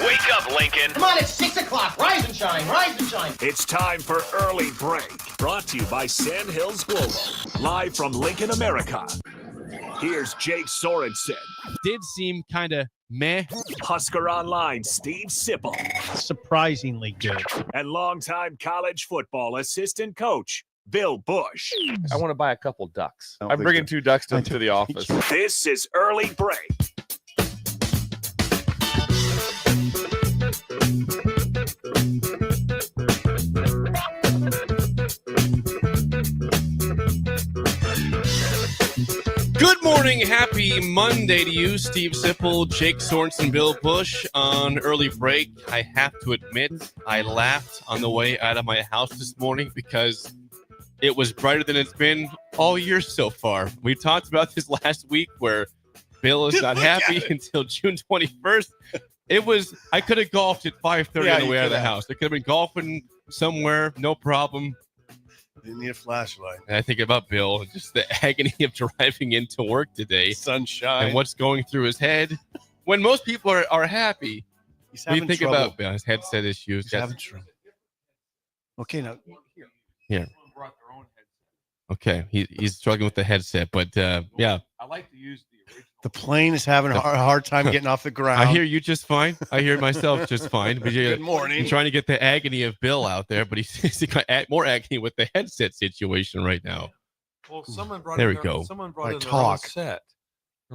Wake up, Lincoln. Come on, it's 6 o'clock. Rise and shine, rise and shine. It's time for Early Break. Brought to you by Sand Hills Global. Live from Lincoln, America. Here's Jake Sorensen. Did seem kind of meh. Husker Online, Steve Sipple. Surprisingly good. And longtime college football assistant coach, Bill Busch. I want to buy a couple ducks. I'm bringing 2 ducks to the office. This is Early Break. Good morning. Happy Monday to you, Steve Sipple, Jake Sorensen, Bill Busch on Early Break. I have to admit, I laughed on the way out of my house this morning because it was brighter than it's been all year so far. We talked about this last week where Bill is not happy until June 21st. I could have golfed at 5:30 on the way out of the house. I could have been golfing somewhere, no problem. Didn't need a flashlight. And I think about Bill, just the agony of driving into work today. Sunshine. And what's going through his head. When most people are happy, He's what do you having think trouble. about his headset issues? He's having trouble. Okay, now. Here. Okay, he's struggling with the headset, but yeah. I like to use the original. The plane is having a hard time getting off the ground. I hear you just fine. I hear myself just fine. But Good morning. I'm trying to get the agony of Bill out there, but he's got more agony with the headset situation right now. Well, someone brought There in we go. Someone brought I in talk. their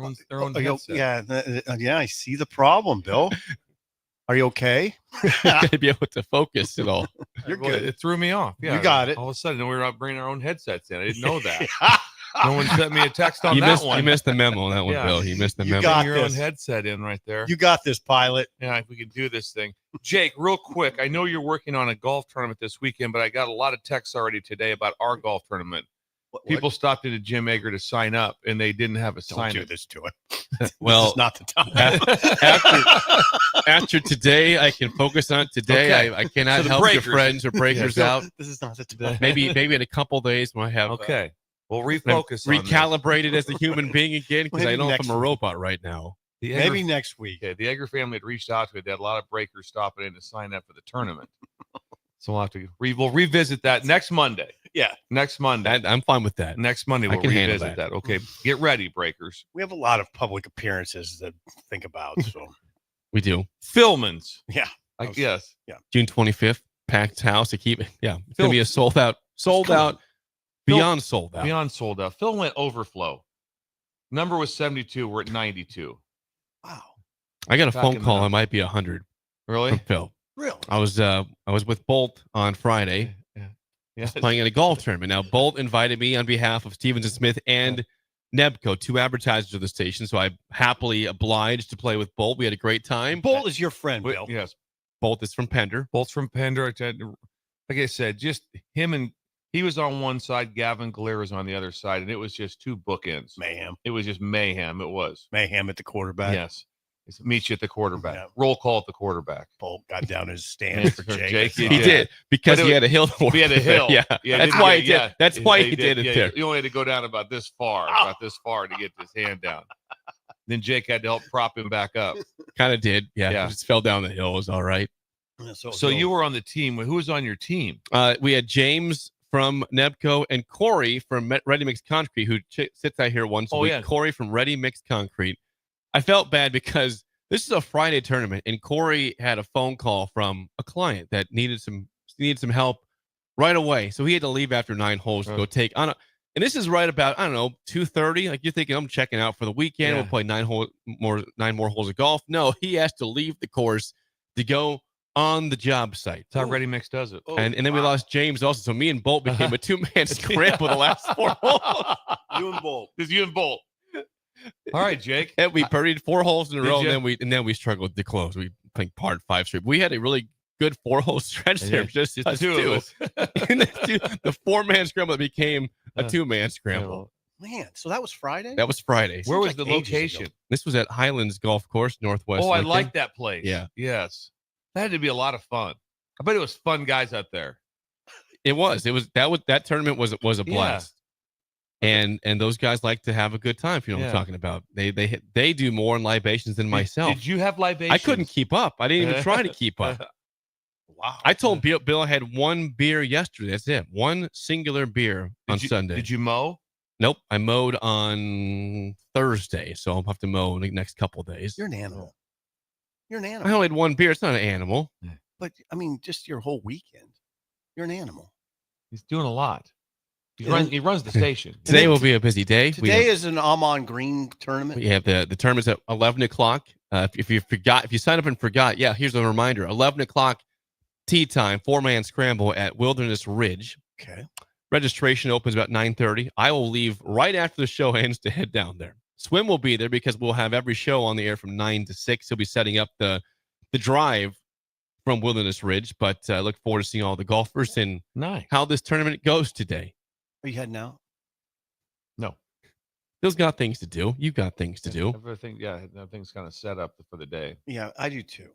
own set. Their own headset. Yeah, I see the problem, Bill. Are you okay? To be able to focus at all. You're Well, good. It threw me off. Yeah, You got it. All of a sudden, we were out bringing our own headsets in. I didn't know that. No one sent me a text on You that one. missed the memo on that one, Yeah. Bill. You missed the You memo. got Bring your own this. headset in right there. You got this, pilot. Yeah, if we could do this thing. Jake, real quick, I know you're working on a golf tournament this weekend, but I got a lot of texts already today about our golf tournament. People stopped into Jim Egger to sign up, and they didn't have a Don't sign do up. this to it. Well, This is not the time. after today, I can focus on it today. Okay. I cannot So the help breakers. your friends or breakers No, out. This is not the time. Maybe in a couple days when I have Okay. Well, when I'm refocus on this. recalibrated as a human being again, because I Maybe know if next I'm a week. robot right now. The Egger- Maybe next week. Okay, the Egger family had reached out to it. They had a lot of breakers stopping in to sign up for the tournament. So we'll have to we'll revisit that next Monday. Yeah. Next Monday. I'm fine with that. Next Monday I we'll can handle revisit that. that. Okay. Get ready, breakers. We have a lot of public appearances to think about. So, We do. Philmans. yeah. I guess. June 25th, packed house to keep it. Yeah, it's Phil- gonna be a sold out, Phil- beyond sold out. Beyond sold out. Phil went overflow. Number was 72. We're at 92. Wow. I got a Back phone in the call. numbers. It might be 100 Really? from Phil. Really? I was with Bolt on Friday. Yeah. Playing in a golf tournament. Now, Bolt invited me on behalf of Stevens and Smith and Nebco, 2 advertisers of the station. So I happily obliged to play with Bolt. We had a great time. Bolt is your friend, Wait, Bill. yes. Bolt is from Pender. Bolts from Pender. Like I said, just him and he was on one side, Gavin Galera was on the other side, and it was just 2 bookends. Mayhem. It was just mayhem. It was. Mayhem at the quarterback. Yes. It's meet you at the quarterback. Yeah. Roll call at the quarterback. Bolt got down his stand for Jake. Jake, He Yeah. did because But it he had a hill. to We had a hill. yeah, Yeah, that's didn't why get- he did. That's why he did it yeah, there. You only had to go down about this far, to get his hand down. Then Jake had to help prop him back up. Kind of did. Yeah, Yeah. Just fell down the hill. It was all right. So you were on the team. Who was on your team? We had James from Nebco and Corey from Ready Mix Concrete, who sits out here once a week. Yeah. Corey from Ready Mix Concrete. I felt bad because this is a Friday tournament, and Corey had a phone call from a client that needed some help right away. So he had to leave after 9 holes to go take on. And this is right about, I don't know, 2:30. Like you're thinking, I'm checking out for the weekend. Yeah. We'll play 9 more holes of golf. No, he has to leave the course to go on the job site. That's how Ready Mix does it. And then we lost James also. So me and Bolt became a 2-man scramble the last 4 holes. You and Bolt. It's you and Bolt. All right, Jake. And we birdied 4 holes in a Did row, you? and then we struggled to close. We played part 5 straight. We had a really good 4-hole stretch there. Yeah. Just The two of us. And the 4-man scramble became a 2-man scramble. Man, so that was Friday? That was Friday. Where was like the ages location? ago. This was at Highlands Golf Course, Northwest. Oh, I Lincoln. like that place. Yeah. Yes. That had to be a lot of fun. I bet it was fun guys out there. It was. That tournament was a blast. And those guys like to have a good time. If you know what I'm talking about, they do more in libations than myself. Did you have libations? I couldn't keep up. I didn't even try to keep up. Wow. I told Bill I had one beer yesterday. That's it. One singular beer on Sunday. Did you mow? Nope. I mowed on Thursday, so I'll have to mow the next couple of days. You're an animal. You're an I animal. only had one beer. It's not an animal. But I mean, just your whole weekend. You're an animal. He's doing a lot. He runs the station. Today will be a busy day. Today is an Amon Green tournament. We have the tournament's at 11 o'clock. If you signed up and forgot, here's a reminder. 11 o'clock tee time, 4-man scramble at Wilderness Ridge. Okay. Registration opens about 9:30. I will leave right after the show ends to head down there. Swim will be there because we'll have every show on the air from 9 to 6. He'll be setting up the drive from Wilderness Ridge, but I look forward to seeing all the golfers and how this tournament goes today. Are you heading out? No. Bill's got things to do. You've got things to do. Everything's kind of set up for the day. Yeah, I do too.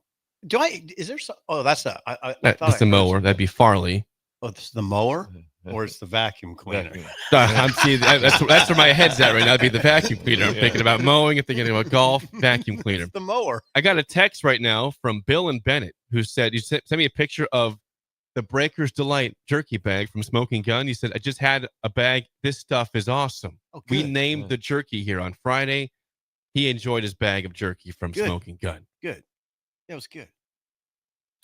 Is there some? Oh, that's not. That's the mower. That'd be Farley. Oh, it's the mower, or it's the vacuum cleaner. I'm seeing that's where my head's at right now. It'd be the vacuum cleaner. I'm thinking about mowing. I'm thinking about golf. Vacuum cleaner. It's the mower. I got a text right now from Bill and Bennett who said, "You sent me a picture of the Breaker's Delight jerky bag from Smoking Gun." He said, "I just had a bag. This stuff is awesome." Oh, we named the jerky here on Friday. He enjoyed his bag of jerky from Smoking Gun. Good. That was good.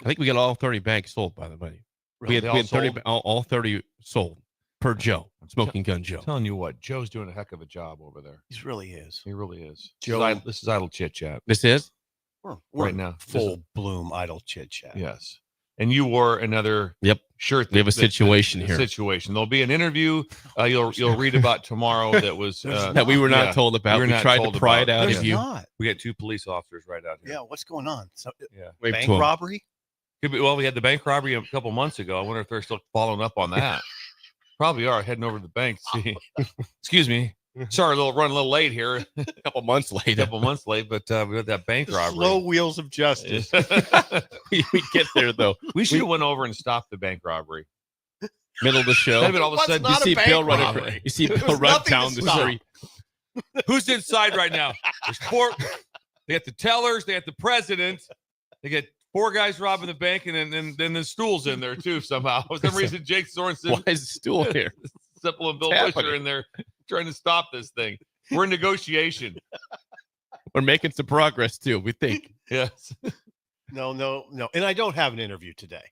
I think we got all 30 bags sold, by the way. Really? We had 30, all 30 sold per Joe. Smoking Gun Joe. I'm telling you what, Joe's doing a heck of a job over there. He really is. He really is. Joe, this is idle chit chat. This is? We're right now. Full bloom idle chit chat. Yes. And you wore another shirt. We have a situation here. There'll be an interview you'll read about tomorrow that was that we were not told about. We tried to pry it out of you. We got 2 police officers right out here. Yeah, what's going on? Bank robbery? Well, we had the bank robbery a couple months ago. I wonder if they're still following up on that. Probably are, heading over to the bank to see. Excuse me. Sorry, running a little late here. A couple months late, but we had that bank robbery. Slow wheels of justice. we get there though. We should have went over and stopped the bank robbery. Middle of the show. Then all of a sudden, you see Bill running. You see Bill run down the street. Who's inside right now? There's 4. They got the tellers. They got the president. They get 4 guys robbing the bank, and then the stool's in there too somehow. For some reason, Jake Sorensen. Why is the stool here? Simple and Bill Busch are in there trying to stop this thing. We're in negotiation. We're making some progress too, we think. Yes. No. And I don't have an interview today.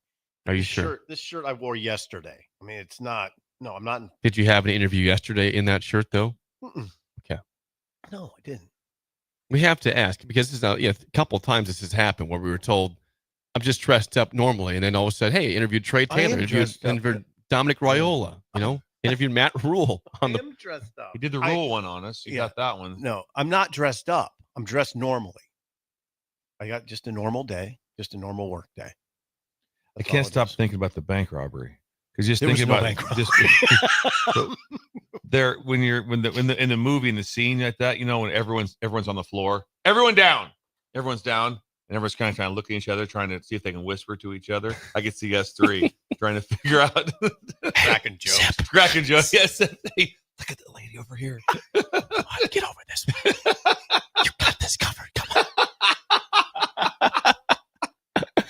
Are you sure? This shirt I wore yesterday. I mean, it's not. No, I'm not. Did you have an interview yesterday in that shirt though? Okay. No, I didn't. We have to ask because this is a couple of times this has happened where we were told, "I'm just dressed up normally," and then all of a sudden, "Hey, interviewed Trey Taylor, interviewed Dominic Raiola, interviewed Matt Rule on I'm dressed up. He did the Rule one on us. You got that one. No, I'm not dressed up. I'm dressed normally. I got just a normal day, just a normal work day. I can't stop thinking about the bank robbery because just thinking about just there when in the movie in the scene like that, when everyone's on the floor, everyone's down, and everyone's kind of trying to look at each other, trying to see if they can whisper to each other. I could see us 3 trying to figure out cracking jokes. Yes. Hey, look at the lady over here. Come on, get over this way. You got this covered. Come on.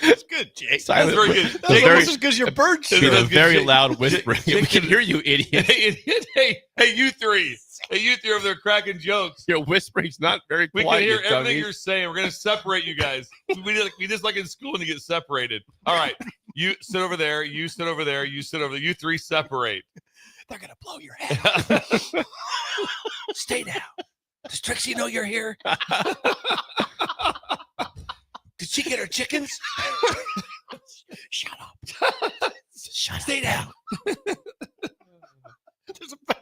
That's good, Jake. That's very good. That's almost as good as your bird shit. A very loud whispering. We can hear you, idiot. Hey, you 3. Hey, you 3 over there cracking jokes. Your whispering's not very quiet. We can hear everything you're saying. We're going to separate you guys. We just like in school when you get separated. All right. You sit over there. You sit over there. You sit over there. You 3 separate. They're going to blow your head off. Stay down. Does Trixie know you're here? Did she get her chickens? Shut up. Stay down.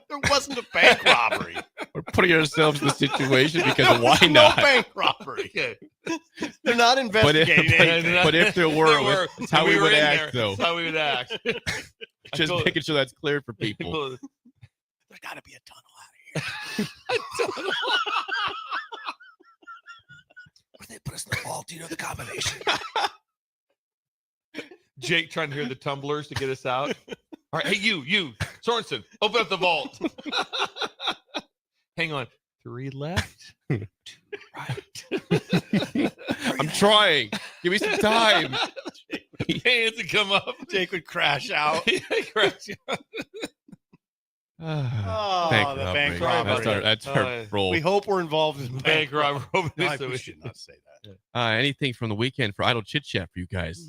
There wasn't a bank robbery. We're putting ourselves in the situation because why no not? Bank robbery. They're not investigating anything. But if there were, that's how we would act, though. That's how we would act. Just making sure that's clear for people. There's got to be a tunnel out of here. A tunnel. Where they put us in the vault, do you know the combination? Jake trying to hear the tumblers to get us out. All right, hey, you, Sorensen, open up the vault. Hang on. 3 left. 2 right. I'm trying. Give me some time. Hands would come up. Jake would crash out. Crash out. Bank the robbery. bank robbery. That's our role. We hope we're involved in Bank robbery. No, I should not say that. Anything from the weekend for idle chit chat for you guys?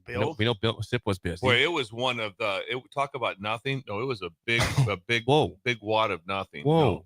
Bill? We know Bill Sip was busy. Boy, it was one of the. Talk about nothing. No, it was a big Whoa. big wad of nothing. Whoa.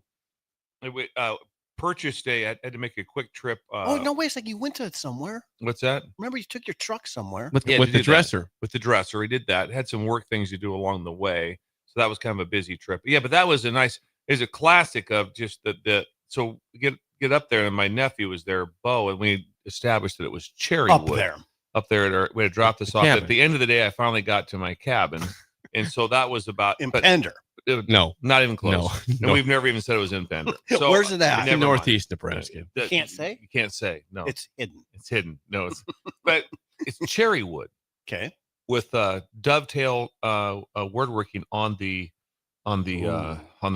No. Purchase day. I had to make a quick trip. Oh no! Wait a second. You went to somewhere. What's that? Remember, you took your truck somewhere. With Yeah, the to do that. dresser. With the dresser, we did that. Had some work things to do along the way, so that was kind of a busy trip. Yeah, but that was a nice. It's a classic of just the. So get up there, and my nephew was there, Bo, and we established that it was cherry Up wood. there. Up there at our, we had dropped this off. cabin. At the end of the day, I finally got to my cabin, and so that was about. In but Pender. No. not even close. No. No, we've never even said it was in Pender. So Where's it at? never mind. Northeast Nebraska. That- Can't say? You can't say. No, It's hidden. it's hidden. No, it's but it's cherry wood Okay. with dovetail woodworking on the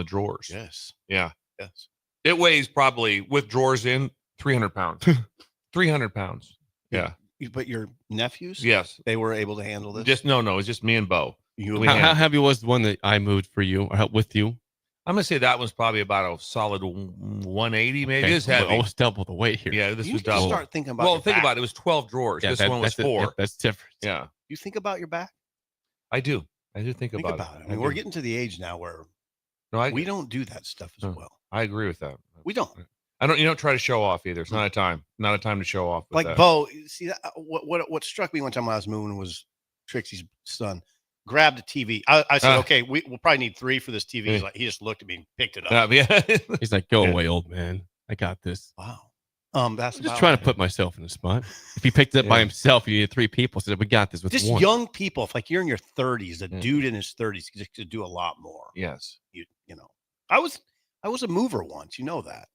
drawers. Yes. Yeah, Yes. it weighs probably with drawers in 300 pounds. 300 pounds. Yeah. But your nephews? Yes. They were able to handle this. Just no. It's just me and Bo. You we How had- heavy was the one that I moved for you or helped with you? I'm gonna say that was probably about a solid 180. Maybe Okay, it's heavy. Almost double the weight here. Yeah, this you was need to double. start thinking about. Well, your think back. about it. It was 12 drawers. Yeah, This that- one was that's 4. that's different. Yeah, You think about your back. I do. I do think, Think about about it. I I mean, we're do. getting to the age now where No, we don't do that stuff as No. well. I agree with that. We don't. I don't. You don't try to show off either. It's not a time. Not a time to show off. With Like that. Bo, see that, what struck me one time when I was moving was Trixie's son grabbed a TV. I said, okay, we'll probably need 3 for this TV. He's like, he just looked at me and picked it up. Yeah. He's like, go Yeah. away, old man. I got this. Wow. That's I'm just about trying it. to put myself in the spot. If he picked it up by Yeah. himself, you needed 3 people. So we got this with just one. young people. If like you're in your 30s, a Yeah. dude in his 30s could do a lot more. Yes, You know, I was a mover once. You know that.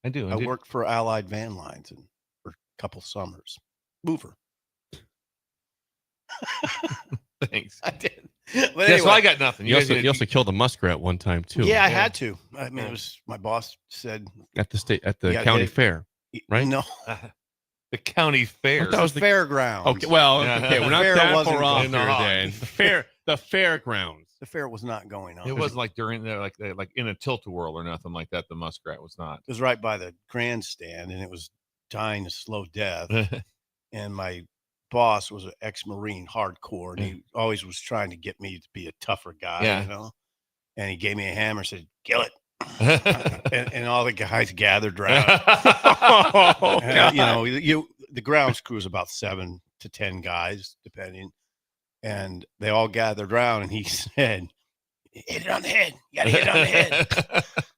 I do. I worked for Allied Van Lines and for a couple summers. Mover. Thanks. I did. But Yeah, so anyway, I got nothing. You guys also, you also killed a muskrat one time too. yeah, I Yeah. had to. I mean, Yeah. it was my boss said At the You gotta county hit it. fair. Right? No, the county fair. That was the fairgrounds. okay. Well, Yeah. okay, we're not Fair that wasn't far off going here on. then. The fairgrounds. The fair was not going on. It wasn't like during the like in a tilt-a-whirl or nothing like that. The muskrat was not. It was right by the grandstand, and it was dying a slow death. And my boss was an ex-Marine, hardcore, and he always was trying to get me to be a tougher guy. Yeah. You know, and he gave me a hammer, and said, "Kill it." and all the guys gathered around. Oh, And, you know, the grounds crew is about 7 to 10 guys, depending. And they all gathered around, and he said, "Hit it on the head. You gotta hit it on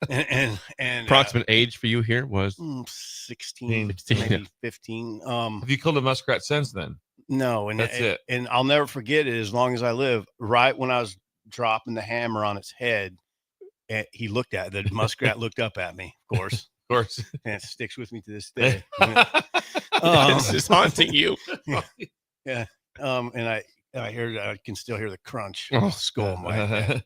the head." And Approximate age for you here was 16, 16, maybe 15. Have you killed a muskrat since then? No, and That's it. And I'll never forget it as long as I live. Right when I was dropping the hammer on its head, and he looked at it. The muskrat looked up at me, of course, Of course. and it sticks with me to this day. this is haunting you. And I can still hear the crunch. Oh, skull in my head.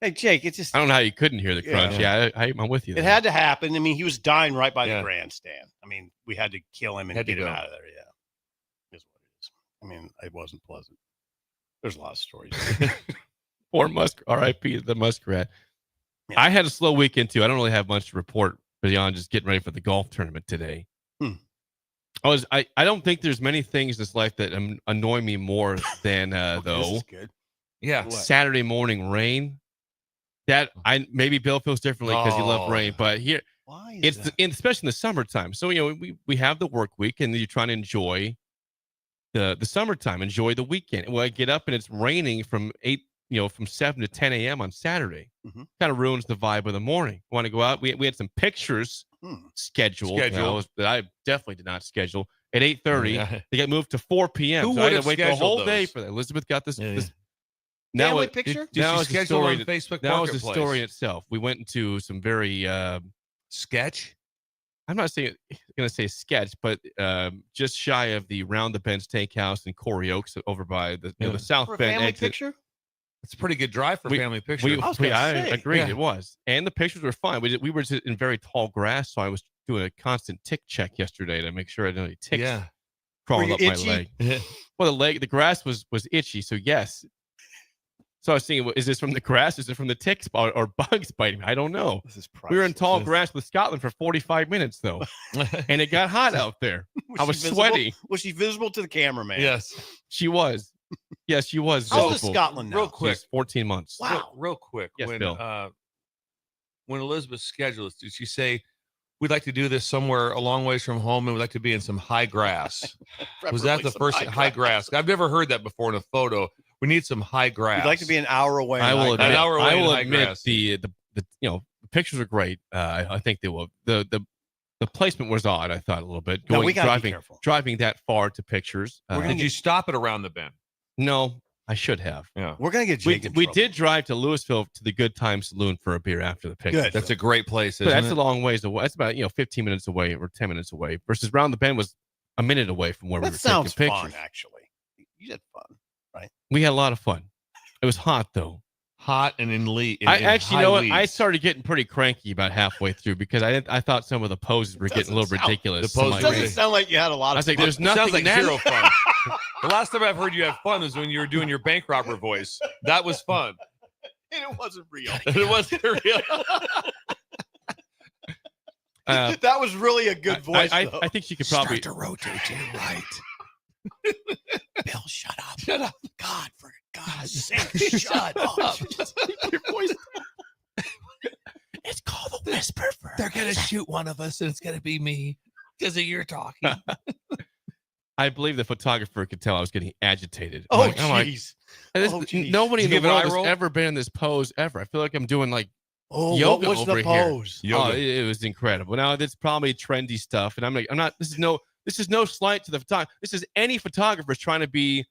Hey, Jake, it's just I don't know how you couldn't hear the crunch. Yeah, I'm with you. it there. had to happen. I mean, he was dying right by Yeah. the grandstand. I mean, we had to kill him and Had to get him go. out of there. Yeah, is what it is. I mean, it wasn't pleasant. There's a lot of stories. Poor muskrat. R.I.P. the muskrat. Yeah. I had a slow weekend too. I don't really have much to report beyond just getting ready for the golf tournament today. I don't think there's many things in this life that annoy me more than This though is good. Yeah. What? Saturday morning rain. That maybe Bill feels differently because you love Oh. rain, but here Why it's is that? especially in the summertime. So we have the work week and you're trying to enjoy the summertime, enjoy the weekend. Well, I get up and it's raining from 7 to 10 a.m. on Saturday. Mhm. Kind of ruins the vibe of the morning. Want to go out? We had some pictures scheduled that I definitely did not schedule at 8:30. Yeah. They got moved to 4 p.m. Who so I would had have to wait the scheduled whole day those? for that. Elizabeth got this. Yeah, this Family now it, picture? Did now you it's a schedule story on that- Facebook now it's a Marketplace? story in itself. We went into some very Sketch? I'm not going to say sketch, but just shy of the Round the Bend Steakhouse in Corey Oaks over by the Yeah. the South For a Bend family exit. picture? It's a pretty good drive for family pictures. I agree. Yeah. It was. And the pictures were fine. We were just in very tall grass, so I was doing a constant tick check yesterday to make sure I didn't have any ticks crawling up my leg. Well, the grass was itchy, so yes. So I was thinking, is this from the grass? Is it from the ticks or bugs biting me? I don't know. This is We were in tall grass with Scotland for 45 minutes, though. And it got hot out there. I was sweaty. Was she visible to the cameraman? Yes. She was. Yes, she was. How old is visible. Scotland now? Real quick. She's 14 months. Wow. Real quick. Yes, when Bill. When Elizabeth scheduled this, did she say, we'd like to do this somewhere a long ways from home and we'd like to be in some high grass? Was that the first high grass? I've never heard that before in a photo. We need some high grass. You'd like to be an hour away. I will admit, An hour away I will in high admit grass. the the pictures are great. I think they will. The placement was odd. I thought a little bit. No, we gotta be careful. Driving that far to pictures. Did you stop it around the bend? No, I should have. Yeah. We're gonna get Jake in We trouble. did drive to Louisville to the Good Time Saloon for a beer after the picture. Good. That's a great place, But isn't that's it? a long ways away. That's about 15 minutes away or 10 minutes away. Versus round the bend was a minute away from where we That were taking sounds pictures. fun, actually. You had fun, right? We had a lot of fun. It was hot though. Hot and in lead. I actually, you know what? I started getting pretty cranky about halfway through because I thought some of the poses were getting a little ridiculous. the poses It So doesn't sound like you had a lot I of was like, fun. there's nothing Sounds like that- zero fun. The last time I've heard you have fun was when you were doing your bank robber voice. That was fun. And it wasn't real. It wasn't real. That was really a good voice, though. I think she could probably. Start to rotate to your right. Bill, shut up. Shut up. God, for God's sake, shut up. Your voice. It's called a whisper. They're going to shoot one of us, and it's going to be me because of your talking. I believe the photographer could tell I was getting agitated. Oh, I'm like, jeez. this- Oh, geez. nobody in Did the you give an world eye has roll? ever been in this pose ever. I feel like I'm doing like Oh, yoga what was over the here. pose? Oh, it was incredible. Now that's probably trendy stuff, and I'm not. This is no slight to the photographer. This is any photographer trying to be,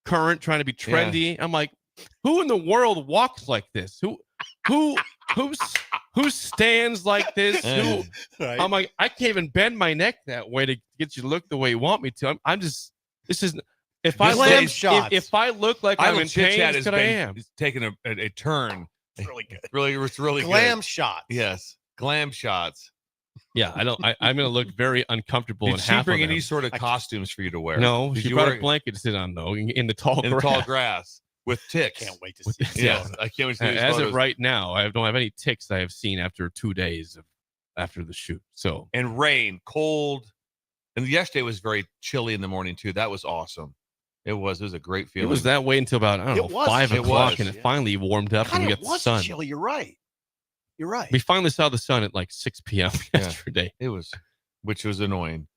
current, trying to be trendy. I'm like, who in the world walks like this? Who stands like this? Who? Right. I'm like, I can't even bend my neck that way to get you to look the way you want me to. I'm just. This is. If I Glam look, shots. if I look like I'm in pain, it's 'cause I am. It's taking a turn. It's really good. It's really Glam good. shots. Yes. Glam shots. Yeah, I'm going to look very uncomfortable in Did she half of bring them. any sort of costumes for you to wear? No, Did she you brought wear a blanket to sit on though in the tall in grass. tall grass with ticks? Can't wait to With see the- it. Yes, I can't wait to see these As photos. of right now, I don't have any ticks I have seen after 2 days after the shoot. So And rain, cold, and yesterday was very chilly in the morning too. That was awesome. It was a great it feeling. was that way until about It was. 5 It o'clock, was, and it yeah. finally warmed up, God, and we it got the was sun. chilly. You're right. You're right. We finally saw the sun at like 6 p.m. Yeah. yesterday. It was, which was annoying.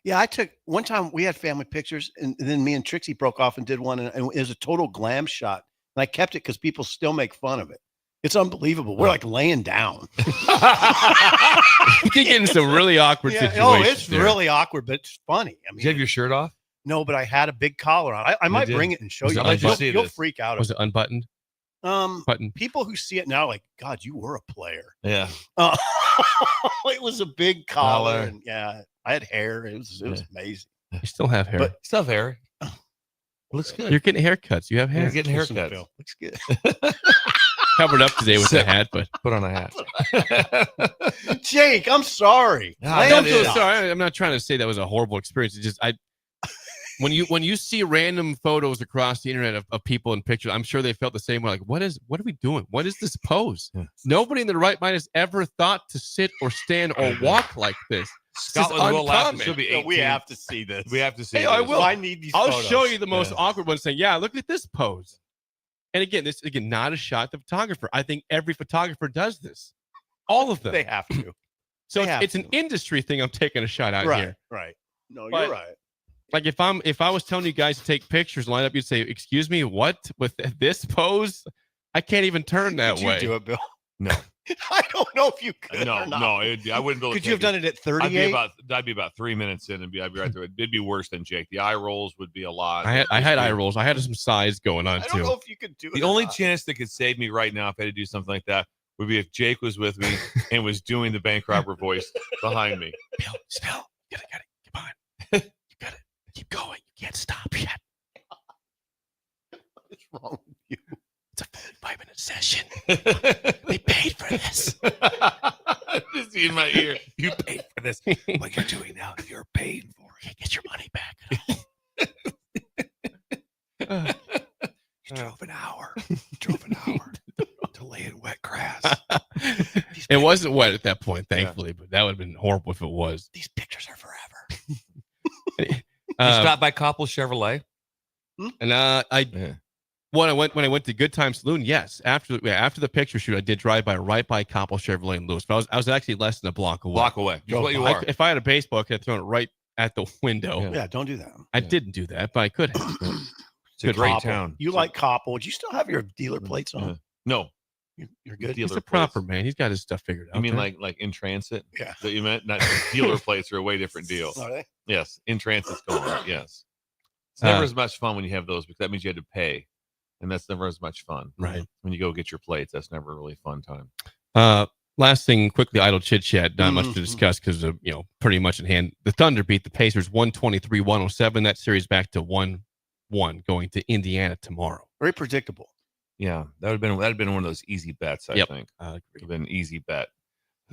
Yeah, I took one time. We had family pictures, and then me and Trixie broke off and did one, and it was a total glam shot. And I kept it because people still make fun of it. It's unbelievable. We're like laying down. We did get in some really awkward Yeah, situations. it's there. really awkward, but it's funny. I Did you have mean, your shirt off? no, but I had a big collar on. I might did? bring it and show Was you. it unbuttoned? You'll, See you'll this. freak out. Was it unbuttoned? Button. People who see it now, like, God, you were a player. Yeah. It was a big collar, Collar. and yeah, I had hair. It was amazing. You still have hair. But- Stuff hair. Looks good. You're getting haircuts. You have hair. You're getting Listen, haircuts. Bill, looks good. Covered up today with the hat, but Put on a hat. Jake, I'm sorry. Ah, Lamb don't that feel is- shot. sorry. I'm not trying to say that was a horrible experience. It's just when you see random photos across the internet of people in pictures, I'm sure they felt the same way. Like, what are we doing? What is this pose? Yeah. Nobody in their right mind has ever thought to sit or stand or walk like this. Scotland will laugh. It uncommon. should be No, 18. we have to see this. We have to see. Hey, I this. will. I need these. I'll photos. show you the most Yeah. awkward one. Saying, "Yeah, look at this pose." And again, this not a shot at the photographer. I think every photographer does this. All of them. They have to. So they have it's an to. industry thing. I'm taking a shot out right. here. Right. No, But- you're right. Like if I was telling you guys to take pictures, line up, you'd say, "Excuse me, what with this pose? I can't even turn that Could way." you do it, Bill? No. I don't know if you could. No, or not. no. I wouldn't be able to Could you have take done it at I'd 38? be about 3 minutes in and I'd be right there. It'd be worse than Jake. The eye rolls would be a lot. I had eye rolls. I had some size going on I don't know too. if you could do it. The or only not. chance that could save me right now if I had to do something like that would be if Jake was with me and was doing the bank robber voice behind me. Bill, you gotta come on. You gotta keep going. You can't stop yet. wrong with you? It's a 45-minute session. We paid for this. Just in my ear. You paid for this. What you're doing now, you're paying for it. Get your money back. You drove an hour. To lay in wet grass. It wasn't wet at that point, thankfully, but that would have been horrible if it was. These pictures are forever. You stopped by Koppel Chevrolet? And when I went to Good Time Saloon, yes. After the picture shoot, I did drive right by Koppel Chevrolet in Lewis. But I was actually less than a block away. Just what you are. If I had a baseball, I could have thrown it right at the window. Yeah, don't do that. I didn't do that, but I could have. It's a great town. You like Koppel. Do you still have your dealer plates on? No. You're good. He's a proper man. He's got his stuff figured out. You mean like in transit? Yeah. That you meant? Not dealer plates are a way different deal. Are they? Yes. In transit's going on. Yes. It's never as much fun when you have those because that means you had to pay. And that's never as much fun. Right. When you go get your plates, that's never a really fun time. Last thing, quickly, idle chit chat. Not much to discuss because of pretty much in hand. The Thunder beat the Pacers 123-107. That series back to 1-1 going to Indiana tomorrow. Very predictable. Yeah, that'd have been one of those easy bets. I think agree. It'd been an easy bet.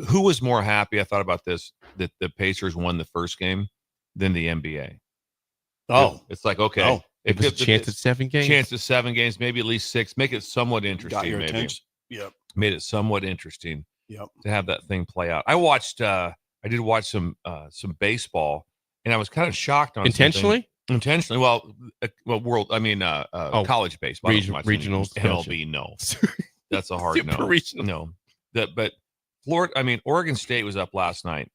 Who was more happy? I thought about this that the Pacers won the first game than the NBA. Oh, it's like okay. Oh. It was a chance at 7 games. Chance at 7 games, maybe at least 6. Make it somewhat interesting. Got your maybe. attention. Yep. Made it somewhat interesting. Yep. To have that thing play out. I did watch some baseball, and I was kind of shocked on intentionally. Intentionally, well, college baseball, regionals, MLB. No, that's a hard no. Regional. No, but Florida. Oregon State was up last night,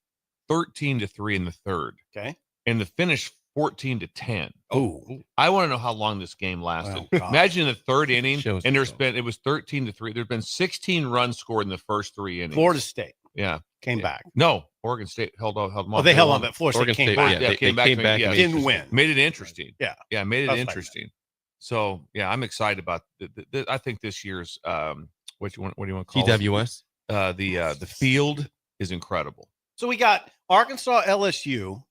13-3 in the third. Okay, and the finish 14-10. Oh, I want to know how long this game lasted. Wow. Imagine the third inning, and it was 13-3. There's been 16 runs scored in the first 3 innings. Florida State, came back. No, Oregon State held them off. Oh, they held on, but Florida State came back. They came back. Yeah, didn't win. Made it interesting. Yeah, made it interesting. So I'm excited about. I think this year's what do you want to call GWS? The field is incredible. So we got Arkansas, LSU.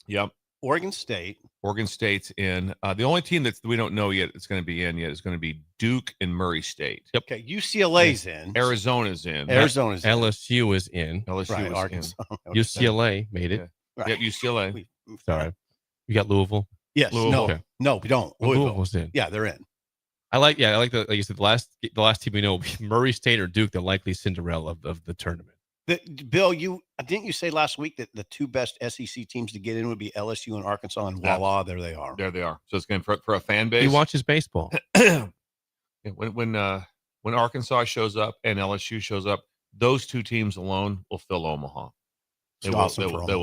Yep. Oregon State's in. The only team that we don't know yet it's going to be in yet is going to be Duke and Murray State. Yep. Okay, UCLA's in. Arizona's in. LSU is in. LSU right, is Arkansas. in. UCLA made it. Yeah. Right. Yep, UCLA. Sorry. You got Louisville. Yes. Louisville. No, we don't. Louisville's in. Yeah, they're in. I like like you said, the last team we know, Murray State or Duke, the likely Cinderella of the tournament. Bill, didn't you say last week that the 2 best SEC teams to get in would be LSU and Arkansas, and voila, there they are. There they are. So it's going for a fan base. He watches baseball. when Arkansas shows up and LSU shows up, those 2 teams alone will fill Omaha. They will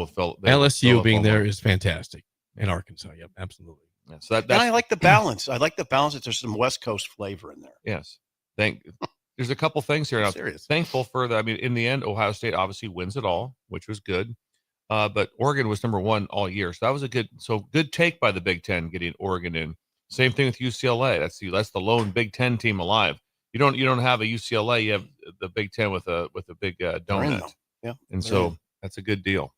fill. LSU being there is fantastic. In Arkansas, yep, absolutely. Yeah, so and I like the balance. I like the balance that there's some West Coast flavor in there. Yes. There's a couple things here. I'm thankful for that. In the end, Ohio State obviously wins it all, which was good. But Oregon was number 1 all year. So that was a good take by the Big Ten getting Oregon in. Same thing with UCLA. That's the lone Big Ten team alive. You don't have a UCLA. You have the Big Ten with a big donut. Yeah. And so that's a good deal.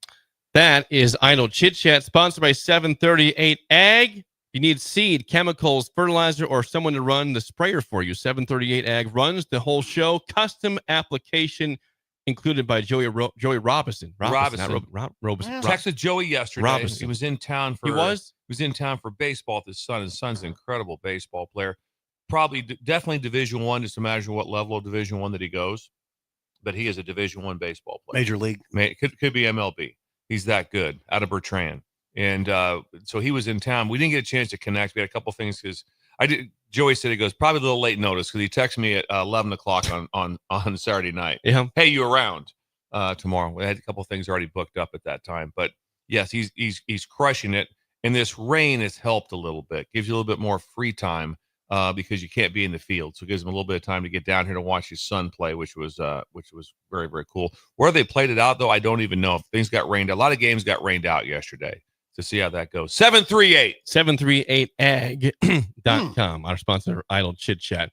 That is Idle Chit Chat, sponsored by 738 Ag. You need seed, chemicals, fertilizer, or someone to run the sprayer for you. 738 Ag runs the whole show. Custom application included by Joey Robinson. Robinson. Texted Joey yesterday. Robinson. He was in town for. He was in town for baseball with his son. His son's an incredible baseball player. Definitely Division I. Just imagine what level of Division I that he goes. But he is a Division I baseball player. Major League. Could be MLB. He's that good out of Bertrand. And so he was in town. We didn't get a chance to connect. We had a couple things because Joey said he goes probably a little late notice because he texted me at 11 o'clock on Saturday night. Yeah. Hey, you around tomorrow? We had a couple things already booked up at that time. But yes, he's crushing it. And this rain has helped a little bit. Gives you a little bit more free time because you can't be in the field. So it gives him a little bit of time to get down here to watch his son play, which was very, very cool. Where they played it out, though, I don't even know. If things got rained out. A lot of games got rained out yesterday. To see how that goes. 738ag.com, our sponsor, Idle Chit Chat.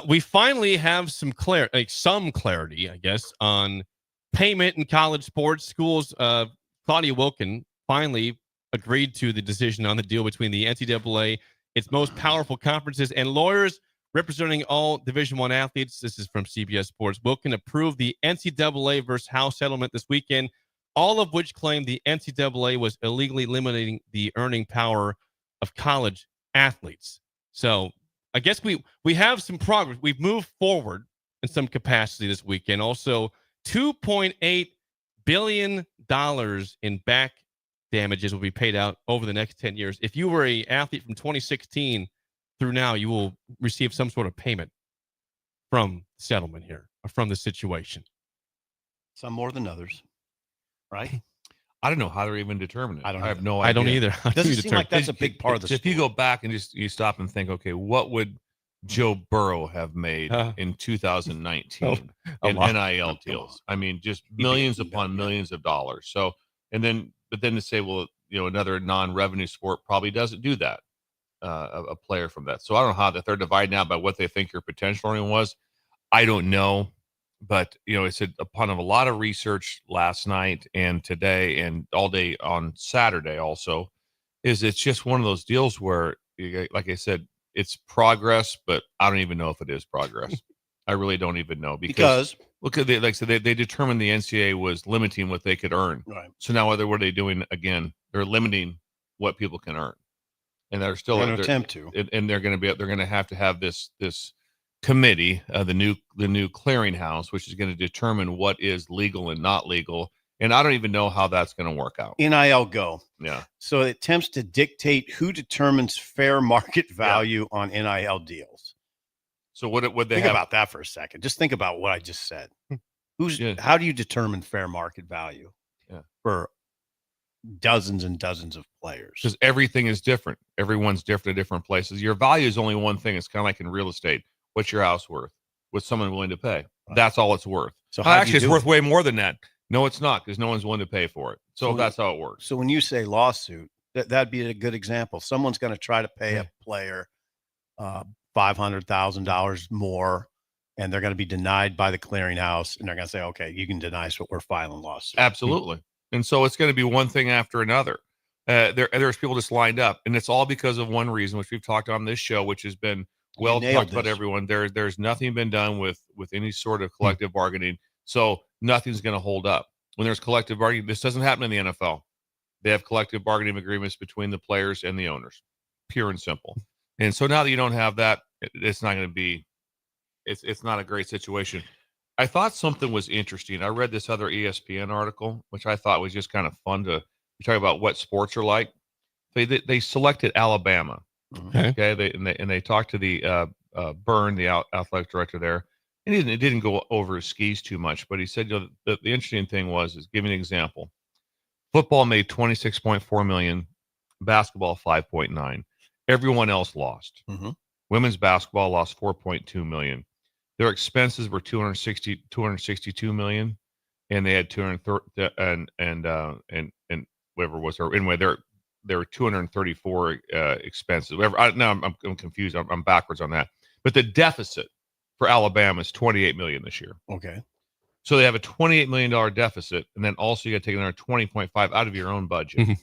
We finally have some clarity, I guess, on payment in college sports. Schools, Claudia Wilken finally agreed to the decision on the deal between the NCAA its most powerful conferences, and lawyers representing all Division I athletes, this is from CBS Sports, will can approve the NCAA versus House settlement this weekend, all of which claim the NCAA was illegally limiting the earning power of college athletes. So I guess we have some progress. We've moved forward in some capacity this weekend. Also, $2.8 billion in back damages will be paid out over the next 10 years. If you were an athlete from 2016 through now, you will receive some sort of payment from settlement here, or from the situation. Some more than others, right? I don't know how they're even determining it. I have no idea. I don't either. How do Doesn't you seem determine- like that's a big part of the If you story. go back and you stop and think, okay, what would Joe Burrow have made in 2019 a in lot. NIL deals? I mean, just be millions beaten upon down, yeah. millions of dollars. So, but then to say, well, another non-revenue sport probably doesn't do that. A player from that. So I don't know how that they're divided now by what they think your potential earning was. I don't know, but it's upon a lot of research last night and today and all day on Saturday also, it's just one of those deals where, like I said, it's progress, but I don't even know if it is progress. I really don't even know because look at like I said, they determined the NCAA was limiting what they could earn. Right. So now what are they doing again? They're limiting what people can earn. And they're still Going to attempt to, and they're going to have this committee, the new clearinghouse, which is going to determine what is legal and not legal. And I don't even know how that's going to work out. NIL go. Yeah. So it attempts to dictate who determines fair market value on NIL deals. So what would they Think have about that for a second. Just think about what I just said. Yeah. How do you determine fair market value for dozens and dozens of players? Because everything is different. Everyone's different at different places. Your value is only one thing. It's kind of like in real estate. What's your house worth? What's someone willing to pay? Right. That's all it's worth. So how do you actually, it's do worth it? way more than that. No, it's not, because no one's willing to pay for it. So So that's how it works. So when you say lawsuit, that'd be a good example. Someone's going to try to pay a player $500,000 more, and they're going to be denied by the clearinghouse, and they're going to say, "Okay, you can deny us, but we're filing lawsuit." Absolutely. And so it's going to be one thing after another. There's people just lined up, and it's all because of one reason, which we've talked on this show, which has been well talked about. Everyone there's nothing been done with any sort of collective bargaining, so nothing's going to hold up. When there's collective bargaining, this doesn't happen in the NFL. They have collective bargaining agreements between the players and the owners, pure and simple. And so now that you don't have that, it's not going to be. It's not a great situation. I thought something was interesting. I read this other ESPN article, which I thought was just kind of fun to talk about what sports are like. They selected Alabama. Okay. They talked to the Byrne, the athletic director there, and it didn't go over his skis too much. But he said, the interesting thing is give me an example. Football made $26.4 million, basketball 5.9. Everyone else lost. Mm-hmm. Women's basketball lost 4.2 million. Their expenses were 262 million, and they had 230 and whatever was there. Anyway, there were 234 expenses. Whatever. Now I'm confused. I'm backwards on that. But the deficit for Alabama is 28 million this year. Okay. So they have a $28 million deficit, and then also you got to take another 20.5 out of your own budget. Mm-hmm.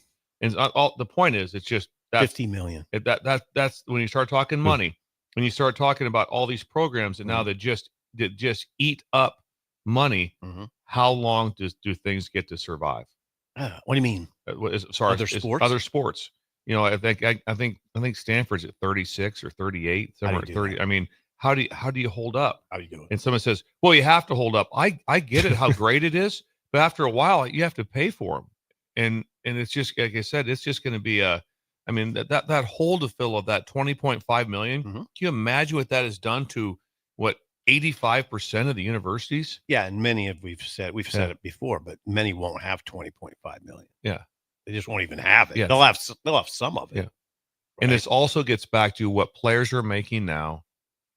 And the point is, it's just $50 million. That's when you start talking money. When you start talking about all these programs and now that just eat up money, how long do things get to survive? What do you mean? Other sports. I think Stanford's at 36 or 38, somewhere at 30. I mean, how do you hold up? How do you do it? And someone says, "Well, you have to hold up." I get it, how great it is, but after a while, you have to pay for them, and it's just like I said, it's just going to be that hole to fill of that 20.5 million. Can you imagine what that has done to 85% of the universities? Yeah, and many we've said it before, but many won't have 20.5 million. Yeah, they just won't even have it. Yeah. They'll have some of it. Yeah, right? And this also gets back to what players are making now,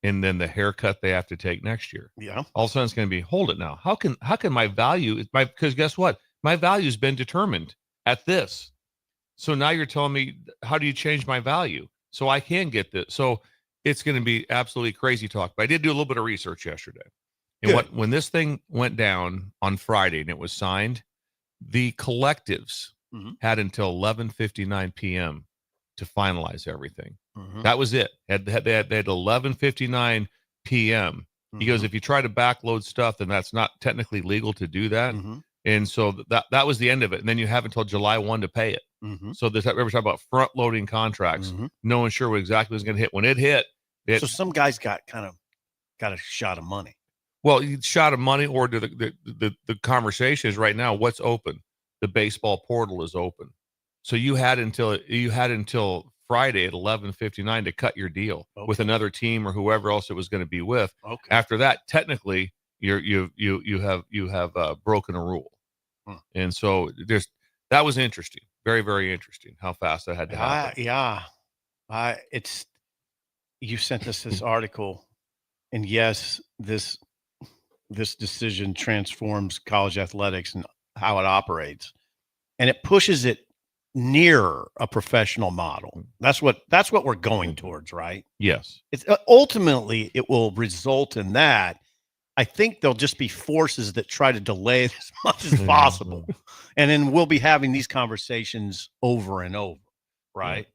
and then the haircut they have to take next year. Yeah, all of a sudden it's going to be, hold it now. How can my value because guess what? My value has been determined at this. So now you're telling me, how do you change my value so I can get this? So it's going to be absolutely crazy talk. But I did do a little bit of research yesterday. And when this thing went down on Friday and it was signed, the collectives had until 11:59 p.m. to finalize everything. Mhm. That was it. They had 11:59 p.m. He goes, if you try to backload stuff, then that's not technically legal to do that. Mhm. And so that was the end of it. And then you have until July 1 to pay it. Mhm. So this every time about front loading contracts, Mhm. no one sure what exactly was going to hit. When it hit, So some guys got a shot of money. well, you shot of money, or the conversation is right now, what's open? The baseball portal is open. So you had until Friday at 11:59 to cut your deal with another team or whoever else it was going to be with. Okay. After that, technically, you have broken a rule. And so that was interesting, very, very interesting how fast that had to happen. You sent us this article, and yes, this decision transforms college athletics and how it operates, and it pushes it nearer a professional model. That's what we're going towards, right? Yes. It's ultimately it will result in that. I think there'll just be forces that try to delay it as much as possible, and then we'll be having these conversations over and over, right?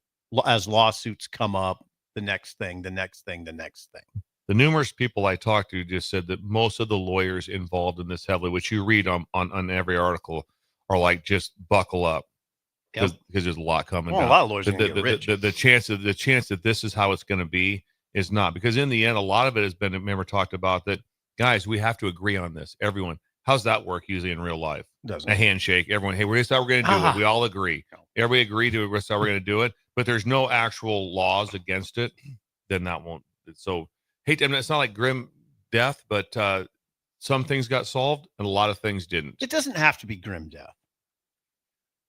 As lawsuits come up, the next thing. The numerous people I talked to just said that most of the lawyers involved in this heavily, which you read on every article, are like, just buckle up because there's a lot coming down. A lot of lawyers are gonna get rich. The chance that this is how it's going to be is not, because in the end, a lot of it has been, remember, talked about that, guys, we have to agree on this. Everyone, how's that work usually in real life? Doesn't a handshake. Everyone, hey, here's how we're going to do it. We all agree. Everybody agree to it. Here's how we're going to do it. But there's no actual laws against it. Then that won't. So I mean, it's not like grim death, but some things got solved and a lot of things didn't. It doesn't have to be grim death.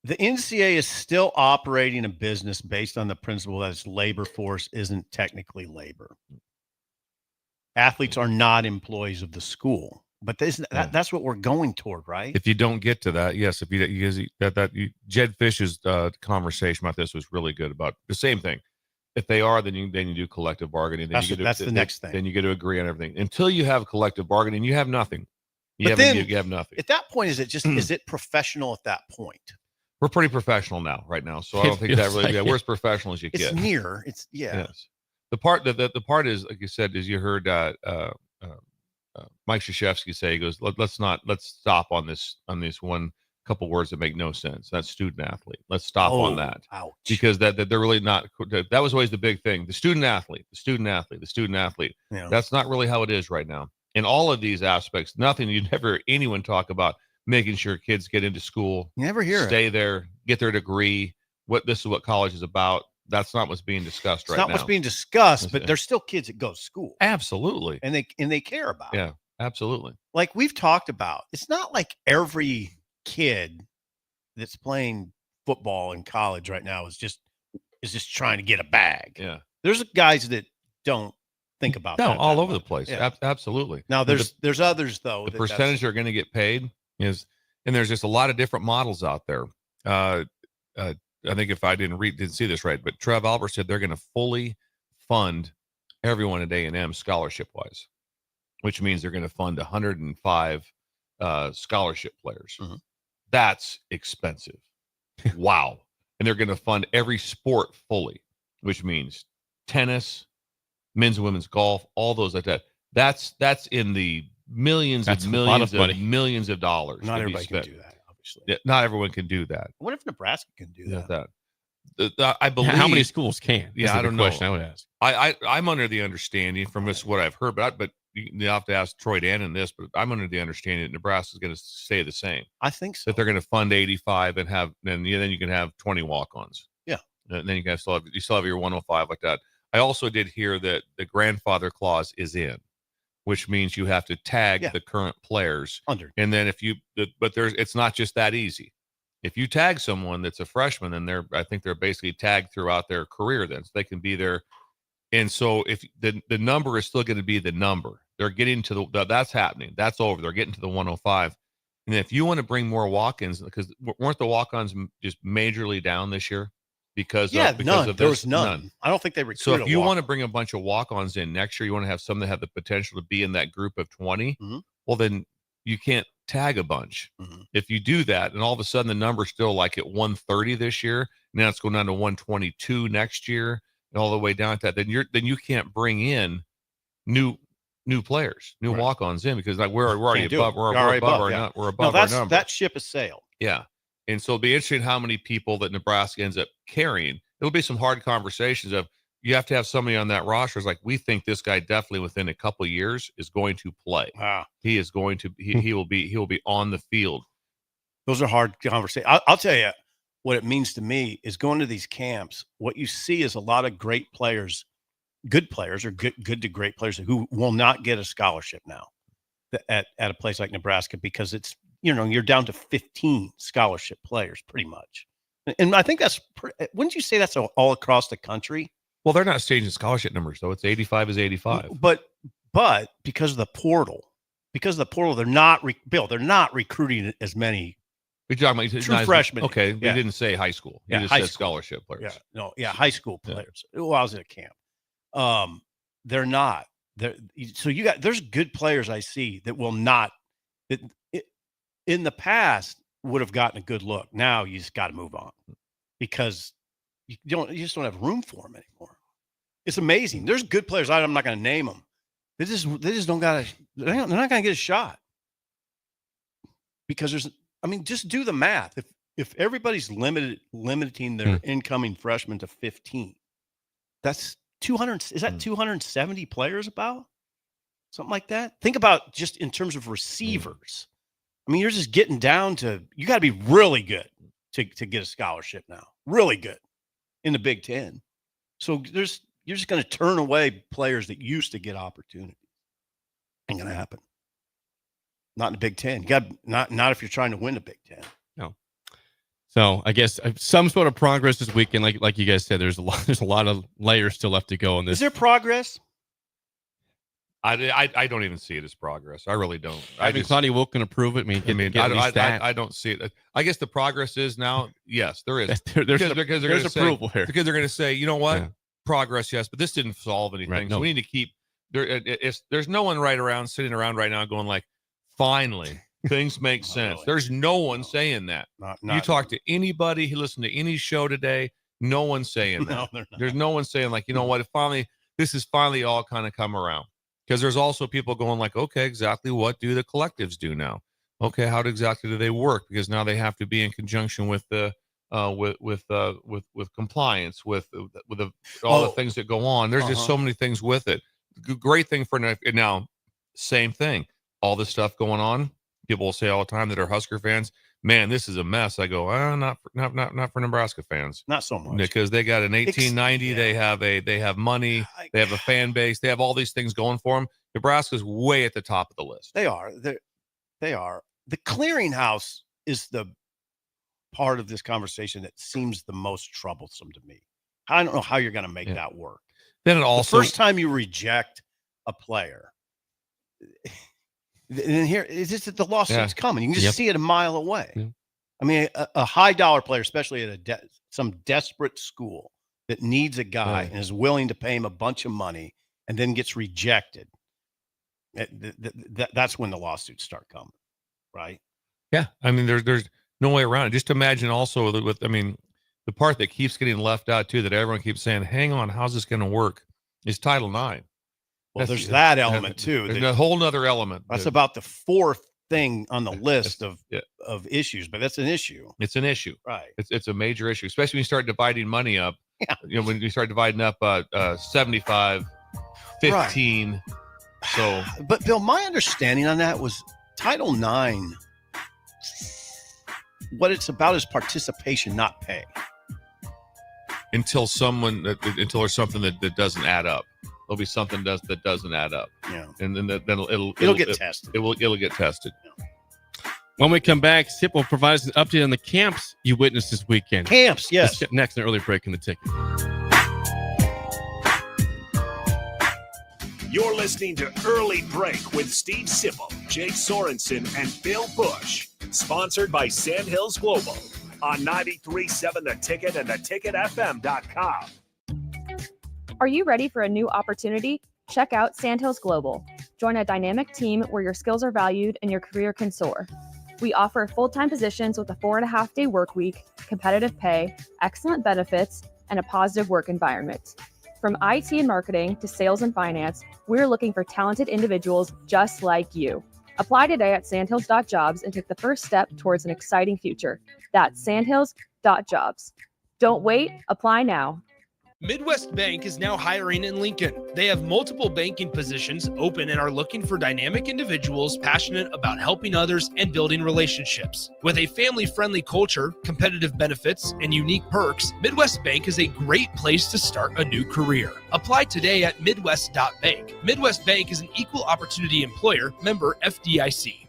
The NCAA is still operating a business based on the principle that its labor force isn't technically labor. Athletes are not employees of the school, but that's what we're going toward, right? If you don't get to that, yes. If Jed Fish's conversation about this was really good about the same thing. If they are, then you do collective bargaining. Then That's the next thing. Then you get to agree on everything. Until you have collective bargaining, you have nothing. You have nothing. At that point, is it professional at that point? We're pretty professional now, right now. So I don't think that really. We're as professional as you get. Yes. The part is, like you said, is you heard Mike Krzyzewski say, he goes, let's stop on this one couple words that make no sense. That's student athlete. Let's stop on that. Ouch. Because that they're really not. That was always the big thing. The student athlete. Yeah. That's not really how it is right now. In all of these aspects, nothing you never anyone talk about making sure kids get into school. You never hear stay there, get their degree. This is what college is about. That's not what's being discussed right now. It's not what's being discussed, but there's still kids that go to school. Absolutely. And they care about it. Yeah, absolutely. Like we've talked about, it's not like every kid that's playing football in college right now is just trying to get a bag. Yeah. There's guys that don't think about that. All over the place. Yeah. Absolutely. Now there's others though. The percentage they're going to get paid is, and there's just a lot of different models out there. I think if I didn't see this right, but Trev Albert said they're going to fully fund everyone at A&M scholarship wise, which means they're going to fund 105 scholarship players. Mm-hmm. That's expensive. Wow. And they're going to fund every sport fully, which means tennis, men's and women's golf, all those like that. That's in the millions of dollars. Not everybody can do that. Yeah, not everyone can do that. What if Nebraska can do that? I believe. How many schools can? Yeah, I don't know. Question I would ask. I'm under the understanding from this what I've heard, but you have to ask Troy Dan in this. But I'm under the understanding that Nebraska is going to stay the same. I think so. That they're going to fund 85 and then you can have 20 walk-ons. Yeah, and then you still have your 105 like that. I also did hear that the grandfather clause is in, which means you have to tag the current players under. And then it's not just that easy. If you tag someone that's a freshman, then I think they're basically tagged throughout their career then, so they can be there. And so if the number is still going to be the number, they're getting to that's happening. That's over. They're getting to the 105. And if you want to bring more walk-ins, because weren't the walk-ons just majorly down this year? Because there was none. I don't think they recruited. So if you want to bring a bunch of walk-ons in next year, you want to have some that have the potential to be in that group of 20. Mm-hmm. Well, then you can't tag a bunch. Mhm. If you do that, and all of a sudden the number's still like at 130 this year, now it's going down to 122 next year, and all the way down to that, then you can't bring in new players, new Right. walk-ons in, because like we're already Can't do above, it. we're You're already above our yeah. we're No, above our that's number. that ship has sailed. Yeah. And so it'll be interesting how many people that Nebraska ends up carrying. It'll be some hard conversations of, you have to have somebody on that roster is like, we think this guy definitely within a couple of years is going to play. Wow. He is going to he will be on the field. Those are hard conversations. I'll tell you what it means to me is going to these camps. What you see is a lot of great players, good players, or good to great players who will not get a scholarship now at a place like Nebraska, because it's, you're down to 15 scholarship players pretty much. And I think wouldn't you say that's all across the country? Well, they're not changing scholarship numbers, though. It's 85 is 85. But because of the portal, they're not they're not recruiting as many. We're talking about True freshmen. Okay, Yeah. we didn't say high school. We just high said school. scholarship players. High school players. Well, I was at a camp. They're not. There's good players I see that will not, that in the past would have gotten a good look. Now you just got to move on, because you just don't have room for them anymore. It's amazing. There's good players. I'm not going to name them. They just don't got to. They're not going to get a shot, because just do the math. If everybody's limiting their incoming freshmen to 15, that's 200. Is that 270 players about? Something like that. Think about just in terms of receivers. You're just getting down to, you got to be really good to get a scholarship now. Really good in the Big Ten. So you're just going to turn away players that used to get opportunities. Ain't going to happen. Not in the Big Ten. You got not if you're trying to win the Big Ten. No. So I guess some sort of progress this weekend, like you guys said, there's a lot of layers still left to go on this. Is there progress? I don't even see it as progress. I really don't. Claudia Wilk can approve it. I don't see it. I guess the progress is now. Yes, there is. There's approval here. Because they're going to say, you know what, progress, yes, but this didn't solve anything. Right, so we need to keep there. There's no one sitting around right now going like, finally things make sense. Really. There's no one saying that. You talk to anybody who listened to any show today, no one's saying that. There's no one saying like, you know what, this is finally all kind of come around. Because there's also people going like, okay, exactly what do the collectives do now? Okay, how exactly do they work? Because now they have to be in conjunction with the with compliance, with all the things that go on. There's just so many things with it. Great thing for now. Same thing. All this stuff going on. People will say all the time that are Husker fans, man, this is a mess. I go, not for Nebraska fans. Not so much, because they got an 1890. They have money. They have a fan base. They have all these things going for them. Nebraska's way at the top of the list. They are. They are. The clearinghouse is the part of this conversation that seems the most troublesome to me. I don't know how you're going to make that work. Then it also, the first time you reject a player, and here it's just that the lawsuit's coming. You can just see it a mile away. Yeah. A high dollar player, especially at some desperate school that needs a guy and is willing to pay him a bunch of money, and then gets rejected. That's when the lawsuits start coming, right? Yeah, there's no way around it. Just imagine also the part that keeps getting left out too, that everyone keeps saying, "Hang on, how's this going to work?" Is Title IX. Well, there's that element too. There's a whole nother element. That's about the fourth thing on the list of issues, but that's an issue. It's an issue, right? It's a major issue, especially when you start dividing money up. Yeah. When you start dividing up 75, 15. Right. So, but Bill, my understanding on that was Title IX. What it's about is participation, not pay. Until there's something that doesn't add up. There'll be something that doesn't add up. Yeah. And then it'll get tested. It'll get tested. Yeah. When we come back, Sip will provide us an update on the camps you witnessed this weekend. Camps, yes. Next, an early break in the ticket. You're listening to Early Break with Steve Sipple, Jake Sorensen, and Bill Busch. Sponsored by Sandhills Global on 93.7 The Ticket and theticketfm.com. Are you ready for a new opportunity? Check out Sandhills Global. Join a dynamic team where your skills are valued and your career can soar. We offer full-time positions with a 4.5-day work week, competitive pay, excellent benefits, and a positive work environment. From IT and marketing to sales and finance, we're looking for talented individuals just like you. Apply today at sandhills.jobs and take the first step towards an exciting future. That's sandhills.jobs. Don't wait, apply now. Midwest Bank is now hiring in Lincoln. They have multiple banking positions open and are looking for dynamic individuals passionate about helping others and building relationships. With a family-friendly culture, competitive benefits, and unique perks, Midwest Bank is a great place to start a new career. Apply today at midwest.bank. Midwest Bank is an equal opportunity employer, member FDIC.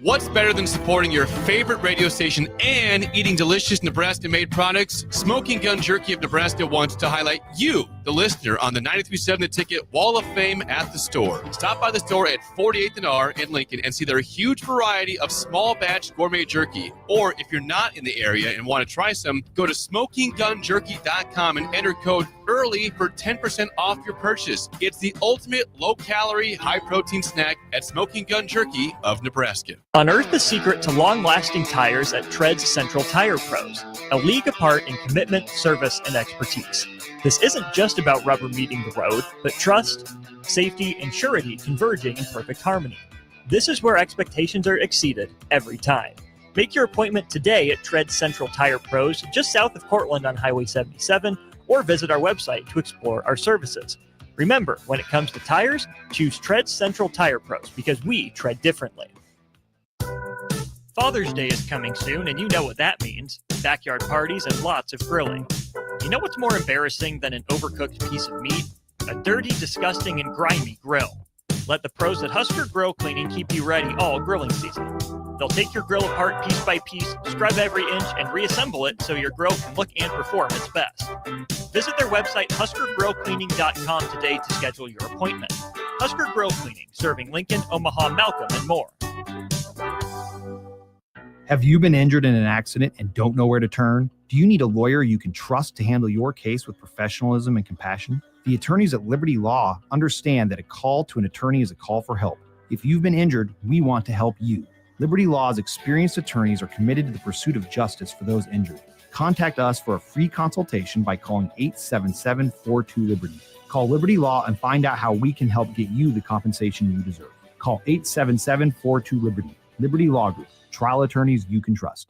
What's better than supporting your favorite radio station and eating delicious Nebraska-made products? Smoking Gun Jerky of Nebraska wants to highlight you, the listener, on the 93.7 The Ticket Wall of Fame at the store. Stop by the store at 48th and R in Lincoln and see their huge variety of small batch gourmet jerky. Or if you're not in the area and want to try some, go to smokinggunjerky.com and enter code EARLY for 10% off your purchase. It's the ultimate low-calorie, high-protein snack at Smoking Gun Jerky of Nebraska. Unearth the secret to long-lasting tires at Tread's Central Tire Pros, a league apart in commitment, service, and expertise. This isn't just about rubber meeting the road, but trust, safety, and surety converging in perfect harmony. This is where expectations are exceeded every time. Make your appointment today at Tread's Central Tire Pros, just south of Cortland on Highway 77, or visit our website to explore our services. Remember, when it comes to tires, choose Tread's Central Tire Pros because we tread differently. Father's Day is coming soon, and you know what that means. Backyard parties and lots of grilling. You know what's more embarrassing than an overcooked piece of meat? A dirty, disgusting, and grimy grill. Let the pros at Husker Grill Cleaning keep you ready all grilling season. They'll take your grill apart piece by piece, scrub every inch, and reassemble it so your grill can look and perform its best. Visit their website, huskergrillcleaning.com today to schedule your appointment. Husker Grill Cleaning, serving Lincoln, Omaha, Malcolm, and more. Have you been injured in an accident and don't know where to turn? Do you need a lawyer you can trust to handle your case with professionalism and compassion? The attorneys at Liberty Law understand that a call to an attorney is a call for help. If you've been injured, we want to help you. Liberty Law's experienced attorneys are committed to the pursuit of justice for those injured. Contact us for a free consultation by calling 877-42-LIBERTY. Call Liberty Law and find out how we can help get you the compensation you deserve. Call 877-42-LIBERTY. Liberty Law Group. Trial attorneys you can trust.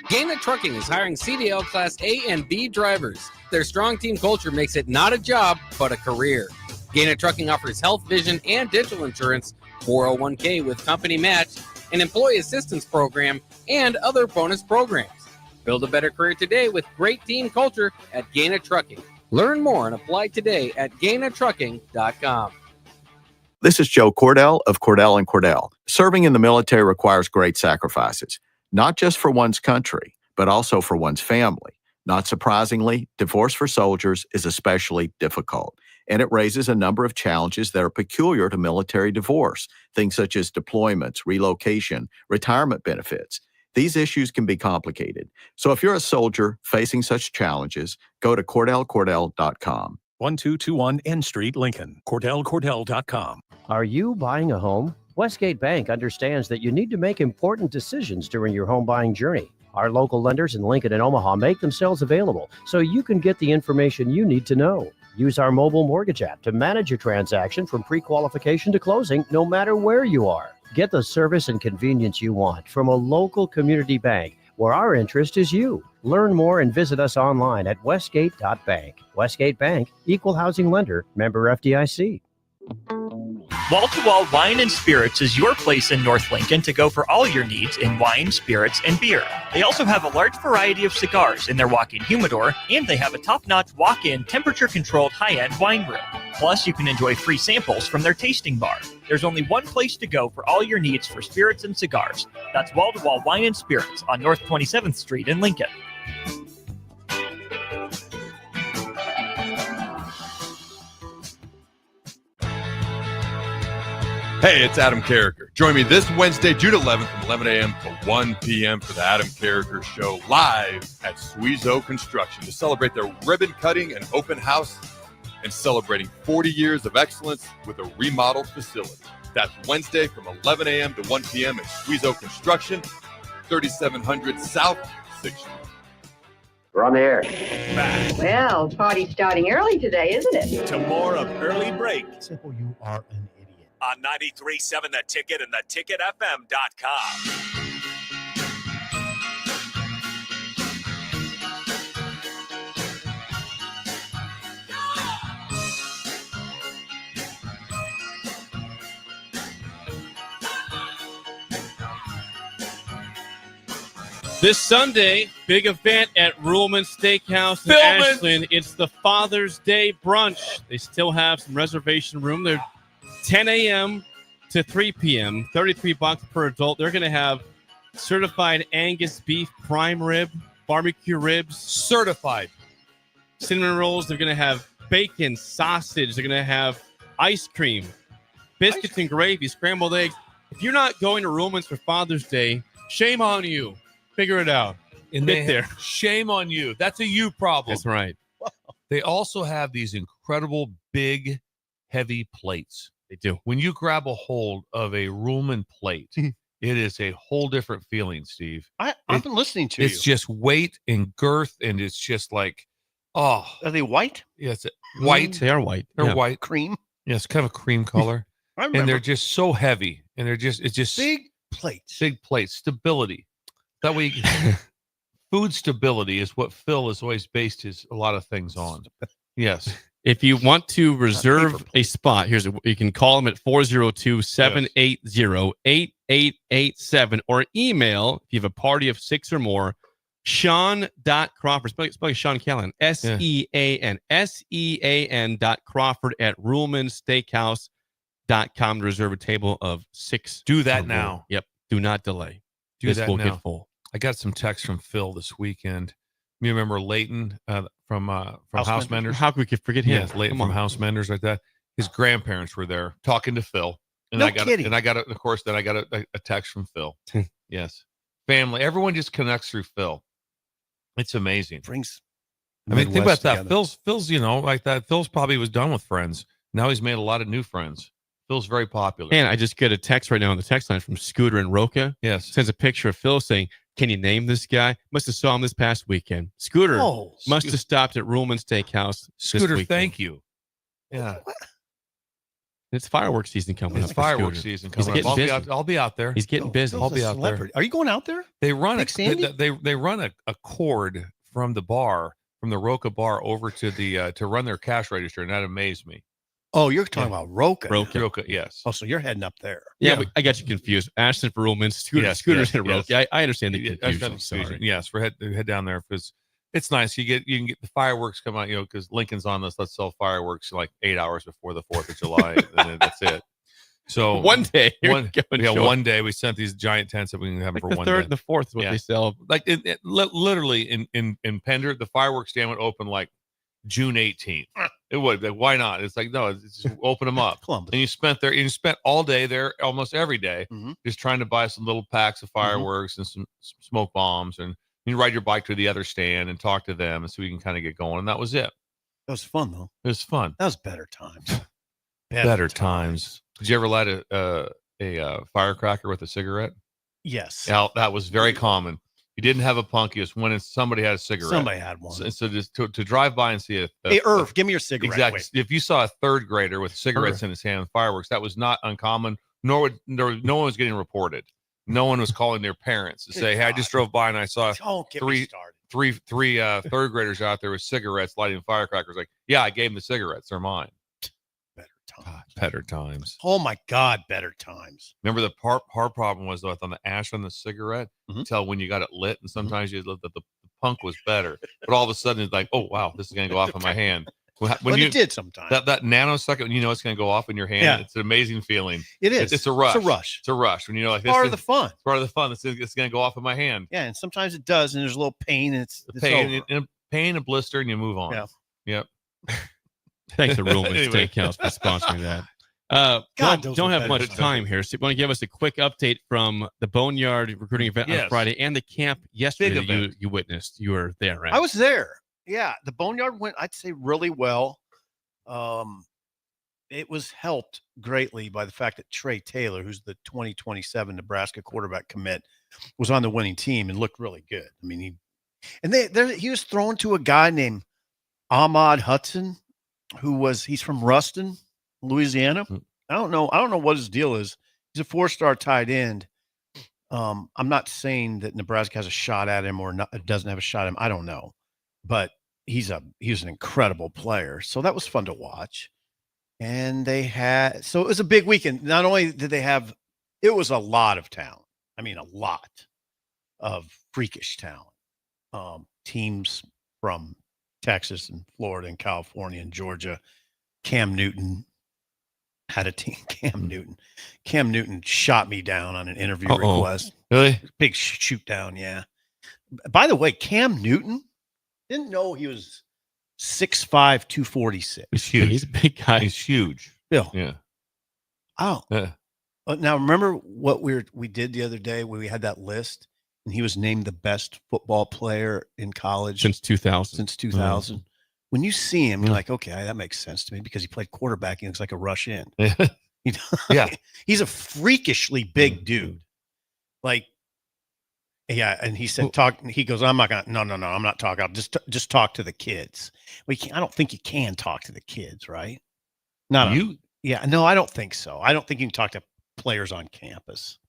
Gaina Trucking is hiring CDL Class A and B drivers. Their strong team culture makes it not a job, but a career. Gaina Trucking offers health, vision, and dental insurance, 401k with company match, an employee assistance program, and other bonus programs. Build a better career today with great team culture at Gaina Trucking. Learn more and apply today at GainaTrucking.com. This is Joe Cordell of Cordell & Cordell. Serving in the military requires great sacrifices, not just for one's country, but also for one's family. Not surprisingly, divorce for soldiers is especially difficult, and it raises a number of challenges that are peculiar to military divorce, things such as deployments, relocation, retirement benefits. These issues can be complicated. So if you're a soldier facing such challenges, go to CordellCordell.com. 1221 N Street, Lincoln. CordellCordell.com. Are you buying a home? Westgate Bank understands that you need to make important decisions during your home buying journey. Our local lenders in Lincoln and Omaha make themselves available so you can get the information you need to know. Use our mobile mortgage app to manage your transaction from pre-qualification to closing, no matter where you are. Get the service and convenience you want from a local community bank where our interest is you. Learn more and visit us online at westgate.bank. Westgate Bank, equal housing lender, member FDIC. Wall-to-Wall Wine and Spirits is your place in North Lincoln to go for all your needs in wine, spirits, and beer. They also have a large variety of cigars in their walk-in humidor, and they have a top-notch walk-in temperature-controlled high-end wine room. Plus, you can enjoy free samples from their tasting bar. There's only one place to go for all your needs for spirits and cigars. That's Wall-to-Wall Wine and Spirits on North 27th Street in Lincoln. Hey, it's Adam Carricker. Join me this Wednesday, June 11th from 11 a.m. to 1 p.m. for the Adam Carricker Show live at Suizo Construction to celebrate their ribbon cutting and open house and celebrating 40 years of excellence with a remodeled facility. That's Wednesday from 11 a.m. to 1 p.m. at Squeezo Construction, 3700 South 6th Street. We're on the air. Back Well, party's starting early today, isn't it? to more of Early Break Simple, you are an idiot. on 93.7 The Ticket and theticketfm.com. This Sunday, big event at Ruhlman Steakhouse in Ashland. It's the Father's Day brunch. They still have some reservation room. They're 10 a.m. to 3 p.m., $33 per adult. They're going to have certified Angus beef prime rib, barbecue ribs. Certified. Cinnamon rolls. They're going to have bacon, sausage. They're going to have ice cream, biscuits and gravy, scrambled eggs. If you're not going to Ruhlman's for Father's Day, shame on you. Figure it out. And Get there. Shame on you. That's a you problem. That's right. They also have these incredible big, heavy plates. They do. When you grab a hold of a Ruhlman plate, it is a whole different feeling, Steve. I've been listening to you. It's just weight and girth, and it's just like, oh. Are they white? Yes, white. They are white. They're Yeah. white. Cream? Yes, kind of a cream color. I remember. And they're just so heavy. And it's just big plates. Big plates. Stability. That way, food stability is what Phil has always based a lot of things on. Yes. If you to reserve a spot, you can call them at 402-780-8887 or email if you have a party of 6 or more, Sean.Crawford, spelling Sean Callan, Sean.Crawford at RuhlmanSteakhouse.com to reserve a table of 6. Do that now. Yep. Do not delay. Do This that will now. get full. I got some text from Phil this weekend. You remember Leighton from House Menders? How could we forget him? Yes, Leighton Come from on. House Menders, like that. His grandparents were there talking to Phil. And No I got kidding. and I got of course, then I got a text from Phil. Yes. Family. Everyone just connects through Phil. It's amazing. Brings I mean, think about Midwest that. together. Phil's, like that. Phil's probably was done with friends. Now he's made a lot of new friends. Phil's very popular. And I just get a text right now on the text line from Scooter and Roca. Yes. Sends a picture of Phil saying, "Can you name this guy? Must have saw him this past weekend." Scooter must have stopped at Ruhlman Steakhouse. Scooter, thank you. Yeah. It's fireworks season coming up. It's for fireworks Scooter. season He's coming up. getting busy. I'll be out there. He's getting busy. I'll be out there. Are you going out there? They run Big Sandy? they run a cord from the bar, from the Roca bar over to the to run their cash register, and that amazed me. Oh, you're talking about Roca. Roca, yes. Oh, so you're heading up there. Yeah, I got you confused. Ashton for Ruhlman, Scooter's in Roca. I understand the confusion. Sorry. Yes, we're head down there because it's nice. You can get the fireworks come out, because Lincoln's on this. Let's sell fireworks like 8 hours before the 4th of July, and then that's it. So one day, one day we sent these giant tents that we can have like for the one 3rd day. and the 4th is what they sell. Like literally in Pender, the fireworks stand would open like June 18th. It would. Like, why not? It's like, no, it's just open them up. Columbus. And you spent all day there, almost every day, just trying to buy some little packs of fireworks and some smoke bombs, and you ride your bike to the other stand and talk to them, and so we can kind of get going. And that was it. That was fun, though. It was fun. That was better times. Better times. Did you ever light a firecracker with a cigarette? Yes. Yeah, that was very common. You didn't have a punk. You just went and somebody had a cigarette. Somebody had one. So just to drive by and see Hey, Irv, give me your cigarette. Exactly. Wait. If you saw a 3rd grader with cigarettes in his hand with fireworks, that was not uncommon. No one was getting reported. No one was calling their parents to say, "Hey, I just drove by and I saw three 3rd graders out there with cigarettes lighting firecrackers." Like, yeah, I gave them the cigarettes. They're mine. Better times. Oh my God, better times. Remember the hard problem was though on the ash on the cigarette, tell when you got it lit, and sometimes you looked at the punk was better, but all of a sudden it's like, oh wow, this is gonna go off in my hand. When it did sometimes. That nanosecond when you know it's gonna go off in your hand, it's an amazing feeling. It is. It's a rush. It's a rush. It's a rush when you know like Part of the fun. It's part of the fun. It's gonna go off in my hand. Yeah, and sometimes it does, and there's a little pain, and it's pain over. and a blister, and you move on. Yeah. Yep. Thanks to Ruhlman Steakhouse for sponsoring that. Don't have much time here. So you want to give us a quick update from the Boneyard recruiting event on Friday and the camp yesterday that you witnessed. You were there, right? I was there. Yeah, the Boneyard went, I'd say, really well. it was helped greatly by the fact that Trey Taylor, who's the 2027 Nebraska quarterback commit, was on the winning team and looked really good. I mean, he was thrown to a guy named Ahmad Hudson, he's from Ruston, Louisiana. I don't know what his deal is. He's a 4-star tight end. I'm not saying that Nebraska has a shot at him or doesn't have a shot at him. I don't know, but he was an incredible player. So that was fun to watch. And it was a big weekend. Not only did it was a lot of talent. I mean, a lot of freakish talent. Teams from Texas and Florida and California and Georgia. Cam Newton had a team. Cam Newton shot me down on an interview request. Really? Big shoot down, yeah. By the way, Cam Newton, didn't know he was 6'5", 246. He's huge. He's a big guy. He's huge. Bill. Yeah. Oh. Yeah. Now remember what we did the other day when we had that list, and he was named the best football player in college since 2000. Since 2000. When you see him, you're like, okay, that makes sense to me because he played quarterback. He looks like a rush in. Yeah. He's a freakishly big dude. Like, yeah. And he said, he goes, I'm not going to, no, I'm not talking. I'll just talk to the kids. I don't think you can talk to the kids, right? Yeah. No, I don't think so. I don't think you can talk to players on campus.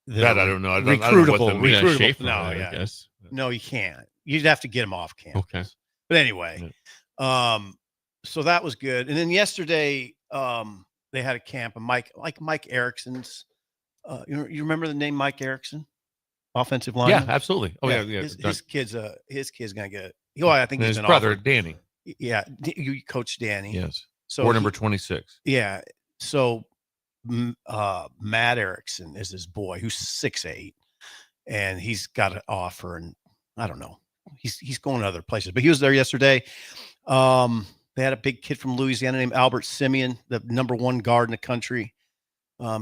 That I don't know. Recruitable. No, I guess. No, you can't. You'd have to get them off campus. Okay. But anyway, so that was good. And then yesterday, they had a camp, Mike Erickson's. You remember the name Mike Erickson, offensive line? Yeah, absolutely. Oh yeah. His kid's gonna get. I think his brother Danny. Yeah, you coach Danny. Yes. So number 26. Yeah. So Matt Erickson is his boy, who's 6'8", and he's got an offer, and I don't know. He's going to other places, but he was there yesterday. They had a big kid from Louisiana named Albert Simeon, the number 1 guard in the country.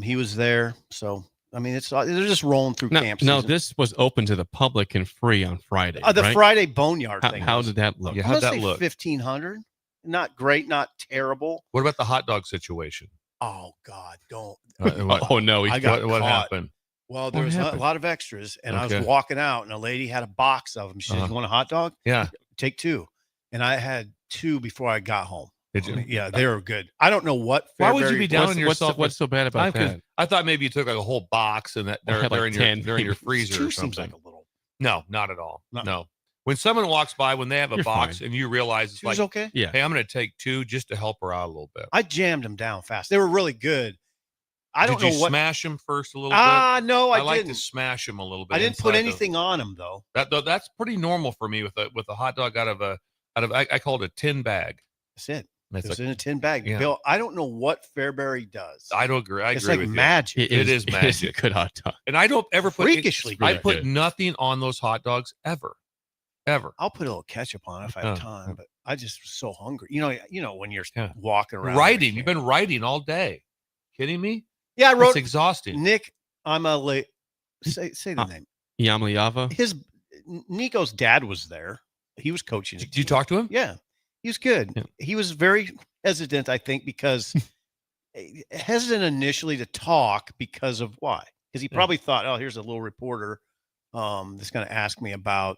He was there. So, I mean, they're just rolling through camp season. No, this was open to the public and free on Friday. The right? Friday Boneyard thing. How did that look? Yeah, how'd that look? 1,500. Not great, not terrible. What about the hot dog situation? Oh God, don't. Oh no, what happened? Well, there was a lot of extras, and I was walking out, and a lady had a box of them. She said, "You want a hot dog? Yeah, take 2." And I had 2 before I got home. Did you? Yeah, they were good. I don't know what. Why would you be down on yourself? What's so bad about that? I thought maybe you took like a whole box and that they're in your freezer 2 or something. Seems like a little. No, not at all. No. When someone walks by, when they have a box fine. and you realize it's 2's like, okay. Yeah. Hey, I'm going to take 2 just to help her out a little bit. I jammed them down fast. They were really good. I don't know what. Smash them first a little bit? No, I didn't. like to smash them a little bit. I didn't put anything on them though. That's pretty normal for me with a hot dog out of I call it a tin bag. That's it. It's in a tin bag. Yeah. Bill, I don't know what Fairbury does. I don't agree. It's like with magic. You. It is magic. It's a good hot dog. And I don't ever put freakishly. I put nothing on those hot dogs ever. I'll put a little ketchup on it if I have time, but I just was so hungry. You know when you're walking around writing. You've been writing all day. Kidding me? Yeah, I wrote. It's exhausting. Nick, I'm a late. Say the name. Yamaliava. Nico's dad was there. He was coaching. Did you talk to him? Yeah, he was good. Yeah. He was very hesitant, I think, because hesitant initially to talk because of why? Because he probably thought, oh, here's a little reporter that's going to ask me about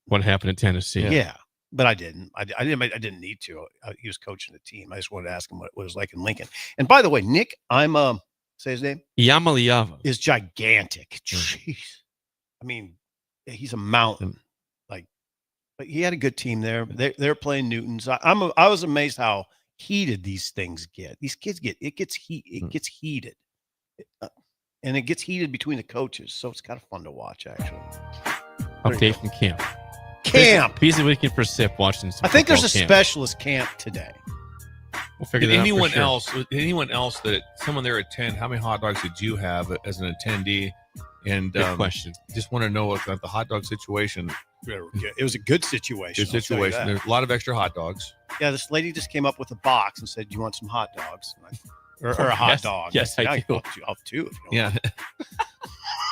what happened in Tennessee. Yeah, but I didn't. I didn't need to. He was coaching the team. I just wanted to ask him what it was like in Lincoln. And by the way, Nick, say his name. Yamaliava is gigantic. Jeez, I mean, he's a mountain. But he had a good team there. They're playing Newtons. I was amazed how heated these things get. These kids gets heated, and it gets heated between the coaches. So it's kind of fun to watch, actually. Update from camp. Busy weekend for SIP watching. I think there's a specialist camp today. We'll figure that out for sure. Anyone else that someone there attend? How many hot dogs did you have as an attendee? And good question. Just want to know about the hot dog situation. It was a good situation. Good situation. There's a lot of extra hot dogs. Yeah, this lady just came up with a box and said, "Do you want some hot dogs?" Or a hot dog? Yes, I do. I'll have 2 if you want.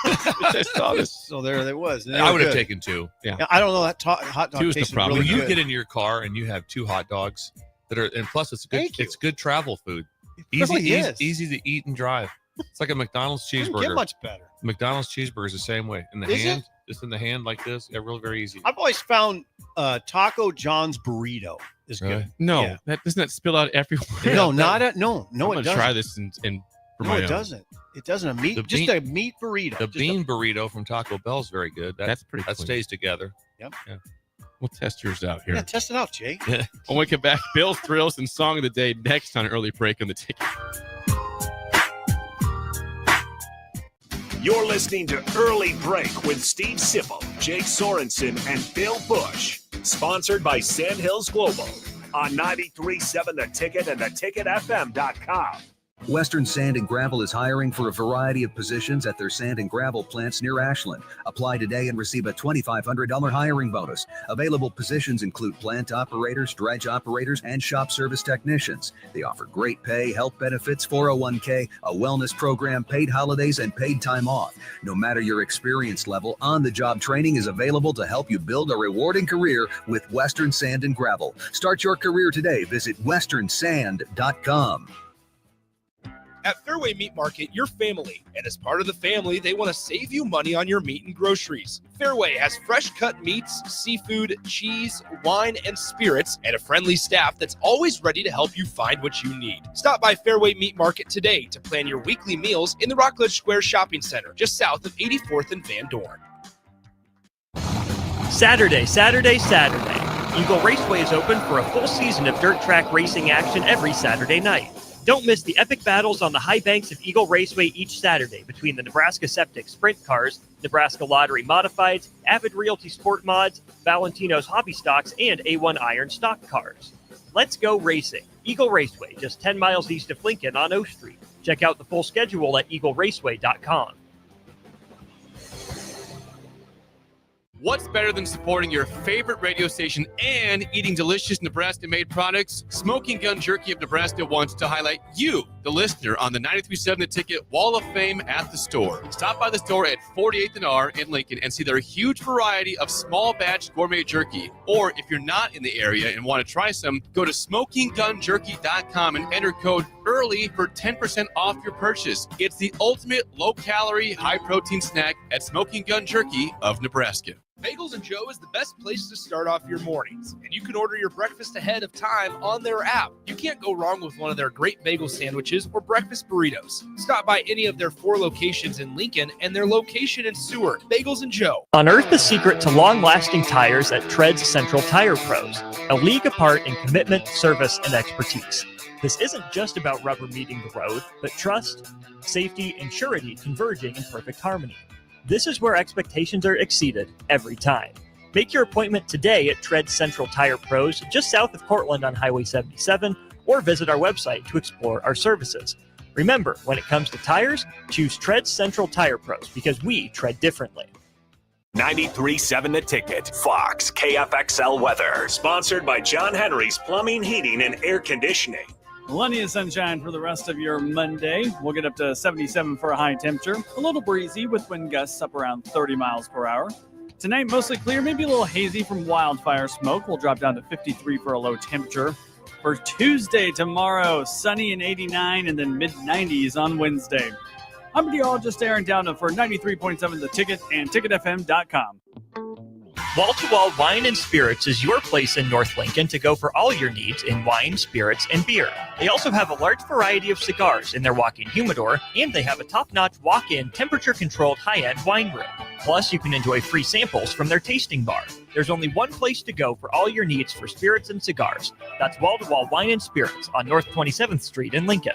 I saw this. So there was. I would have taken 2. Yeah. I don't know, that hot dog tasted really when you good. get in your car and you have 2 hot dogs, that are, and plus it's good. It's good travel food. really is. Easy to eat and drive. It's like a McDonald's Doesn't cheeseburger. get much better. McDonald's cheeseburger is the same way. In the Is hand, it? just in the hand like this. Yeah, really very easy. I've always found Taco John's burrito is Really? good. No, Yeah. that doesn't that spill out everywhere. No, not a no. I'm It gonna doesn't. try this and for No, my it own. doesn't. It doesn't. A meat, The just bean- a meat burrito. The Just bean burrito from Taco Bell is very good. That's pretty That clean. stays together. Yep. Yeah. We'll test yours out here. Yeah, test it out, Jake. Yeah. When we come back, Bill's Thrills and Song of the Day next on Early Break on the Ticket. You're listening to Early Break with Steve Sipple, Jake Sorensen, and Bill Busch. Sponsored by Sandhills Global on 93.7 The Ticket and theticketfm.com. Western Sand and Gravel is hiring for a variety of positions at their sand and gravel plants near Ashland. Apply today and receive a $2,500 hiring bonus. Available positions include plant operators, dredge operators, and shop service technicians. They offer great pay, health benefits, 401k, a wellness program, paid holidays, and paid time off. No matter your experience level, on-the-job training is available to help you build a rewarding career with Western Sand and Gravel. Start your career today. Visit westernsand.com. At Fairway Meat Market, you're family, and as part of the family, they want to save you money on your meat and groceries. Fairway has fresh cut meats, seafood, cheese, wine, and spirits, and a friendly staff that's always ready to help you find what you need. Stop by Fairway Meat Market today to plan your weekly meals in the Rockledge Square Shopping Center, just south of 84th and Van Dorn. Saturday. Eagle Raceway is open for a full season of dirt track racing action every Saturday night. Don't miss the epic battles on the high banks of Eagle Raceway each Saturday between the Nebraska Septic Sprint Cars, Nebraska Lottery Modifieds, Avid Realty Sport Mods, Valentino's Hobby Stocks, and A1 Iron Stock Cars. Let's go racing. Eagle Raceway, just 10 miles east of Lincoln on O Street. Check out the full schedule at eagleraceway.com. What's better than supporting your favorite radio station and eating delicious Nebraska-made products? Smoking Gun Jerky of Nebraska wants to highlight you, the listener, on the 93.7 The Ticket Wall of Fame at the store. Stop by the store at 48th and R in Lincoln and see their huge variety of small batch gourmet jerky. Or if you're not in the area and want to try some, go to smokinggunjerky.com and enter code EARLY for 10% off your purchase. It's the ultimate low-calorie, high-protein snack at Smoking Gun Jerky of Nebraska. Bagels and Joe is the best place to start off your mornings, and you can order your breakfast ahead of time on their app. You can't go wrong with one of their great bagel sandwiches or breakfast burritos. Stop by any of their 4 locations in Lincoln and their location in Seward. Bagels and Joe. Unearth the secret to long-lasting tires at Tread's Central Tire Pros, a league apart in commitment, service, and expertise. This isn't just about rubber meeting the road, but trust, safety, and surety converging in perfect harmony. This is where expectations are exceeded every time. Make your appointment today at Tread Central Tire Pros, just south of Cortland on Highway 77, or visit our website to explore our services. Remember, when it comes to tires, choose Tread Central Tire Pros because we tread differently. 93.7 The Ticket, Fox, KFXL weather. Sponsored by John Henry's Plumbing, Heating, and Air Conditioning. Plenty of sunshine for the rest of your Monday. We'll get up to 77 for a high temperature. A little breezy with wind gusts up around 30 miles per hour. Tonight, mostly clear, maybe a little hazy from wildfire smoke. We'll drop down to 53 for a low temperature. For Tuesday, tomorrow, sunny and 89 and then mid-90s on Wednesday. I'm meteorologist Aaron Downa for 93.7 The Ticket and ticketfm.com. Wall-to-Wall Wine and Spirits is your place in North Lincoln to go for all your needs in wine, spirits, and beer. They also have a large variety of cigars in their walk-in humidor, and they have a top-notch walk-in, temperature-controlled high-end wine room. Plus, you can enjoy free samples from their tasting bar. There's only one place to go for all your needs for spirits and cigars. That's Wall-to-Wall Wine and Spirits on North 27th Street in Lincoln.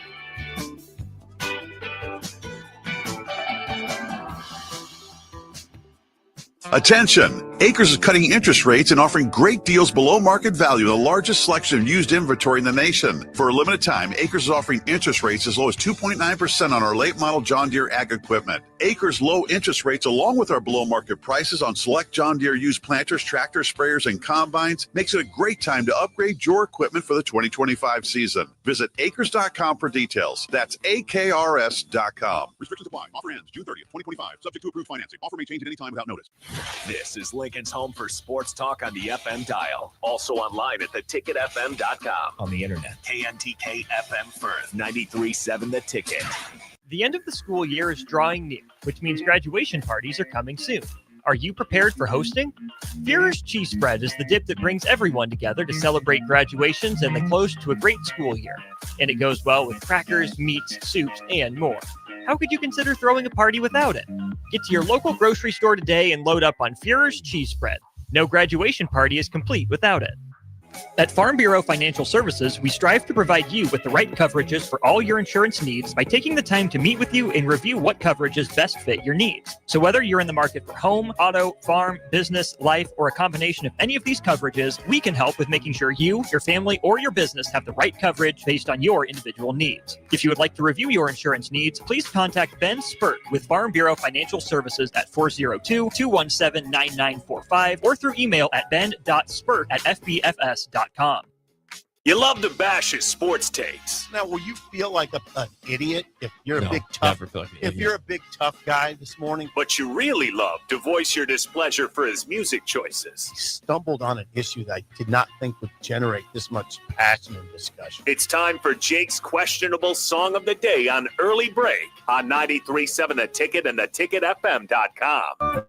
Attention! Acres is cutting interest rates and offering great deals below market value, the largest selection of used inventory in the nation. For a limited time, Acres is offering interest rates as low as 2.9% on our late model John Deere ag equipment. Acres low interest rates, along with our below market prices on select John Deere used planters, tractors, sprayers, and combines, makes it a great time to upgrade your equipment for the 2025 season. Visit acres.com for details. That's AKRS.com. Restrictions apply. Offer ends June 30th, 2025. Subject to approved financing. Offer may change at any time without notice. This is Lincoln's home for sports talk on the FM dial. Also online at theticketfm.com. On the internet, KNTK FM Firth, 93.7 The Ticket. The end of the school year is drawing near, which means graduation parties are coming soon. Are you prepared for hosting? Führer's Cheese Spread is the dip that brings everyone together to celebrate graduations and the close to a great school year. And it goes well with crackers, meats, soups, and more. How could you consider throwing a party without it? Get to your local grocery store today and load up on Führer's Cheese Spread. No graduation party is complete without it. At Farm Bureau Financial Services, we strive to provide you with the right coverages for all your insurance needs by taking the time to meet with you and review what coverages best fit your needs. So whether you're in the market for home, auto, farm, business, life, or a combination of any of these coverages, we can help with making sure you, your family, or your business have the right coverage based on your individual needs. If you would like to review your insurance needs, please contact Ben Spurt with Farm Bureau Financial Services at 402-217-9945 or through email at ben.spurt@fbfs.com. You love to bash his sports takes. Now, will you feel like an idiot if you're No, a big tough? never feel like an If idiot. you're a big tough guy this morning, But you really love to voice your displeasure for his music choices. stumbled on an issue that I did not think would generate this much passion and discussion. It's time for Jake's questionable song of the day on Early Break on 93.7 The Ticket and theticketfm.com.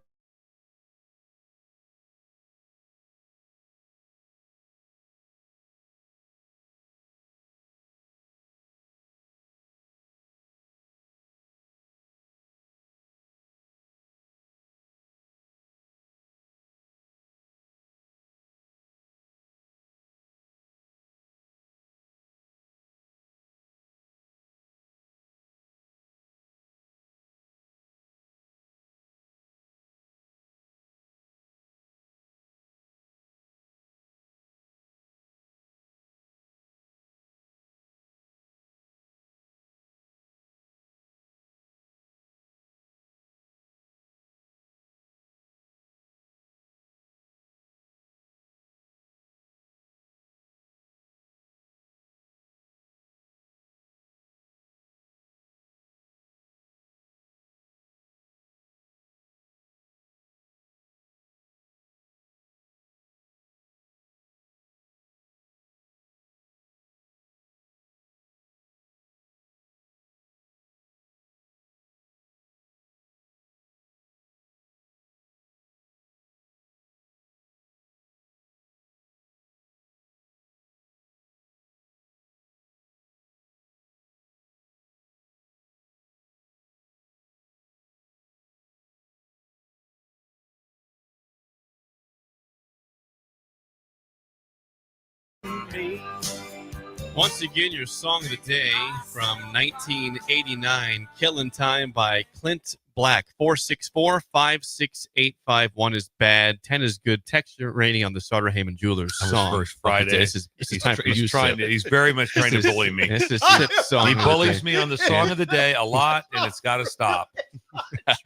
Once again, your song of the day from 1989, Killin' Time by Clint Black. 464-56851 is bad. 10 is good. Text your rating on the Sutter Heyman Jewelers That was song. first Friday. This is time for you, He's very much trying to bully me. This is Sip's song. He of the bullies day. me on the song of the day a lot, and it's got to stop.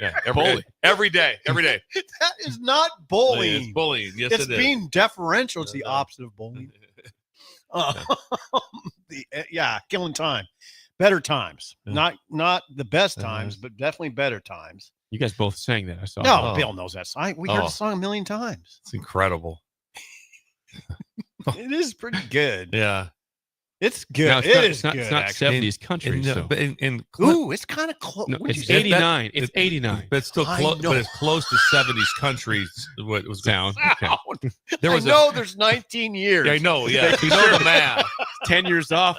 Yeah, Bully. every day. That is not bullying. It's bullying. Yes, It's it is. being deferential. It's the opposite of bullying. Killing time. Better times. Yeah. Not the best times, but definitely better times. You guys both sang that. I saw. No, Bill knows that song. We heard Oh. the song a million times. It's incredible. It is pretty good. Yeah. It's good. No, It's not, good. It's not actually. 70s country. So. But in Ooh, it's kind of close. No, it's 89. It's 89. But it's still I close. know. But it's close to 70s countries. What was Sound. Okay. There was there's 19 years. I know. Yeah, you know the math. 10 years off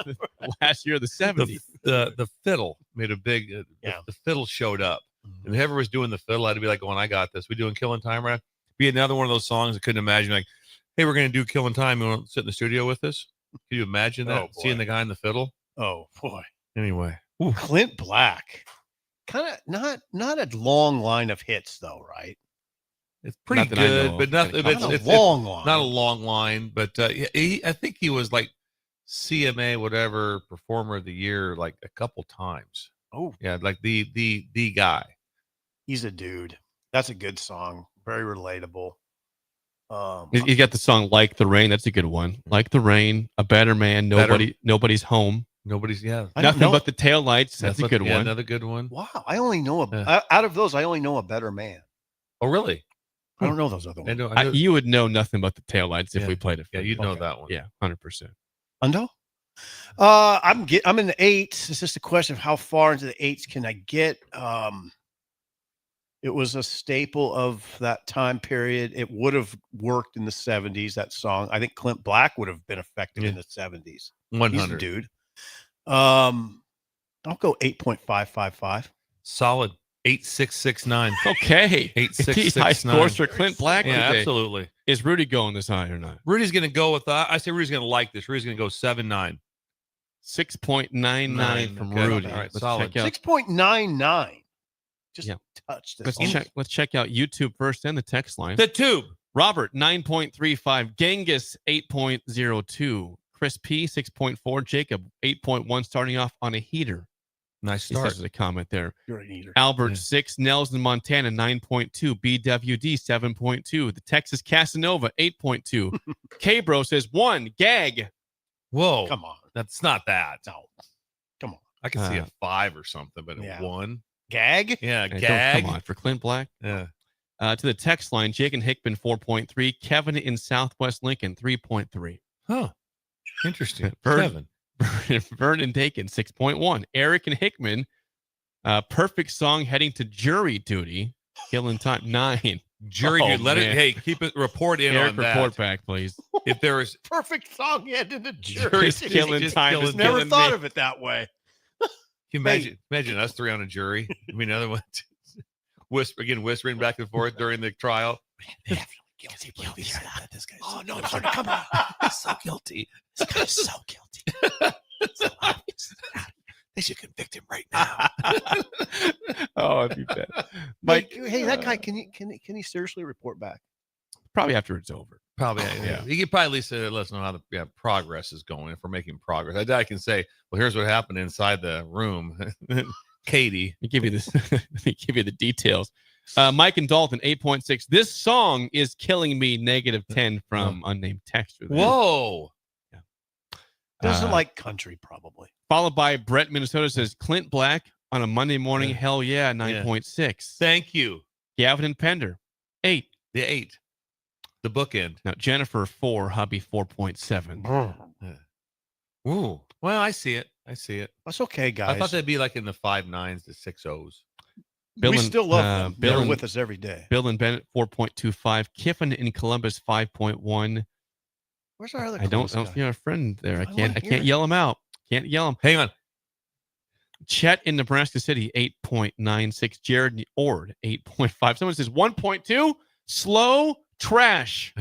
last year of the 70s. The fiddle made a big. The fiddle showed up, and whoever was doing the fiddle had to be like, "Going, I got this. We doing Killing Time, right?" Be another one of those songs I couldn't imagine. Like, hey, we're gonna do Killing Time. You want to sit in the studio with us? Can you imagine that? Oh, boy. Seeing the guy in the fiddle. Oh boy. Anyway, Clint Black. Kind of not a long line of hits though, right? it's pretty Not that I know good, of. but nothing. Not a long line. Not a long line, but I think he was like CMA whatever performer of the year like a couple times. Oh, Yeah, like the guy. he's a dude. That's a good song. Very relatable. You got the song "Like the Rain." That's a good one. Like the rain, a better man. Nobody's home. Nobody's I don't Nothing know. but the taillights. That's a good one. Another good one. Wow, I only know Yeah. out of those. I only know a better man. Oh, really? I don't know those other ones. I know. You would know nothing about the taillights if we played it. Yeah, you'd know that one. Yeah, 100%. Undo? I'm in the 8s. It's just a question of how far into the 8s can I get. It was a staple of that time period. It would have worked in the 70s, that song. I think Clint Black would have been effective in the 70s. 100. He's a dude. I'll go 8.555. Solid. 8669. Okay. 8669. High scores for Clint Black Yeah, today. absolutely. Is Rudy going this high or not? Rudy's going to go with I say Rudy's going to like this. Rudy's going to go 7.9. 6.99 from Okay. Rudy. All right, Let's solid. check out. 6.99. Just touched this. Let's check out YouTube first and the text line. The tube. Robert 9.35, Genghis 8.02, Chris P 6.4, Jacob 8.1, starting off on a heater. Nice He start. says a comment there. You're an eater. Albert 6, Nels in Montana 9.2, BWD 7.2, the Texas Casanova 8.2. K-Bro says 1, Gag. Whoa. Come on. That's not that. No. Come on. I can see a 5 or something, but Yeah. a 1. Gag? Yeah, Hey, gag. come on, for Clint Black. Yeah. To the text line, Jake and Hickman 4.3, Kevin in Southwest Lincoln 3.3. Huh. Interesting. Vernon Dakin 6.1. Eric and Hickman, perfect song heading to jury duty. Killing time 9. Jury, Oh, dude, let man. it. Hey, keep it. Report in Eric, on that. report back, please. If there is Perfect song heading to jury. Jury's killing time. Is Never killing thought me. of it that way. Can you imagine us 3 on a jury? I mean, another one whispering back and forth during the trial. Guilty. This guy's oh no, come on. He's so guilty. This guy's so guilty. So obvious. They should convict him right now. Oh, it'd be bad. Mike, hey, that guy, can he seriously report back? Probably after it's over. Probably, yeah. You could probably at least let us know how the progress is going. If we're making progress, I can say, well, here's what happened inside the room. Katie, Let me give you this. Let me give you the details. Mike and Dalton 8.6. This song is killing me. -10 from unnamed texter. there. Whoa. Doesn't like country, probably. Followed by Brett, Minnesota says Clint Black on a Monday morning. Hell yeah, 9.6. Thank you. Gavin and Pender 8. The 8. The bookend. Now Jennifer 4. Hubby 4.7. Ooh. Well, I see it. That's okay, guys. I thought they'd be like in the 5 9s to 6 0s. Bill we and, still love them. Bill They're and- with us every day. Bill and Bennett 4.25. Kiffin in Columbus 5.1. Where's our other? I don't Columbus guy? see our friend there. I I can't wanna hear it. yell him out. Can't yell him. Hang on. Chet in Nebraska City 8.96. Jared Ord 8.5. Someone says 1.2. Slow trash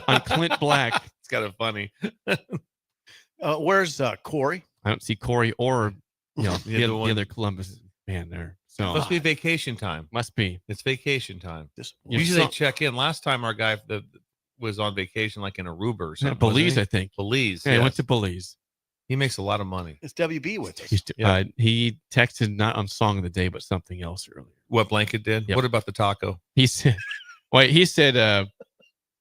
on Clint Black. It's kind of funny. Where's Corey? I don't see Corey or the the one. other Columbus man there. So Must be vacation time. must be. It's vacation time. Yeah, Usually so- they check in. Last time our guy was on vacation, like in Aruba or something. Belize, wasn't I think. he? Belize. Yeah, he went yes. to Belize. He makes a lot of money. It's WB with us. He texted not on Song of the Day, but something else earlier. What Blanket did? Yep. What about the taco? He said, he said,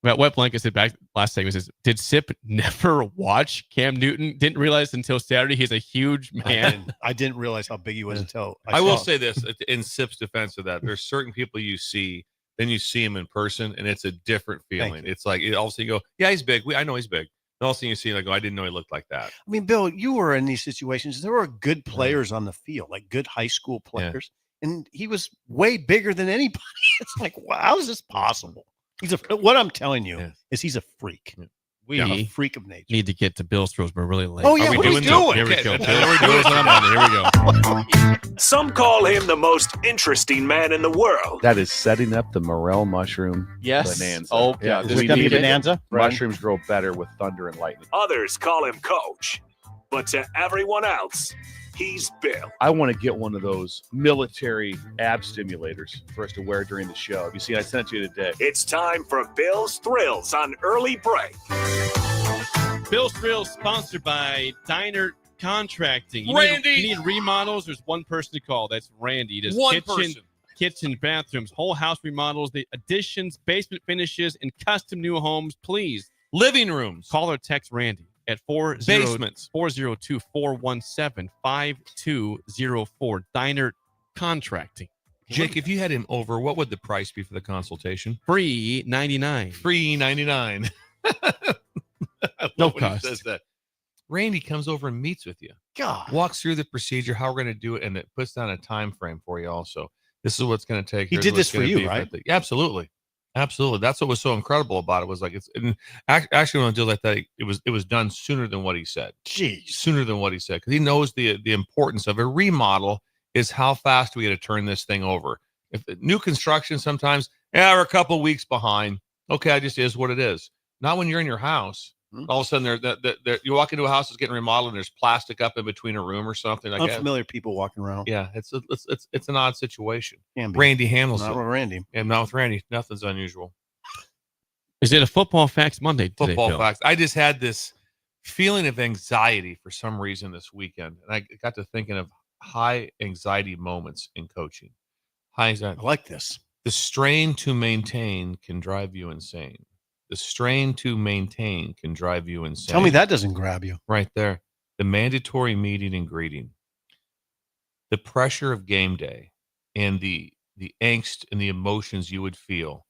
about Wet Blanket said back last segment says, did Sip never watch Cam Newton? Didn't realize until Saturday he's a huge man. I didn't realize how big he was until I will saw say this in Sip's defense of that. There's certain people you see, then you see him in person, and it's a different feeling. It's like all of a sudden you go, yeah, he's big. I know he's big. And all of a sudden you see, like, I didn't know he looked like that. I mean, Bill, you were in these situations. There were good players on the field, like good high school players, and he was way bigger than anybody. It's like, wow, how is this possible? What I'm telling you is he's a freak. We a freak of nature. need to get to Bill's throws. We're really late. Oh, yeah, what are we doing? Here we Okay. go. Bill's throws on Monday. Here we go. Some call him the most interesting man in the world. That is setting up the morel mushroom Yes. bonanza. Oh, yeah. we Is it gonna be need it. bonanza? Mushrooms grow better with thunder and lightning. Others call him Coach. But to everyone else, he's Bill. I want to get one of those military ab stimulators for us to wear during the show. Have you seen? I sent it to you today. It's time for Bill's Thrills on Early Break. Bill's Thrills sponsored by Diner Contracting. Randy! You need remodels. There's one person to call. That's Randy. He does One person. kitchen, bathrooms, whole house remodels, the additions, basement finishes, and custom new homes. Please, living rooms. Call or text Randy at Basements. 402-417-5204. Diner Contracting. Jake, if you had him over, what would the price be for the consultation? Free $99. Free $99. No When he cost. says that. Randy comes over and meets with you. God. Walks through the procedure, how we're going to do it, and it puts down a time frame for you also. This is what's going to take. He here's did what this it's gonna for you, be right? Absolutely. Absolutely. That's what was so incredible about it. Was like actually when I do like that, it was done sooner than what he said. Jeez. Sooner than what he said. Because he knows the importance of a remodel is how fast we got to turn this thing over. If new construction sometimes, we're a couple weeks behind. Okay, it just is what it is. Not when you're in your house. All of a sudden, you walk into a house that's getting remodeled, and there's plastic up in between a room or something. Like Unfamiliar people walking around. Yeah, it's an odd situation. Can be. Randy handles Not it. with Randy. And not with Randy. Nothing's unusual. Is it a Football Facts Monday today, Football Bill? facts. I just had this feeling of anxiety for some reason this weekend, and I got to thinking of high anxiety moments in coaching. High anxiety. I like this. The strain to maintain can drive you insane. The strain to maintain can drive you insane. Tell me that doesn't grab you. Right there. The mandatory meeting and greeting. The pressure of game day and the angst and the emotions you would feel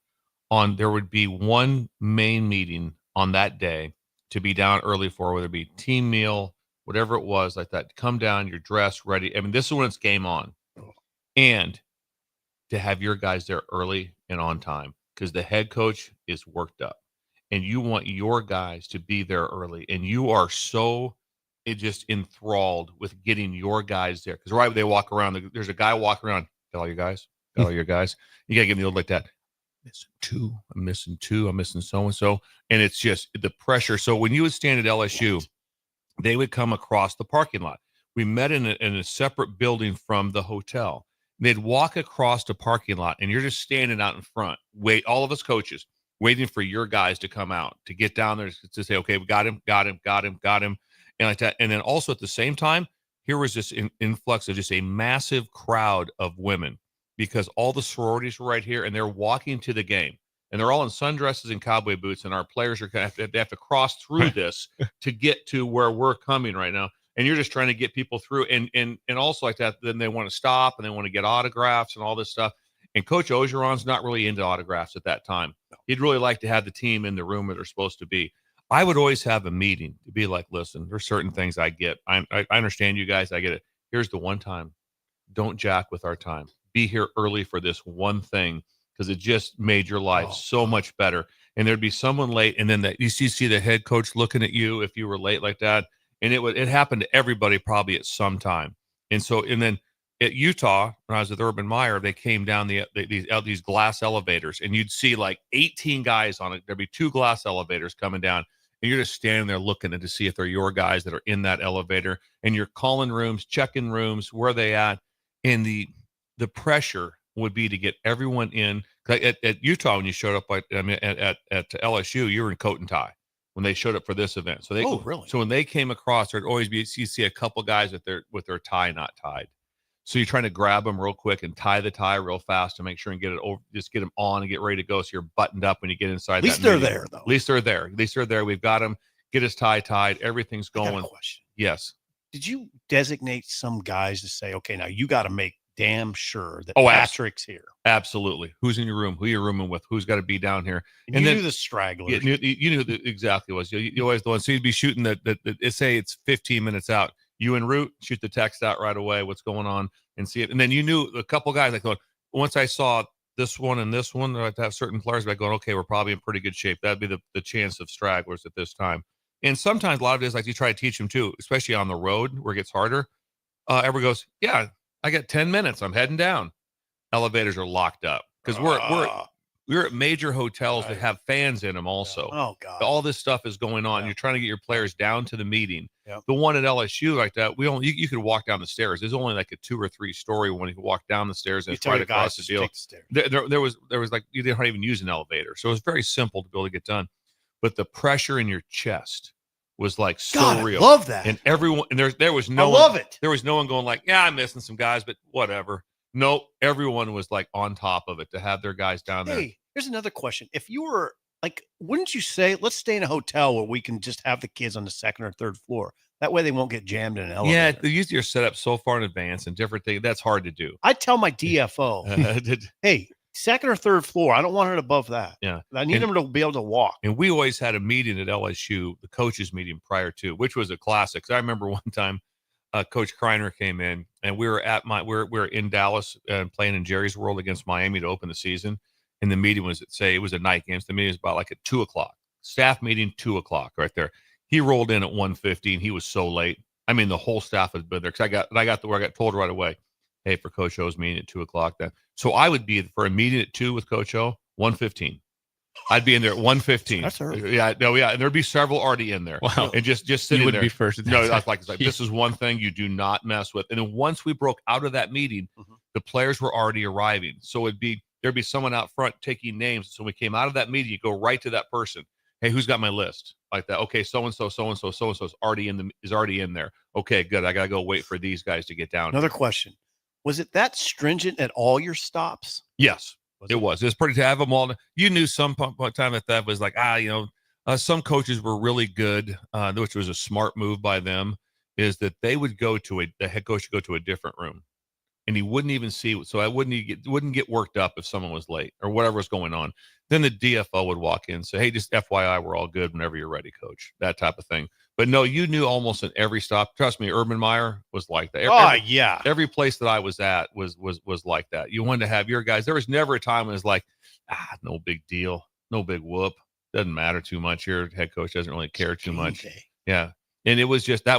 there would be one main meeting on that day to be down early for, whether it be team meal, whatever it was like that. Come down, you're dressed, ready. I mean, this is when it's game on. And to have your guys there early and on time because the head coach is worked up. And you want your guys to be there early, and you are so just enthralled with getting your guys there. Because right when they walk around, there's a guy walking around. Got all your guys? Got all your guys? You got to give me the old like that. I'm missing two. I'm missing so-and-so. And it's just the pressure. So when you would stand at LSU, they would come across the parking lot. We met in a separate building from the hotel. They'd walk across the parking lot, and you're just standing out in front. All of us coaches, waiting for your guys to come out, to get down there to say, okay, we got him, and like that. And then also at the same time, here was this influx of just a massive crowd of women because all the sororities were right here, and they're walking to the game. And they're all in sundresses and cowboy boots, and our players they have to cross through this to get to where we're coming right now. And you're just trying to get people through. And also like that, then they want to stop, and they want to get autographs and all this stuff. And Coach Ogeron's not really into autographs at that time. He'd really like to have the team in the room where they're supposed to be. I would always have a meeting to be like, listen, there's certain things I get. I understand you guys. I get it. Here's the one time. Don't jack with our time. Be here early for this one thing because it just made your life so much better. And there'd be someone late, and then you see the head coach looking at you if you were late like that. And it happened to everybody probably at some time. And then at Utah, when I was with Urban Meyer, they came down these glass elevators, and you'd see like 18 guys on it. There'd be 2 glass elevators coming down, and you're just standing there looking to see if they're your guys that are in that elevator. And you're calling rooms, checking rooms, where they at. And the pressure would be to get everyone in. At Utah, when you showed up at LSU, you were in coat and tie when they showed up for this event. So really? So when they came across, there'd always be you see a couple guys with their tie not tied. So you're trying to grab them real quick and tie the tie real fast to make sure and get it over, just get them on and get ready to go. So you're buttoned up when you get inside. At least they're there, though. At least they're there. We've got them. Get his tie tied. Everything's going. I got a question. Yes. Did you designate some guys to say, okay, now you got to make damn sure that Oh, Patrick's here? Absolutely. Who's in your room? Who you're rooming with? Who's got to be down here? And you knew the stragglers. You knew exactly what it was. You always the one. So you'd be shooting say it's 15 minutes out. You en route, shoot the text out right away. What's going on? And see it. And then you knew a couple guys like going, once I saw this one and this one, I'd have certain players like going, okay, we're probably in pretty good shape. That'd be the chance of stragglers at this time. And sometimes a lot of it is like you try to teach them too, especially on the road where it gets harder. Everyone goes, yeah, I got 10 minutes. I'm heading down. Elevators are locked up because we're at major hotels that have fans in them also. Oh, God. All this stuff is going on. You're trying to get your players down to the meeting. Yep. The one at LSU like that, you could walk down the stairs. There's only like a 2 or 3 story one. You could walk down the stairs and it's right across the deal. There was like you didn't even use an elevator. So it was very simple to be able to get done. But the pressure in your chest was like so real. I love that. And everyone, and there was no love it. There was no one going like, yeah, I'm missing some guys, but whatever. No, everyone was like on top of it to have their guys down there. Hey, here's another question. If you were like, wouldn't you say, let's stay in a hotel where we can just have the kids on the 2nd or 3rd floor? That way they won't get jammed in an elevator. Yeah, they usually are set up so far in advance and different things. That's hard to do. I tell my DFO, hey, second or third floor. I don't want it above that. Yeah. I need them to be able to walk. And we always had a meeting at LSU, the coaches meeting prior to, which was a classic. I remember one time Coach Kreiner came in and we were in Dallas playing in Jerry's World against Miami to open the season. And the meeting was it was a night game. So the meeting was about like at 2:00. Staff meeting 2:00 right there. He rolled in at 1:15. He was so late. I mean, the whole staff had been there because I got told right away, hey, for Coach O's meeting at 2:00 then. So I would be for a meeting at 2 with Coach O, 1:15. I'd be in there at 1:15. That's early. Yeah, no, yeah. And there'd be several already in there. Wow. And just sitting You would there. be first. No, I was like, this is one thing you do not mess with. And then once we broke out of that meeting, the players were already arriving. So there'd be someone out front taking names. So when we came out of that meeting, you go right to that person. Hey, who's got my list? Like that. Okay, so-and-so is already in there. Okay, good. I got to go wait for these guys to get down. Another question. Was it that stringent at all your stops? Yes, it was. It was pretty to have them all. You knew some time that was like, some coaches were really good, which was a smart move by them, is that they would the head coach would go to a different room. And he wouldn't even see, so I wouldn't get worked up if someone was late or whatever was going on. Then the DFO would walk in and say, hey, just FYI, we're all good whenever you're ready, coach. That type of thing. But no, you knew almost in every stop. Trust me, Urban Meyer was like that. Yeah. Every place that I was at was like that. You wanted to have your guys. There was never a time when it was like, no big deal, no big whoop. Doesn't matter too much. Your head coach doesn't really care too much. Yeah. And that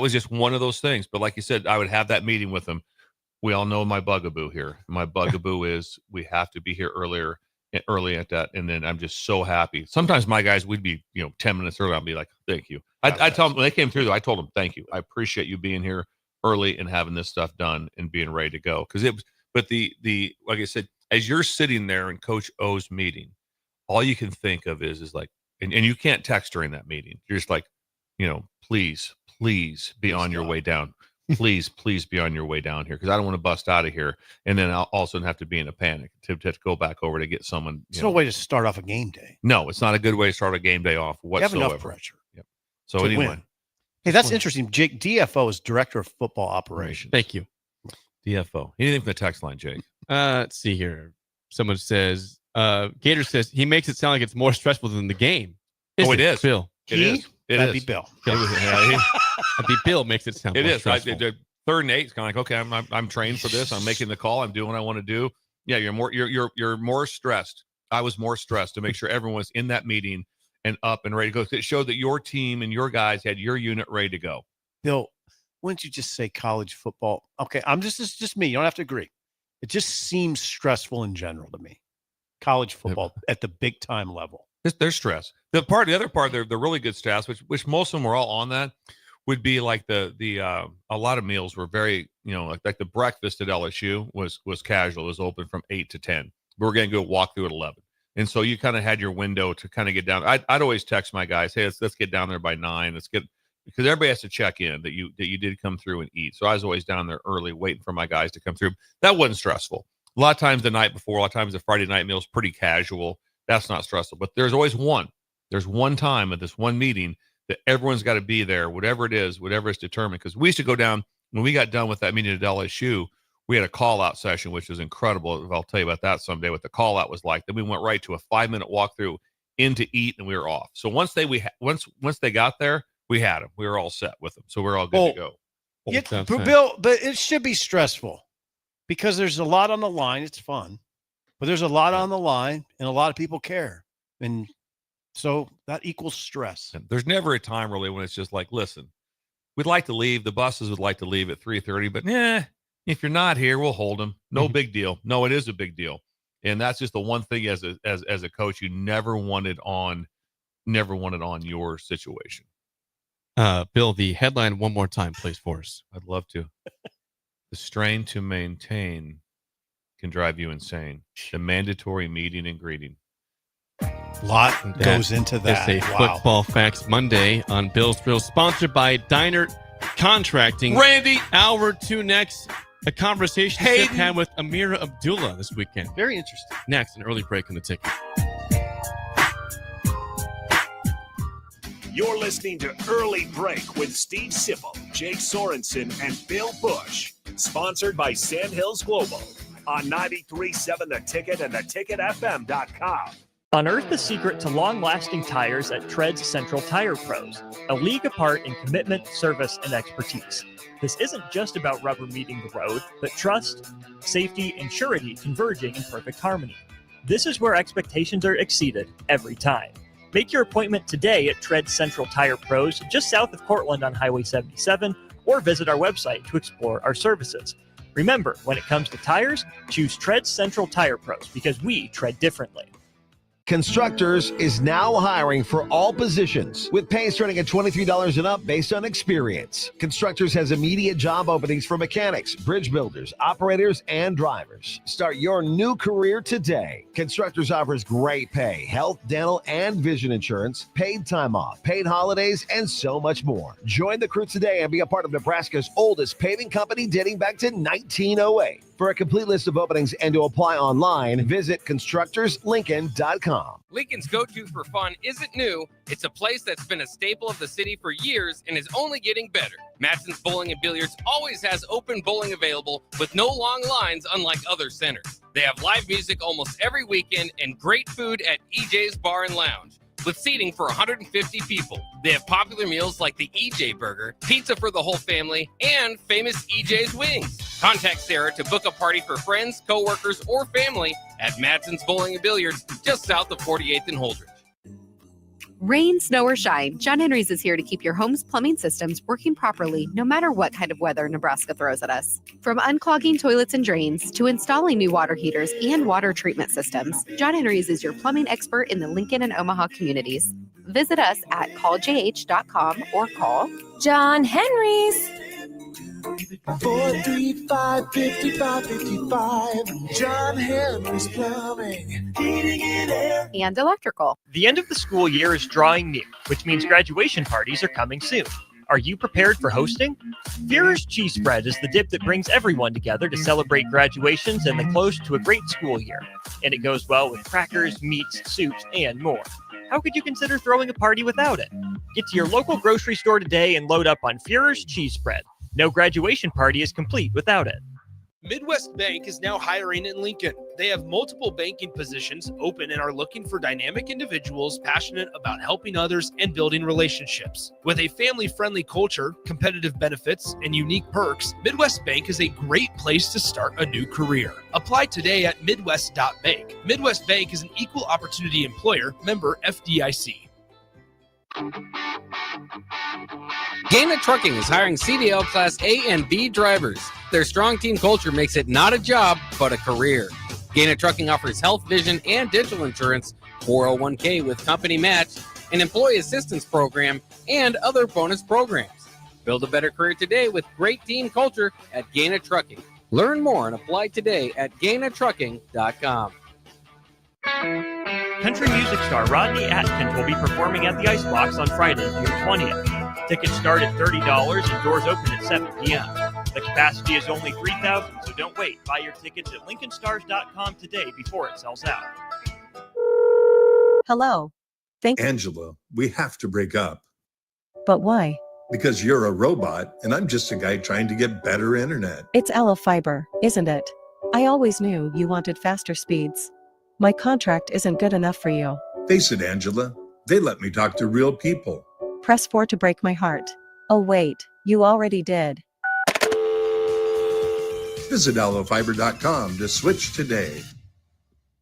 was just one of those things. But like you said, I would have that meeting with them. We all know my bugaboo here. My bugaboo is we have to be here early at that. And then I'm just so happy. Sometimes my guys would be, 10 minutes early. I'll be like, thank you. I tell them when they came through, though, I told them, thank you. I appreciate you being here early and having this stuff done and being ready to go. Because but like I said, as you're sitting there in Coach O's meeting, all you can think of is like, and you can't text during that meeting. You're just like, please be on your way down. Please be on your way down here because I don't want to bust out of here and then I'll also have to be in a panic to go back over to get someone. It's no way to start off a game day. No, it's not a good way to start a game day off whatsoever. You have enough pressure. Yep. So anyway. Win. Hey, that's interesting. Jake, DFO is Director of Football Operations. Thank you. DFO. Anything from the text line, Jake? Let's see here. Someone says, Gator says he makes it sound like it's more stressful than the game. It is. Bill. It is. That'd be Bill. I think Bill makes it sound. It more is. Right? stressful. The 3rd and 8 is kind of like, okay, I'm trained for this. I'm making the call. I'm doing what I want to do. Yeah, you're more stressed. I was more stressed to make sure everyone was in that meeting and up and ready to go. It showed that your team and your guys had your unit ready to go. Bill, wouldn't you just say college football? Okay, it's just me. You don't have to agree. It just seems stressful in general to me. College football at the big time level. There's stress. The other part, the really good stats, which most of them were all on that, would be like a lot of meals were very, like the breakfast at LSU was casual. It was open from 8 to 10. We were going to go walk through at 11. And so you kind of had your window to kind of get down. I'd always text my guys, hey, let's get down there by 9. Because everybody has to check in that you did come through and eat. So I was always down there early waiting for my guys to come through. That wasn't stressful. A lot of times the night before, a lot of times the Friday night meal is pretty casual. That's not stressful. But there's always one. There's one time at this one meeting that everyone's got to be there, whatever it is, whatever is determined. Because we used to go down, when we got done with that meeting at LSU, we had a call-out session, which was incredible. I'll tell you about that someday, what the call-out was like. Then we went right to a 5-minute walkthrough in to eat, and we were off. So once they got there, we had them. We were all set with them. So we're all good to go. Bill, but it should be stressful because there's a lot on the line. It's fun. But there's a lot on the line, and a lot of people care. And so that equals stress. And there's never a time really when it's just like, listen, we'd like to leave. The buses would like to leave at 3:30, but if you're not here, we'll hold them. No big deal. No, it is a big deal. And that's just the one thing as a coach you never wanted on your situation. Bill, the headline one more time, please, for us. I'd love to. The strain to maintain can drive you insane. The mandatory meeting and greeting. A lot goes into that. It's a Football Facts Monday on Bill's Thrill, sponsored by Diner Contracting. Randy! Hour 2 next. A conversation Sip had with Amira Abdullah this weekend. Very interesting. Next, an early break on the ticket. You're listening to Early Break with Steve Sipple, Jake Sorensen and Bill Busch. Sponsored by Sandhills Global on 93.7 The Ticket and theticketfm.com. Unearth the secret to long-lasting tires at Tread's Central Tire Pros, a league apart in commitment, service, and expertise. This isn't just about rubber meeting the road, but trust, safety, and surety converging in perfect harmony. This is where expectations are exceeded every time. Make your appointment today at Tread's Central Tire Pros, just south of Cortland on Highway 77, or visit our website to explore our services. Remember, when it comes to tires, choose Tread's Central Tire Pros because we tread differently. Constructors is now hiring for all positions, with pay starting at $23 and up based on experience. Constructors has immediate job openings for mechanics, bridge builders, operators, and drivers. Start your new career today. Constructors offers great pay, health, dental, and vision insurance, paid time off, paid holidays, and so much more. Join the crew today and be a part of Nebraska's oldest paving company dating back to 1908. For a complete list of openings and to apply online, visit constructorslincoln.com. Lincoln's go-to for fun isn't new. It's a place that's been a staple of the city for years and is only getting better. Matson's Bowling and Billiards always has open bowling available with no long lines, unlike other centers. They have live music almost every weekend and great food at EJ's Bar and Lounge, with seating for 150 people. They have popular meals like the EJ Burger, pizza for the whole family, and famous EJ's Wings. Contact Sarah to book a party for friends, coworkers, or family at Matson's Bowling and Billiards, just south of 48th and Holdridge. Rain, snow, or shine, John Henry's is here to keep your home's plumbing systems working properly no matter what kind of weather Nebraska throws at us. From unclogging toilets and drains to installing new water heaters and water treatment systems, John Henry's is your plumbing expert in the Lincoln and Omaha communities. Visit us at calljh.com or call John Henry's. 435-5555. John Henry's Plumbing, Heating and Air, and Electrical. The end of the school year is drawing near, which means graduation parties are coming soon. Are you prepared for hosting? Führer's Cheese Spread is the dip that brings everyone together to celebrate graduations and the close to a great school year. And it goes well with crackers, meats, soups, and more. How could you consider throwing a party without it? Get to your local grocery store today and load up on Führer's Cheese Spread. No graduation party is complete without it. Midwest Bank is now hiring in Lincoln. They have multiple banking positions open and are looking for dynamic individuals passionate about helping others and building relationships. With a family-friendly culture, competitive benefits, and unique perks, Midwest Bank is a great place to start a new career. Apply today at midwest.bank. Midwest Bank is an equal opportunity employer, member FDIC. Gaina Trucking is hiring CDL Class A and B drivers. Their strong team culture makes it not a job, but a career. Gaina Trucking offers health, vision, and dental insurance, 401k with company match, an employee assistance program, and other bonus programs. Build a better career today with great team culture at Gaina Trucking. Learn more and apply today at gainatrucking.com. Country music star Rodney Atkins will be performing at the Icebox on Friday, June 20th. Tickets start at $30 and doors open at 7 p.m. The capacity is only 3,000, so don't wait. Buy your tickets at lincolnstars.com today before it sells out. Hello. Angela, we have to break up. But why? Because you're a robot and I'm just a guy trying to get better internet. It's Ella Fiber, isn't it? I always knew you wanted faster speeds. My contract isn't good enough for you. Face it, Angela. They let me talk to real people. Press 4 to break my heart. Oh wait, you already did. Visit allofiber.com to switch today.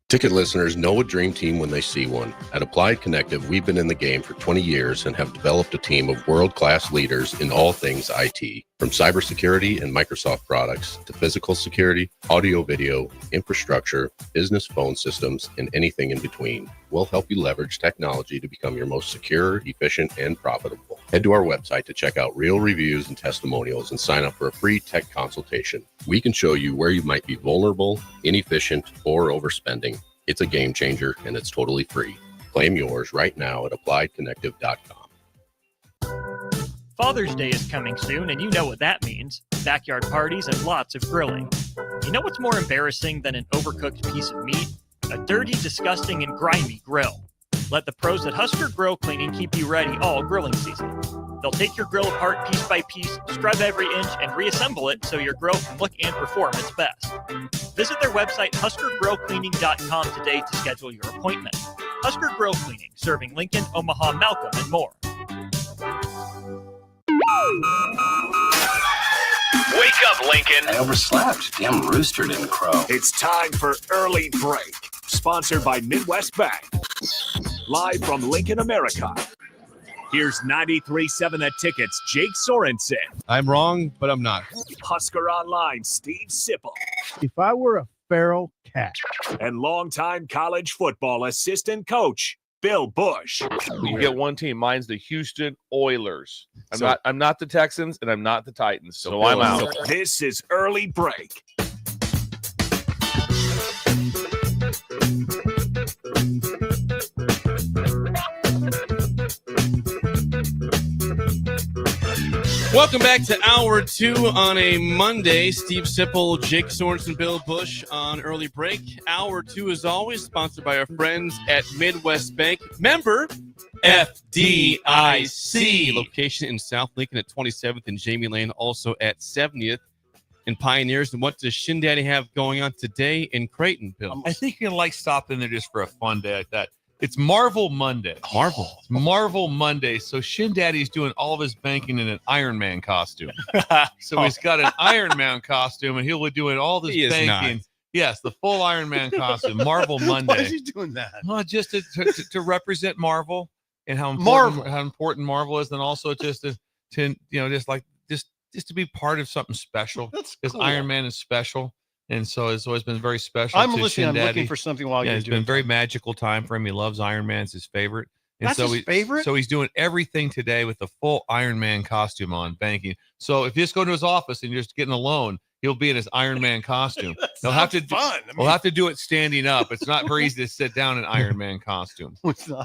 Ticket listeners know a dream team when they see one. At Applied Connective, we've been in the game for 20 years and have developed a team of world-class leaders in all things IT. From cybersecurity and Microsoft products to physical security, audio-video, infrastructure, business phone systems, and anything in between. We'll help you leverage technology to become your most secure, efficient, and profitable. Head to our website to check out real reviews and testimonials and sign up for a free tech consultation. We can show you where you might be vulnerable, inefficient, or overspending. It's a game changer, and it's totally free. Claim yours right now at appliedconnective.com. Father's Day is coming soon, and you know what that means. Backyard parties and lots of grilling. You know what's more embarrassing than an overcooked piece of meat? A dirty, disgusting, and grimy grill. Let the pros at Husker Grill Cleaning keep you ready all grilling season. They'll take your grill apart piece by piece, scrub every inch, and reassemble it so your grill can look and perform its best. Visit their website, huskergrillcleaning.com today to schedule your appointment. Husker Grill Cleaning, serving Lincoln, Omaha, Malcolm, and more. Wake up, Lincoln. I overslept. Damn rooster didn't crow. It's time for Early Break, sponsored by Midwest Bank. Live from Lincoln, America. Here's 93.7 The Ticket's Jake Sorensen. I'm wrong, but I'm not. Husker Online, Steve Sipple. If I were a feral cat. And longtime college football assistant coach, Bill Busch. You get one team. Mine's the Houston Oilers. I'm not the Texans, and I'm not the Titans. So I'm out. This is Early Break. Welcome back to Hour 2 on a Monday. Steve Sipple, Jake Sorensen, Bill Busch on Early Break. Hour 2, as always, sponsored by our friends at Midwest Bank. Member FDIC. Location in South Lincoln at 27th and Jamie Lane, also at 70th in Pioneers. And what does Shin Daddy have going on today in Creighton, Bill? I think you're going to like stopping there just for a fun day like that. It's Marvel Monday. It's Marvel Monday. So Shin Daddy's doing all of his banking in an Iron Man costume. So he's got an Iron Man costume, and he'll be doing all this banking. Yes, the full Iron Man costume. Marvel Monday. Why is he doing that? Well, just to represent Marvel and how important Marvel is, and also just to to be part of something special. That's because cool. Iron Man is special. And so it's always been very special. I'm looking for something while you're doing it's been a very magical time for him. He loves Iron Man. It's his favorite. And That's his favorite? So he's doing everything today with the full Iron Man costume on, banking. So if you just go to his office and you're just getting a loan, he'll be in his Iron Man costume. He'll have to fun. We'll have to do it standing up. It's not very easy to sit down in Iron Man costume.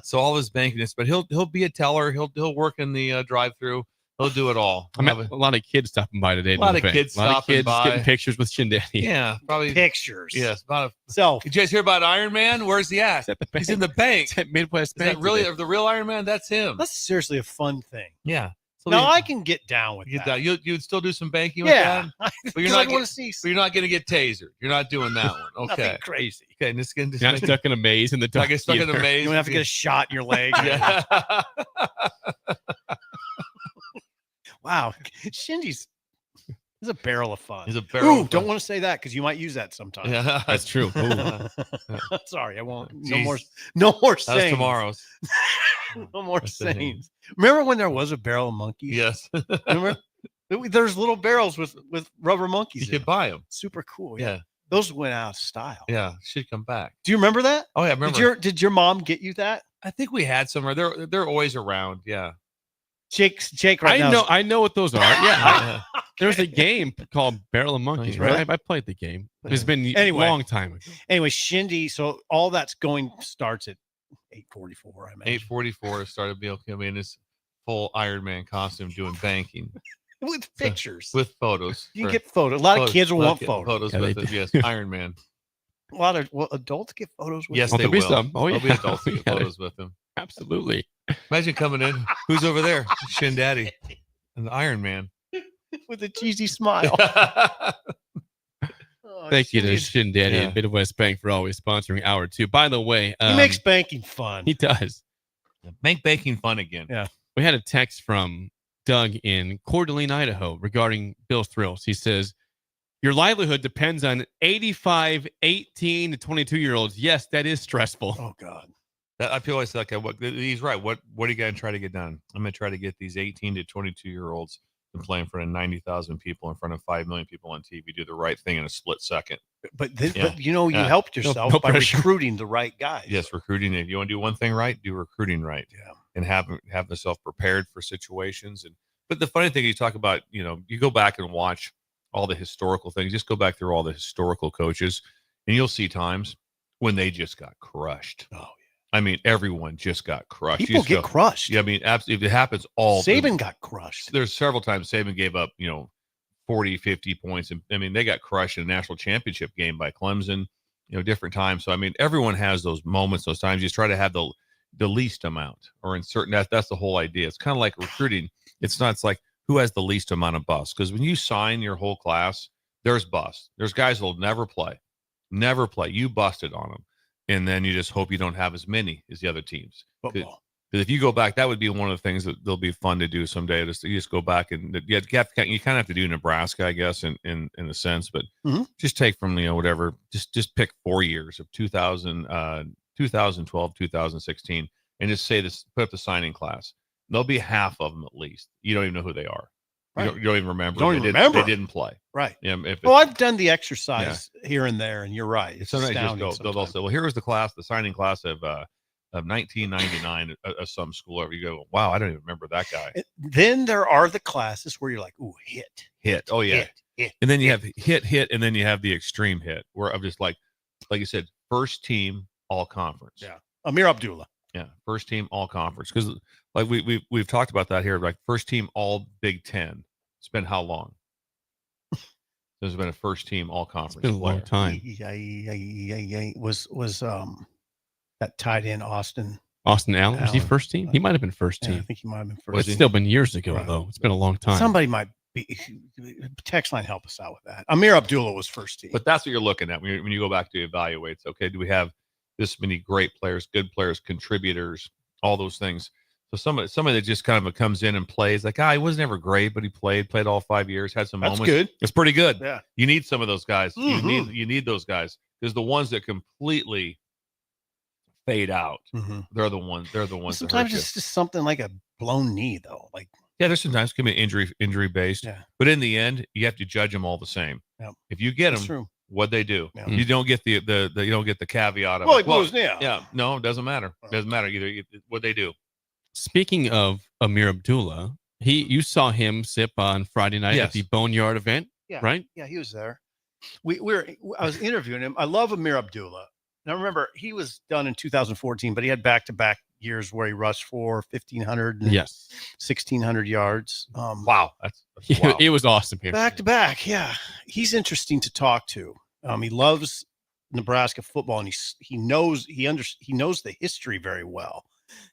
So all his banking is, but he'll be a teller. He'll work in the drive-through. He'll do it all. I met a lot of kids stopping by today. A lot of kids stopping by. Getting pictures with Shin Daddy. Yeah, probably pictures. Yes, about a self. Did you guys hear about Iron Man? Where's he at? He's in the bank. It's at Midwest Bank. Is that really the real Iron Man? That's him. That's seriously a fun thing. Yeah. So now I can get down with that. You'd still do some banking with that? But you're not going to get tasered. You're not doing that one. Okay. Nothing crazy. Okay, and this You're not stuck in a maze in the dark. Not get stuck in a maze. You don't have to get a shot in your leg. Yeah. Wow, Shinji's a barrel of fun. He's a barrel. Ooh, don't want to say that because you might use that sometime. Yeah, that's true. Sorry, I won't. Jeez. No more That's sayings. tomorrow's. No more sayings. Remember when there was a barrel of monkeys? Yes. Remember? There's little barrels with rubber monkeys. You could buy them. Super cool. Yeah. Those went out of style. Yeah, should come back. Do you remember that? Oh yeah, I remember. Did your mom get you that? I think we had some. They're always around. Yeah. Jake right now. I know what those are. Yeah. There's a game called Barrel of Monkeys, right? Really? I played the game. It's been a long time ago. Anyway, Shindy, so all that's starts at 8:44, I imagine. 8:44 started Bill coming in his full Iron Man costume doing banking. With pictures. With photos. You get photos. A lot of kids will want photos. With it. Yes, Iron Man. A lot of adults get photos with Yes, him? they will. Some. Oh, yeah. There'll be adults who get photos with him. Absolutely. Imagine coming in. Who's over there? Shin Daddy. And the Iron Man. With a cheesy smile. Thank you to Shin Daddy and Midwest Bank for always sponsoring Hour 2. By the way, he makes banking fun. He does. Make banking fun again. Yeah. We had a text from Doug in Coeur d'Alene, Idaho regarding Bill's Thrills. He says, your livelihood depends on 85, 18 to 22-year-olds. Yes, that is stressful. Oh, God. I feel like he's right. What are you going to try to get done? I'm going to try to get these 18 to 22-year-olds to play in front of 90,000 people, in front of 5 million people on TV, do the right thing in a split second. But you helped yourself by recruiting the right guys. Yes, recruiting. If you want to do one thing right, do recruiting right. Yeah. And have yourself prepared for situations. But the funny thing, you talk about, you go back and watch all the historical things. Just go back through all the historical coaches, and you'll see times when they just got crushed. Oh, yeah. I mean, everyone just got crushed. People get crushed. Yeah, I mean, absolutely. It happens all. Saban got crushed. There's several times Saban gave up, 40, 50 points. And I mean, they got crushed in a national championship game by Clemson, different times. So, I mean, everyone has those moments, those times. You just try to have the least amount, or in certain that's the whole idea. It's kind of like recruiting. It's like who has the least amount of busts, because when you sign your whole class, there's busts. There's guys that'll never play. You busted on them, and then you just hope you don't have as many as the other teams. Football. Because if you go back, that would be one of the things that they'll be fun to do someday. You just go back and you kind of have to do Nebraska, I guess, in a sense. But just take from whatever. Just pick 4 years of 2012, 2016, and just say this. Put up the signing class. There'll be half of them at least. You don't even know who they are. Right. You don't even remember. They didn't play. Right. Yeah. I've done the exercise here and there, and you're right. It's sometimes astounding. They'll say, "Well, here was the signing class of 1999 of some school." Or you go, "Wow, I don't even remember that guy." Then there are the classes where you're like, "Ooh, hit." Oh yeah. Hit. And then you have hit, and then you have the extreme hit, where I'm just like you said, first team all conference. Yeah. Amir Abdullah. Yeah, first team all conference, because like we've talked about that here. Like first team all Big Ten. It's been how long? There's been a first team all conference. It's been a long time. Was that tied in Austin Allen? Was he first team? He might have been first team. I think he might have been first. It's still been years ago though. It's been a long time. Somebody might be text line, help us out with that. Amir Abdullah was first team. But that's what you're looking at when you go back to evaluate. Okay, do we have this many great players, good players, contributors, all those things? So somebody that just kind of comes in and plays, like, he was never great, but he played all 5 years, had some That's moments. good. It's pretty good. Yeah. You need some of those guys. Mhm. You need those guys, because the ones that completely fade out, they're the ones. They're the ones. Sometimes that hurt it's just something like a blown knee, though. Like, yeah, there's sometimes can be injury based. Yeah. But in the end, you have to judge them all the same. Yep. If you get That's them, true. what they do, Yeah. you don't get the you don't get the caveat of Well, it. he blew his knee out. Yeah, no, it doesn't matter. It doesn't matter either. What they do. Speaking of Amir Abdullah, you saw him sip on Friday night at the Boneyard event, right? Yeah, he was there. I was interviewing him. I love Amir Abdullah. Now remember, he was done in 2014, but he had back-to-back years where he rushed for 1,500 and 1,600 yards. Wow, that's wow. It was awesome here. Back-to-back, yeah. He's interesting to talk to. He loves Nebraska football, and he knows the history very well.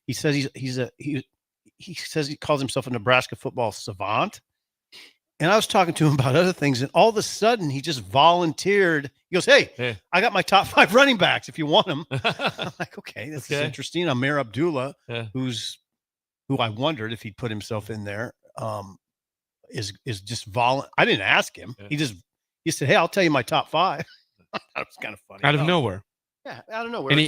He says he says he calls himself a Nebraska football savant. And I was talking to him about other things, and all of a sudden he just volunteered. He goes, "Hey, I got my top 5 running backs if you want them." I'm like, "Okay, that's interesting." Amir Abdullah, who I wondered if he'd put himself in there, is just I didn't ask him. Yeah. He said, "Hey, I'll tell you my top 5." That was kind of funny. Out of nowhere. Yeah, out of nowhere. And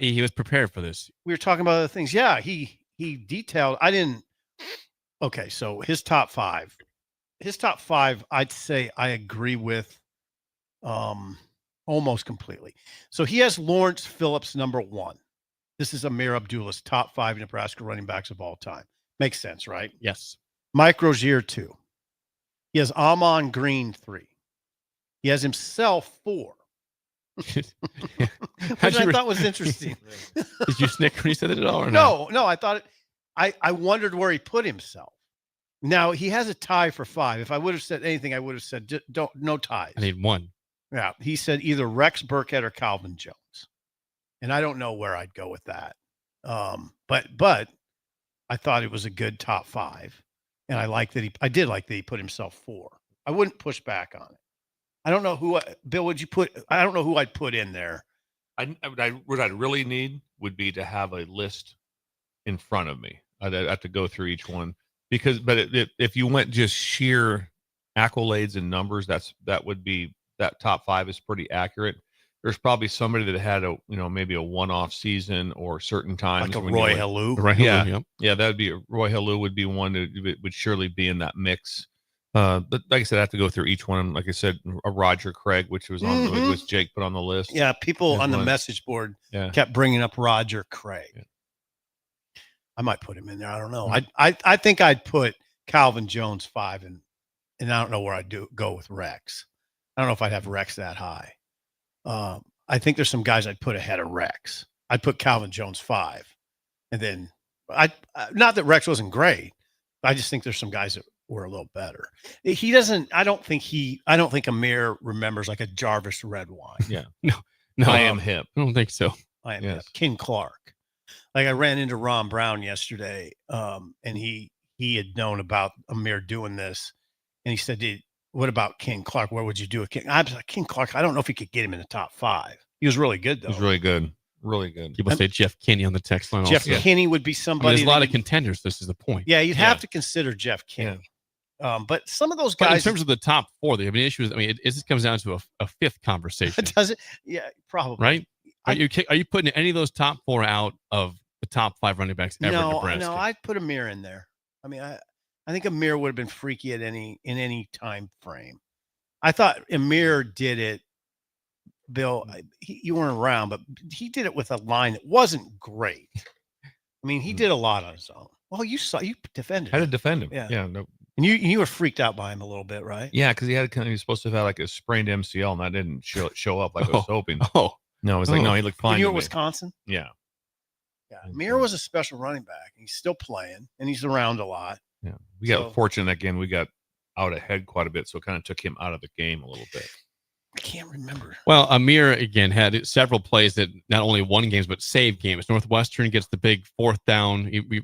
he was prepared for this. We were talking about other things. Yeah, he detailed. Okay, so his top 5. His top 5, I'd say I agree with almost completely. So he has Lawrence Phillips number 1. This is Amir Abdullah's top 5 Nebraska running backs of all time. Makes sense, right? Yes. Mike Rozier 2. He has Amon Green 3. He has himself 4. Which I thought was interesting. Did you snicker when you said it at all? Or no, I thought I wondered where he put himself. Now he has a tie for 5. If I would have said anything, I would have said no ties. I need 1. Yeah, he said either Rex Burkhead or Calvin Jones, and I don't know where I'd go with that. But I thought it was a good top 5, and I did like that he put himself 4. I wouldn't push back on it. I don't know who Bill would you put. I don't know who I'd put in there. What I'd really need would be to have a list in front of me. I'd have to go through each one. But if you went just sheer accolades and numbers, that would be that top 5 is pretty accurate. There's probably somebody that had maybe a one-off season or certain times, like a Roy Halou. Yeah, that would be Roy Halou would be one that would surely be in that mix. But like I said, I have to go through each one. Like I said, a Roger Craig, which was which Jake put on the list. Yeah, people on the message board kept bringing up Roger Craig. Yeah. I might put him in there. I don't know. I think I'd put Calvin Jones 5, and I don't know where I'd go with Rex. I don't know if I'd have Rex that high. I think there's some guys I'd put ahead of Rex. I'd put Calvin Jones 5, and then not that Rex wasn't great. I just think there's some guys that were a little better. He doesn't. I don't think Amir remembers like a Jarvis red wine. Yeah. No. I am hip. I don't think so. I am hip. Ken Clark. Like I ran into Ron Brown yesterday, and he had known about Amir doing this, and he said, what about King Clark? What would you do with King? I was like, King Clark, I don't know if he could get him in the top 5. He was really good, though. He was really good. Really good. People say Jeff Kinney on the text line. Jeff also. Kinney would be somebody. There's a lot of contenders. This is the point. Yeah, you'd have to consider Jeff Kinney. But some of those guys. But in terms of the top 4, they have an issue. It just comes down to a fifth conversation. Does it? Yeah, probably. Right? Are you putting any of those top 4 out of the top 5 running backs ever in Nebraska? No, I'd put Amir in there. I mean, I think Amir would have been freaky in any time frame. I thought Amir did it. Bill, you weren't around, but he did it with a line that wasn't great. I mean, he did a lot on his own. Well, you defended. I had to defend him. Yeah. No. And you were freaked out by him a little bit, right? Yeah, because he was supposed to have had like a sprained MCL, and that didn't show up like I was hoping. Oh, no, it was like no, he looked fine. You were at Wisconsin. Yeah. Yeah, Amir was a special running back. He's still playing, and he's around a lot. Yeah, we got fortunate that game. We got out ahead quite a bit, so it kind of took him out of the game a little bit. I can't remember. Well, Amir, again, had several plays that not only won games, but saved games. Northwestern gets the big 4th down. He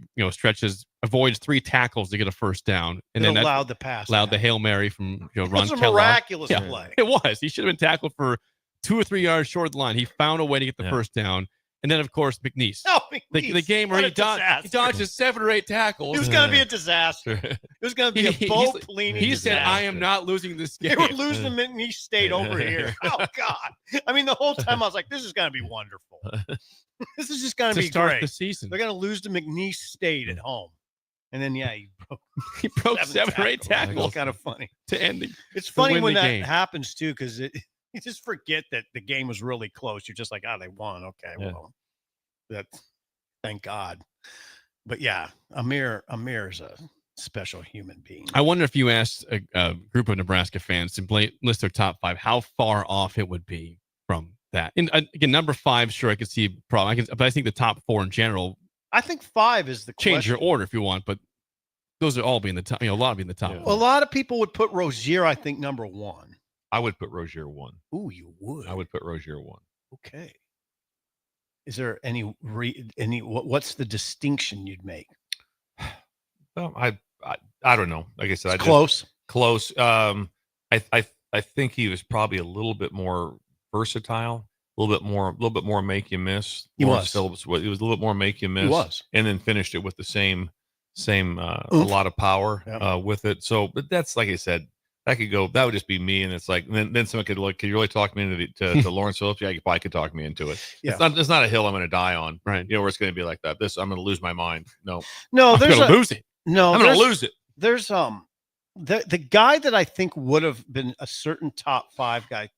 avoids 3 tackles to get a first down. And then allowed the pass. Allowed the Hail Mary from Ron Kellogg. It was a miraculous play. It was. He should have been tackled for 2 or 3 yards short of the line. He found a way to get the first down. And then, of course, McNeese. Oh, the game where he dodges 7 or 8 tackles. It was going to be a disaster. It was going to be a boat-leaning He disaster. said, I am not losing this game. They were losing to McNeese State over here. Oh, God. I mean, the whole time I was like, this is going to be wonderful. This is just going to be great. The season. They're going to lose to McNeese State at home. And then, he broke 7 or 8 tackles. It's kind of funny. To end It's funny when that happens, too, because you just forget that the game was really close. You're just like, they won. Okay, well, thank God. But yeah, Amir is a special human being. I wonder if you asked a group of Nebraska fans to list their top 5, how far off it would be from that. And again, number 5, sure, I could see problem. But I think the top 4 in general. I think 5 is the change question. Your order if you want, but those are all be in the top. A lot be in the top. Well, a lot of people would put Rozier, I think, number 1. I would put Rozier 1. Ooh, you would. I would put Rozier 1. Okay. Is there any what's the distinction you'd make? Well, I don't know. Like I said, close. I think he was probably a little bit more versatile, a little bit more make you miss. Lawrence Phillips, he was a little bit more make you miss. He was, and then finished it with the same a lot of power with it. So, but that's like I said. That could go. That would just be me, and it's like then someone could look. Could you really talk me into to Lawrence Phillips? Yeah, you probably could talk me into it. Yeah. It's not a hill I'm going to die on, right? Where it's going to be like that. I'm going to lose my mind. No, I'm going to lose it. No, I'm going to lose it. There's the guy that I think would have been a certain top 5 guy.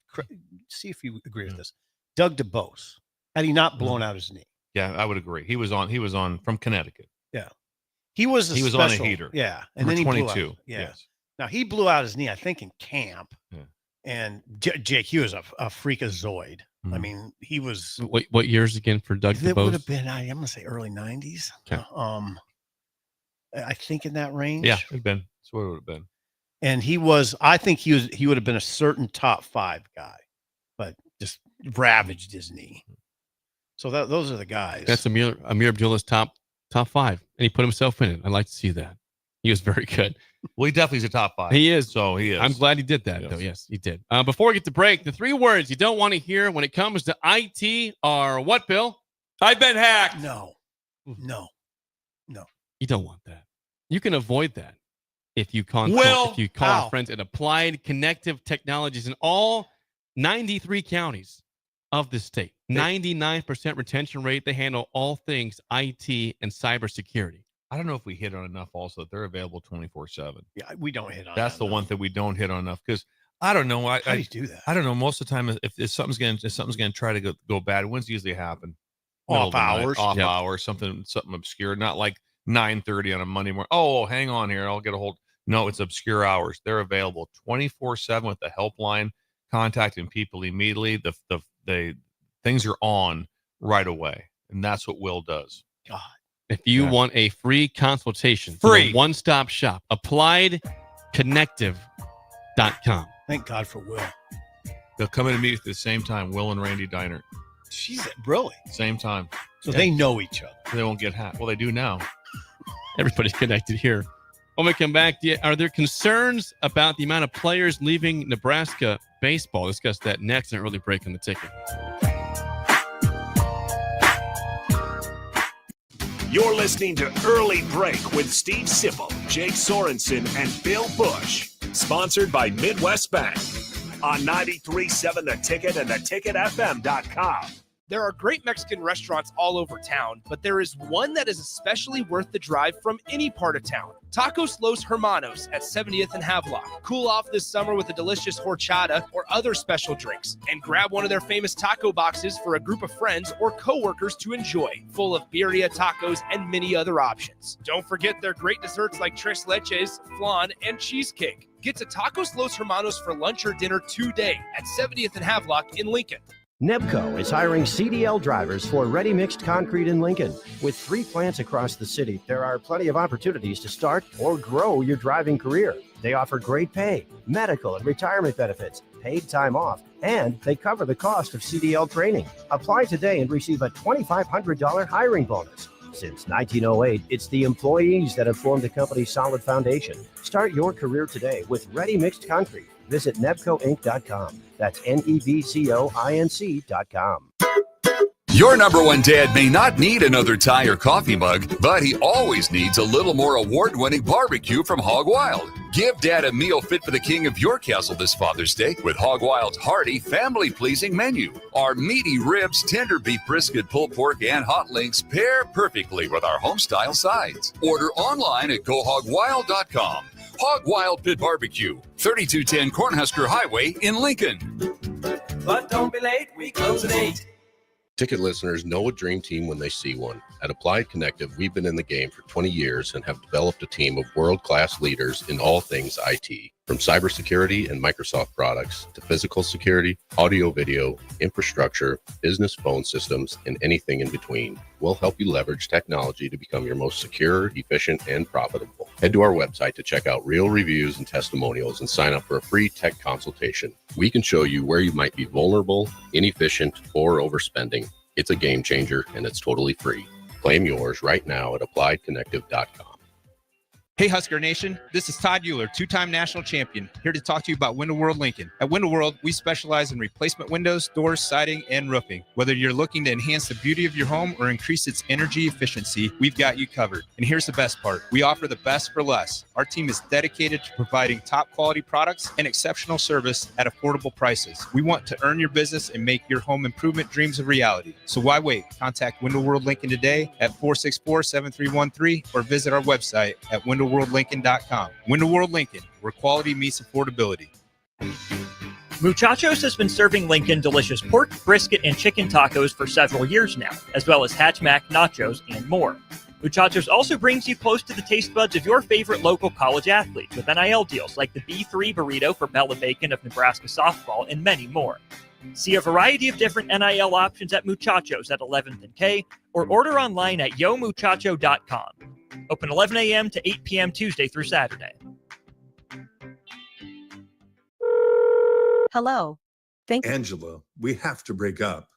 See if you agree with this. Doug DeBose, had he not blown out his knee. Yeah, I would agree. He was on from Connecticut. Yeah, he was on a heater. Yeah, and then he 22. blew out. Yeah. Yes. Now, he blew out his knee, I think, in camp. Yeah. And Jake, he was a freakazoid. I mean, he was. What years again for Doug DeBose? It would have been, I'm going to say early 90s. Okay. I think in that range. Yeah, it'd been. That's what it would have been. And he would have been a certain top 5 guy, but just ravaged his knee. So those are the guys. That's Amir Abdullah's top 5, and he put himself in it. I'd like to see that. He was very good. Well, he definitely is a top 5. He is. So he is. I'm glad he did that, though. Yes, he did. Before we get to break, the 3 words you don't want to hear when it comes to IT are what, Bill? I've been hacked. No. You don't want that. You can avoid that if you call our friends at Applied Connective Technologies in all 93 counties of the state. 99% retention rate. They handle all things IT and cybersecurity. I don't know if we hit on enough also that they're available 24/7. Yeah, we don't hit on That's the one thing we don't hit on enough because I don't know. How do you do that? I don't know. Most of the time, if something's going to try to go bad, when's it usually happen? Off hours. Hours, something obscure, not like 9:30 on a Monday morning. Oh, hang on here. I'll get a hold. No, it's obscure hours. They're available 24/7 with the helpline, contacting people immediately. The things are on right away. And that's what Will does. God. If you want a free consultation, free one-stop shop, appliedconnective.com. Thank God for Will. They'll come in and meet at the same time, Will and Randy Diner. She's really same time. So they know each other. They won't get hacked. Well, they do now. Everybody's connected here. When we come back, are there concerns about the amount of players leaving Nebraska baseball? Discuss that next and Early Break on the Ticket. You're listening to Early Break with Steve Sipple, Jake Sorensen, and Bill Busch. Sponsored by Midwest Bank on 93.7 The Ticket and theticketfm.com. There are great Mexican restaurants all over town, but there is one that is especially worth the drive from any part of town. Tacos Los Hermanos at 70th and Havelock. Cool off this summer with a delicious horchata or other special drinks. And grab one of their famous taco boxes for a group of friends or coworkers to enjoy, full of birria tacos and many other options. Don't forget their great desserts like tres leches, flan, and cheesecake. Get to Tacos Los Hermanos for lunch or dinner today at 70th and Havelock in Lincoln. Nebco is hiring CDL drivers for ready-mixed concrete in Lincoln. With 3 plants across the city, there are plenty of opportunities to start or grow your driving career. They offer great pay, medical and retirement benefits, paid time off, and they cover the cost of CDL training. Apply today and receive a $2,500 hiring bonus. Since 1908, it's the employees that have formed the company's solid foundation. Start your career today with ready-mixed concrete. Visit nebcoinc.com. That's nebcoinc.com. Your number one dad may not need another tie or coffee mug, but he always needs a little more award-winning barbecue from Hog Wild. Give Dad a meal fit for the king of your castle this Father's Day with Hog Wild's hearty, family-pleasing menu. Our meaty ribs, tender beef brisket, pulled pork, and hot links pair perfectly with our home-style sides. Order online at gohogwild.com. Hog Wild Pit Barbecue, 3210 Cornhusker Highway in Lincoln. But don't be late, we close at 8. Ticket listeners know a dream team when they see one. At Applied Connective, we've been in the game for 20 years and have developed a team of world-class leaders in all things IT. From cybersecurity and Microsoft products to physical security, audio-video, infrastructure, business phone systems, and anything in between, we'll help you leverage technology to become your most secure, efficient, and profitable. Head to our website to check out real reviews and testimonials and sign up for a free tech consultation. We can show you where you might be vulnerable, inefficient, or overspending. It's a game changer, and it's totally free. Claim yours right now at appliedconnective.com. Hey Husker Nation, this is Todd Euler, 2-time national champion, here to talk to you about Window World Lincoln. At Window World, we specialize in replacement windows, doors, siding, and roofing. Whether you're looking to enhance the beauty of your home or increase its energy efficiency, we've got you covered. And here's the best part. We offer the best for less. Our team is dedicated to providing top quality products and exceptional service at affordable prices. We want to earn your business and make your home improvement dreams a reality. So why wait? Contact Window World Lincoln today at 464-7313 or visit our website at windowworldlincoln.com. Window World Lincoln, where quality meets affordability. Muchachos has been serving Lincoln delicious pork, brisket, and chicken tacos for several years now, as well as Hatch Mac, nachos, and more. Muchachos also brings you close to the taste buds of your favorite local college athletes with NIL deals like the B3 burrito for Bella Bacon of Nebraska softball and many more. See a variety of different NIL options at Muchachos at 11th and K or order online at yomuchacho.com. Open 11 a.m. to 8 p.m. Tuesday through Saturday. Hello. Angela, we have to break up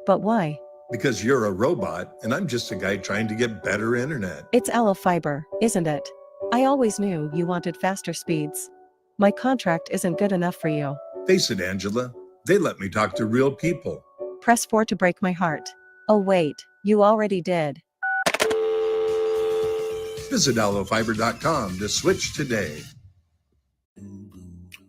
But why? because you're a robot and I'm just a guy trying to get better internet. It's Aloe Fiber, isn't it? I always knew you wanted faster speeds. My contract isn't good enough for you. Face it, Angela, they let me talk to real people. Press 4 to break my heart. Oh wait, you already did. Visit aloefiber.com to switch today.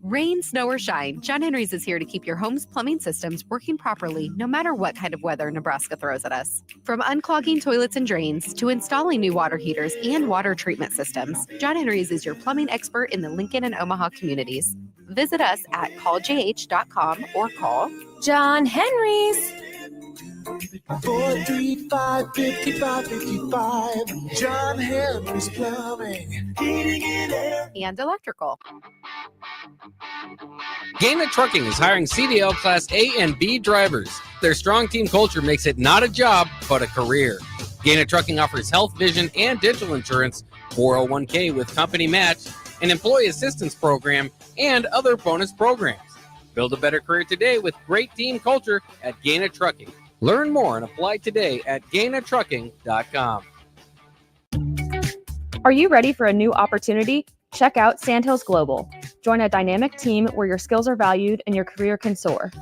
Rain, snow, or shine, John Henry's is here to keep your home's plumbing systems working properly no matter what kind of weather Nebraska throws at us. From unclogging toilets and drains to installing new water heaters and water treatment systems, John Henry's is your plumbing expert in the Lincoln and Omaha communities. Visit us at calljh.com or call John Henry's. 435-5555. John Henry's Plumbing, Heating and Air. And electrical. Gaina Trucking is hiring CDL Class A and B drivers. Their strong team culture makes it not a job, but a career. Gaina Trucking offers health, vision, and dental insurance, 401k with company match, an employee assistance program, and other bonus programs. Build a better career today with great team culture at Gaina Trucking. Learn more and apply today at GainaTrucking.com. Are you ready for a new opportunity? Check out Sandhills Global. Join a dynamic team where your skills are valued and your career can soar.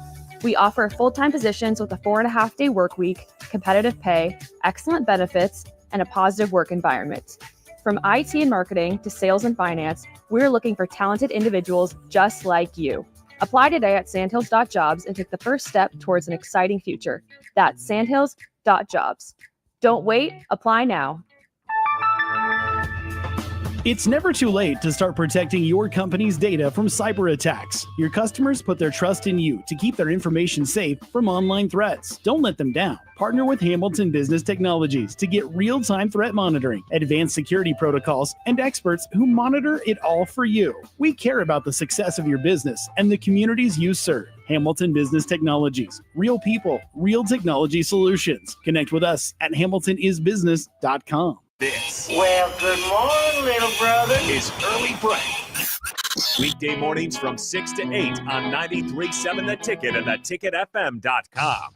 We offer full-time positions with a 4.5-day work week, competitive pay, excellent benefits, and a positive work environment. From IT and marketing to sales and finance, we're looking for talented individuals just like you. Apply today at sandhills.jobs and take the first step towards an exciting future. That's sandhills.jobs. Don't wait, apply now. It's never too late to start protecting your company's data from cyber attacks. Your customers put their trust in you to keep their information safe from online threats. Don't let them down. Partner with Hamilton Business Technologies to get real-time threat monitoring, advanced security protocols, and experts who monitor it all for you. We care about the success of your business and the communities you serve. Hamilton Business Technologies. Real people, real technology solutions. Connect with us at hamiltonisbusiness.com. This Well, good morning, little brother. is Early Break. Weekday mornings from 6 to 8 on 93.7 The Ticket and theticketfm.com.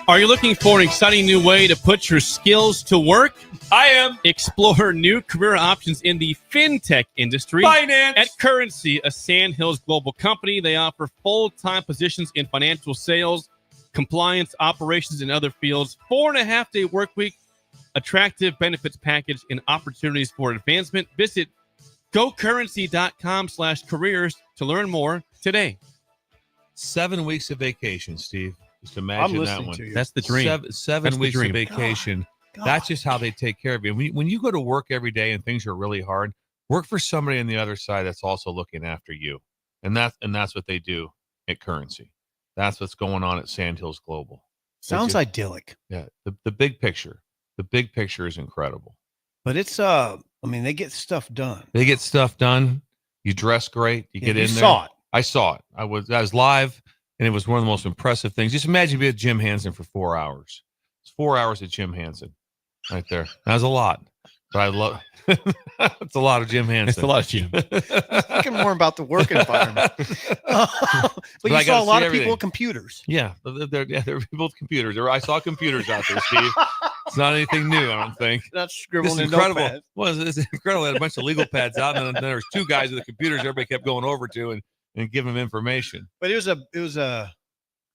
Are you looking for an exciting new way to put your skills to work? I am. Explore new career options in the fintech industry. Finance. At Currency, a Sandhills global company, they offer full-time positions in financial sales, compliance, operations, and other fields. 4.5-day work week, attractive benefits package, and opportunities for advancement. Visit gocurrency.com/careers to learn more today. 7 weeks of vacation, Steve. Just imagine that one. That's the dream. Seven weeks the of dream. vacation. That's just how they take care of you. When you go to work every day and things are really hard, work for somebody on the other side that's also looking after you. And that's what they do at Currency. That's what's going on at Sandhills Global. Sounds idyllic. Yeah. The big picture. The big picture is incredible. But it's I mean, they get stuff done. They get stuff done. You dress great. You get in there. Saw it. I saw it. I was live, and it was one of the most impressive things. Just imagine being at Jim Hansen for 4 hours. It's 4 hours at Jim Hansen right there. That was a lot. But I love it's a lot of Jim Hansen. It's a lot of Jim. Thinking more about the work environment. But you saw a lot of people with computers. Yeah, they're people with computers. I saw computers out there, Steve. It's not anything new, I don't think. Not scribbling in incredible. notepads. Well, it's incredible. They had a bunch of legal pads out, and then there's two guys with the computers everybody kept going over to and giving them information. But it was a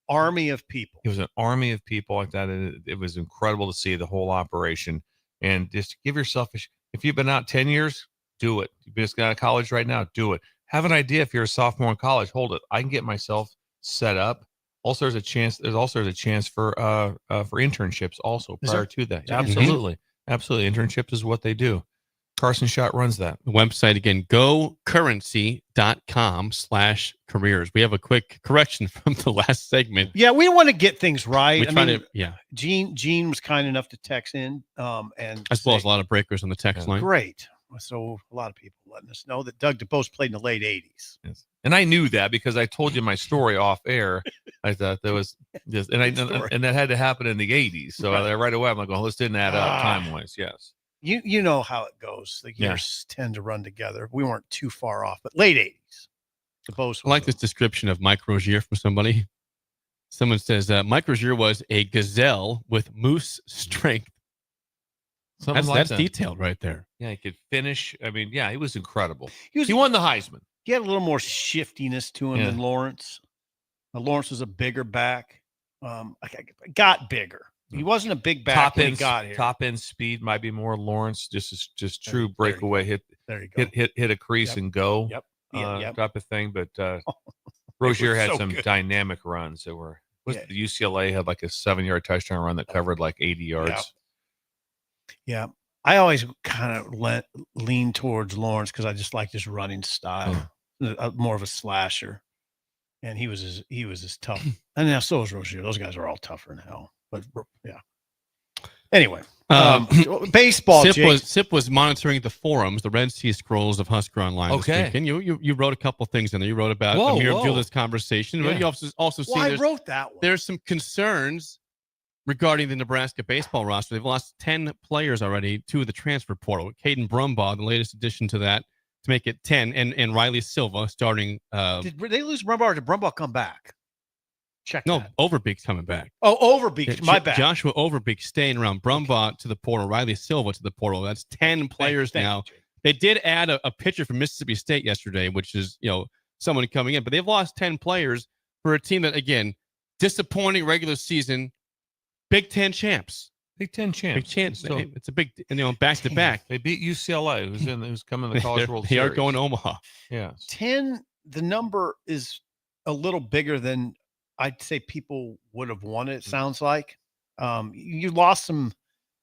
army of people. It was an army of people like that. And it was incredible to see the whole operation. And just give yourself if you've been out 10 years, do it. You've just got out of college right now, do it. Have an idea if you're a sophomore in college, hold it. I can get myself set up. Also, there's a chance for internships also prior to that. Absolutely. Absolutely. Internships is what they do. Carson Schott runs that. The website again, gocurrency.com/careers. We have a quick correction from the last segment. Yeah, we want to get things right. Yeah. Gene was kind enough to text in, and as well as a lot of breakers on the text line. Great. So a lot of people letting us know that Doug DeBose played in the late 80s. Yes. And I knew that because I told you my story off air. I thought there was this, and that had to happen in the 80s. So right away, I'm like, well, this didn't add up time wise. Yes. You know how it goes. The years tend to run together. We weren't too far off, but late 80s. DeBose. I like this description of Mike Rozier from somebody. Someone says Mike Rozier was a gazelle with moose strength. That's detailed right there. Yeah, he could finish. I mean, yeah, he was incredible. He won the Heisman. He had a little more shiftiness to him than Lawrence. Lawrence was a bigger back. Got bigger. He wasn't a big back when he got here. Top end speed might be more Lawrence. Just true breakaway hit. There you go. Hit a crease and go. Yep. Type of thing. But Rozier had some dynamic runs that were. The UCLA had like a 7-yard touchdown run that covered like 80 yards. Yeah. I always kind of lean towards Lawrence because I just like his running style, more of a slasher. And he was as tough. And now so is Rozier. Those guys are all tougher than hell. But yeah. Anyway, baseball. Sip was monitoring the forums, the Red Sea Scrolls of Husker Online. This weekend. You wrote a couple things in there. You wrote about Amir Abdullah's conversation. But you also see I wrote that one. There's some concerns regarding the Nebraska baseball roster. They've lost 10 players already to the transfer portal. Caden Brumbaugh, the latest addition to that, to make it 10, and Riley Silva starting. Did they lose Brumbaugh or did Brumbaugh come back? Check No, that. Overbeek's coming back. Oh, Overbeek. My bad. Joshua Overbeek staying around. Brumbaugh to the portal. Riley Silva to the portal. That's 10 players now. They did add a pitcher from Mississippi State yesterday, which is, someone coming in. But they've lost 10 players for a team that, again, disappointing regular season, Big Ten champs. Big Ten champs. Big champs. So, it's a big, back to back. They beat UCLA, who's coming to the College World They Series. are going to Omaha. Yeah. 10, the number is a little bigger than I'd say people would have wanted, it sounds like. You lost some,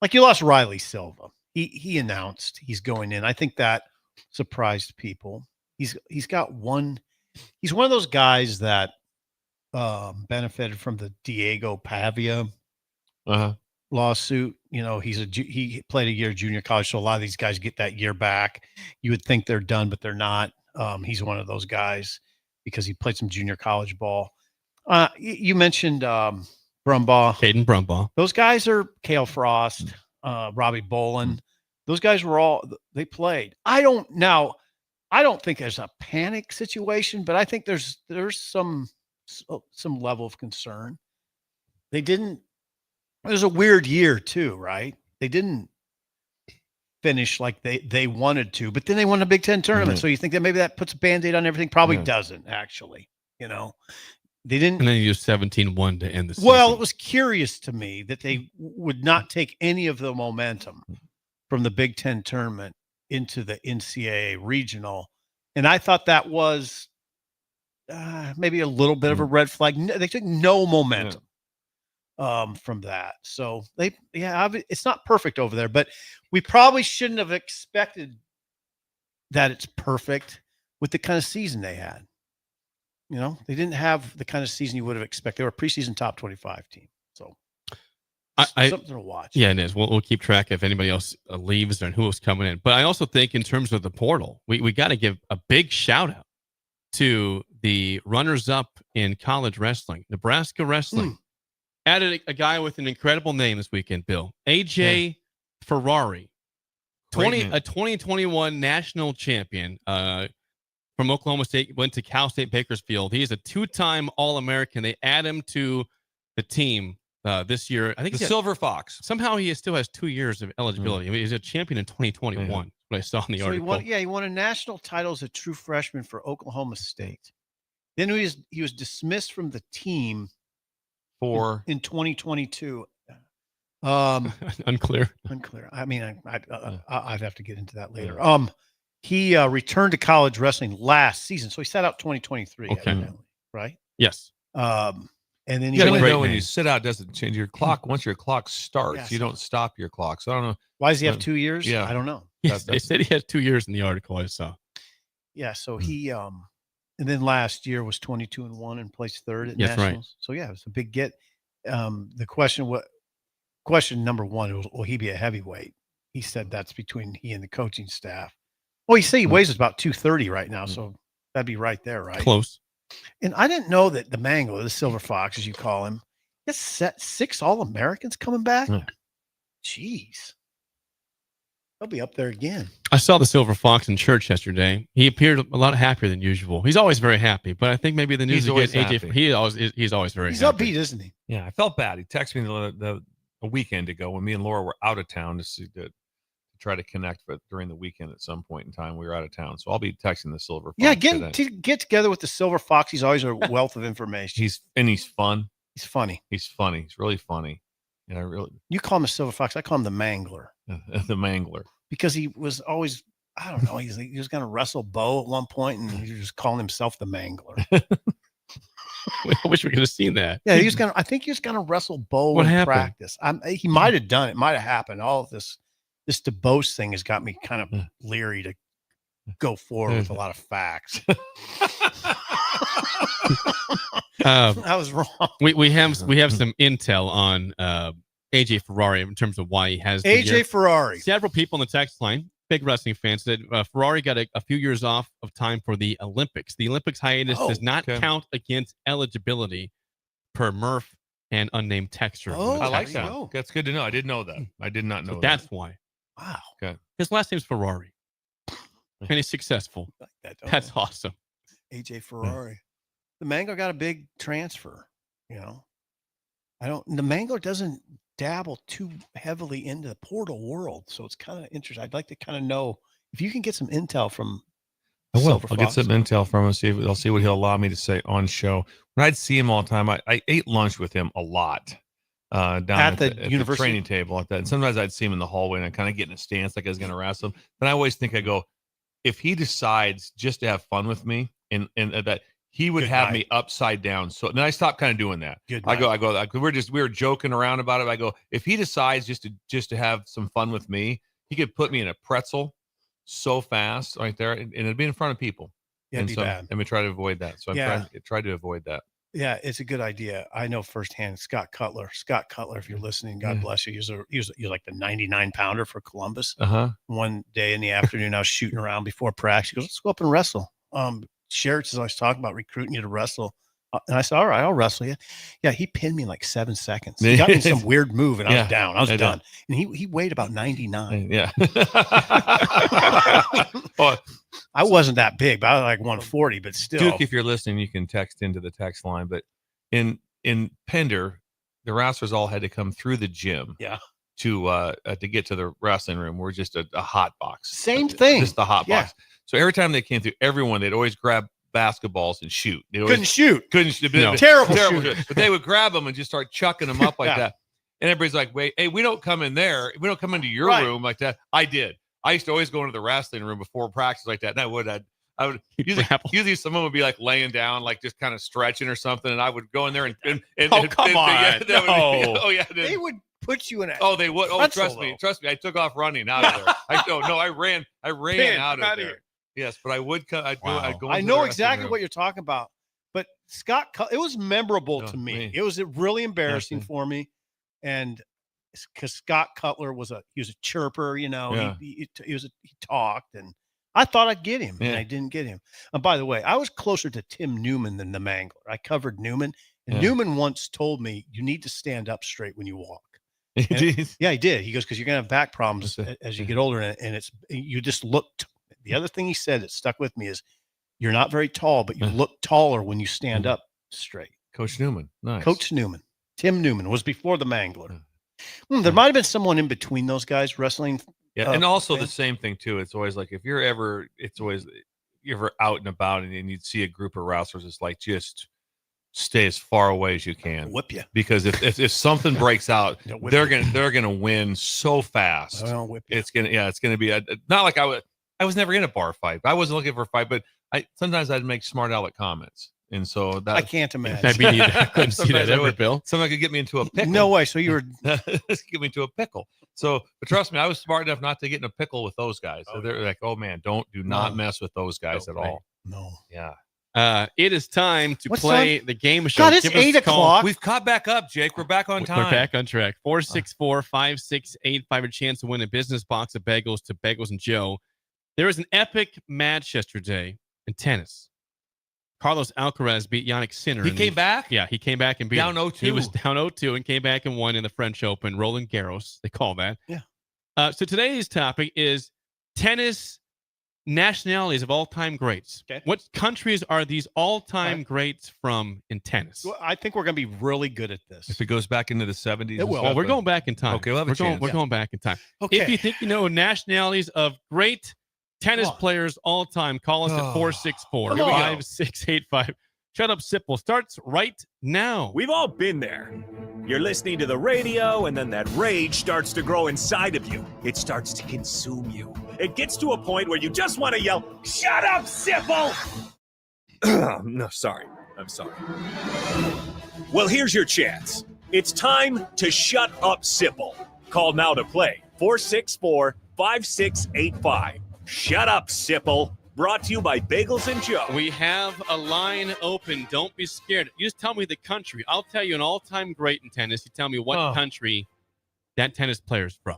like you lost Riley Silva. He announced he's going in. I think that surprised people. He's got one. He's one of those guys that benefited from the Diego Pavia lawsuit. He played a year of junior college, so a lot of these guys get that year back. You would think they're done, but they're not. He's one of those guys because he played some junior college ball. You mentioned Brumbaugh. Caden Brumbaugh. Those guys are Cale Frost, Robbie Bolin. Those guys they played. I don't think there's a panic situation, but I think there's some level of concern. It was a weird year too, right? They didn't finish like they wanted to, but then they won a Big Ten tournament. So you think that maybe that puts a Band-Aid on everything? Probably doesn't, actually. They didn't. And then you used 17-1 to end the season. Well, it was curious to me that they would not take any of the momentum from the Big Ten tournament into the NCAA regional. And I thought that was maybe a little bit of a red flag. They took no momentum from that. So it's not perfect over there, but we probably shouldn't have expected that it's perfect with the kind of season they had. They didn't have the kind of season you would have expected. They were a preseason top 25 team. So something to watch. Yeah, it is. We'll keep track if anybody else leaves and who's coming in. But I also think in terms of the portal, we got to give a big shout out to the runners-up in college wrestling. Nebraska wrestling added a guy with an incredible name this weekend, Bill. AJ Ferrari, a 2021 national champion from Oklahoma State, went to Cal State Bakersfield. He is a two-time All-American. They add him to the team this year. I think the Silver Fox. Somehow he still has 2 years of eligibility. I mean, he's a champion in 2021. What I saw in the article. He won a national title as a true freshman for Oklahoma State. Then he was dismissed from the team in 2022. Unclear. I mean, I'd have to get into that later. He returned to college wrestling last season, so he sat out 2023. Okay. Right? Yes. And then you got to know when you sit out, doesn't change your clock. Once your clock starts, you don't stop your clock. So I don't know. Why does he have 2 years? Yeah, I don't know. Yes, they said he had 2 years in the article I saw. Yeah, so he and then last year was 22-1 and placed third at Yes, nationals. right. So yeah, it was a big get. The question number one was, will he be a heavyweight? He said that's between he and the coaching staff. Well, he said he weighs about 230 right now, so that'd be right there, right? Close. And I didn't know that the Mangler, the Silver Fox, as you call him, has set 6 All-Americans coming back. Jeez. He'll be up there again. I saw the Silver Fox in church yesterday. He appeared a lot happier than usual. He's always very happy, but I think maybe the news He's again, always happy. he's always very He's happy. upbeat, isn't he? Yeah, I felt bad. He texted me a weekend ago when me and Laura were out of town to try to connect, but during the weekend at some point in time we were out of town. So I'll be texting the Silver Fox. Yeah, today. get together with the Silver Fox. He's always a wealth of information. He's fun. He's funny. He's funny. He's really funny. And I really You call him a Silver Fox. I call him the Mangler. the Mangler. Because he was always, I don't know, he was going to wrestle Bo at one point, and he was just calling himself the Mangler. I wish we could have seen that. Yeah, I think he was going to wrestle Bo What in happened? practice. He might have done it. Might have happened. All of this DeBose thing has got me kind of leery to go forward with a lot of facts. I was wrong. We have some intel on AJ Ferrari in terms of why he has AJ Ferrari. Several people in the text line, big wrestling fans, said Ferrari got a few years off of time for the Olympics. The Olympics hiatus does not count against eligibility per Murph and unnamed texter. Oh, I like there you that. go. That's good to know. I didn't know that. I did not know So that. that's why. Wow. Okay. His last name's Ferrari. And he's successful. Like that, don't That's you? awesome. AJ Ferrari. The Mangler got a big transfer, you know. The Mangler doesn't dabble too heavily into the portal world, so it's kind of interesting. I'd like to kind of know if you can get some intel from I will. Silver I'll get Fox. some intel from him. I'll see what he'll allow me to say on show. When I'd see him all the time, I ate lunch with him a lot down At the at university? the training table at that. And sometimes I'd see him in the hallway and I kind of get in a stance like I was going to wrestle him. But I always think, I go, if he decides just to have fun with me and that he would Good have night. me upside down. So then I stopped kind of doing that. Good I go, we were joking around about it. I go, if he decides just to have some fun with me, he could put me in a pretzel so fast right there, and it'd be in front of people. Yeah, And it'd be so bad. I'm gonna try to avoid that. So Yeah. I'm trying to avoid that. Yeah, it's a good idea. I know firsthand. Scott Cutler, if you're listening, God Yeah. bless you. He was like the 99 pounder for Columbus. Uh-huh. One day in the afternoon, I was shooting around before practice. He goes, "Let's go up and wrestle." Sherrod, as I was talking about recruiting you to wrestle. And I said, "All right, I'll wrestle you." Yeah, he pinned me in like 7 seconds. He got me in some weird move, and I Yeah, was down. I was I know. done. And he weighed about 99. Yeah. I wasn't that big, but I was like 140, but still. Duke, if you're listening, you can text into the text line. But in Pender, the wrestlers all had to come through the gym. Yeah. To get to the wrestling room. We're just a hot box. Same thing. Just a hot Yeah. box. So every time they came through, they'd always grab basketballs and shoot. They always, Couldn't shoot. Couldn't shoot. No. Terrible shooter. But they would grab them and just start chucking them up like Yeah. that. And everybody's like, "Wait, hey, we don't come in there. We don't come into your Right. room like that." I did. I used to always go into the wrestling room before practice like that. And I would usually someone would be like laying down, like just kind of stretching or something. And I would go in there and Oh, come on. yeah, that would be- No. oh yeah. They would put you in a Oh, they would. Oh, pretzel, trust me. I took off running out of there. I ran Pin, out of outta there. here. Yes, but I would. I'd go. I into know the wrestling exactly room. what you're talking about. But it was memorable Oh, to me. man. It was really embarrassing Yes, for me. And because Scott Cutler was a chirper, you know, Yeah. he talked, and I thought I'd get him, and Yeah. I didn't get him. And by the way, I was closer to Tim Newman than the Mangler. I covered Newman, and Yeah. Newman once told me, "You need to stand up straight when you walk." Jeez. Yeah, he did. He goes, "Because you're gonna have back problems That's it. as you get older, and it's you just look." The other thing he said that stuck with me is, "You're not very tall, but you look taller when you stand up straight." Coach Newman, nice. Coach Newman, Tim Newman, was before the Mangler. There might have been someone in between those guys wrestling. Yeah, and also the fans. same thing too. It's always like if you're ever out and about and you'd see a group of wrestlers, it's like just stay as far away as you can. Whip you. Because if something breaks out, They'll whip they're you. gonna win so fast. They'll whip you. It's gonna be not like I was never in a bar fight. I wasn't looking for a fight, but sometimes I'd make smart aleck comments. And so that I can't imagine. I mean, I couldn't see that sometimes I ever, would- Bill. Someone could get me into a pickle. No way. So you were Get me into a pickle. So, but trust me, I was smart enough not to get in a pickle with those guys. So they're like, "Oh man, do not mess with those guys at all." no. Yeah. It is time to What's play time? the game show. God, it's Give us 8 a call. o'clock. We've caught back up, Jake. We're back on time. We're back on track. 464-5685. A chance to win a business box of bagels to Bagels and Joe. There was an epic match yesterday in tennis. Carlos Alcaraz beat Yannick Sinner. He in came back? Yeah, he came back and beat Down him. 0-2. He was down 0-2 and came back and won in the French Open. Roland Garros, they call that. Yeah. So today's topic is tennis nationalities of all-time greats. Okay. What countries are these all-time greats from in tennis? Well, I think we're going to be really good at this. If it goes back into the 70s. It will. Well, we're going back in time. Okay, we'll have a we're going, chance. We're Yeah. going back in time. Okay. If you think you know nationalities of great tennis Come on. players all time, call us at Oh, 464-5685. Shut Up Sipple starts right now. We've all been there. You're listening to the radio, and then that rage starts to grow inside of you. It starts to consume you. It gets to a point where you just want to yell, "Shut up, Sipple!" No, sorry. I'm sorry. Well, here's your chance. It's time to shut up, Sipple. Call now to play 464-5685. Shut up, Sipple. Brought to you by Bagels and Joe. We have a line open. Don't be scared. You just tell me the country. I'll tell you an all-time great in tennis. You tell me what country that tennis player is from.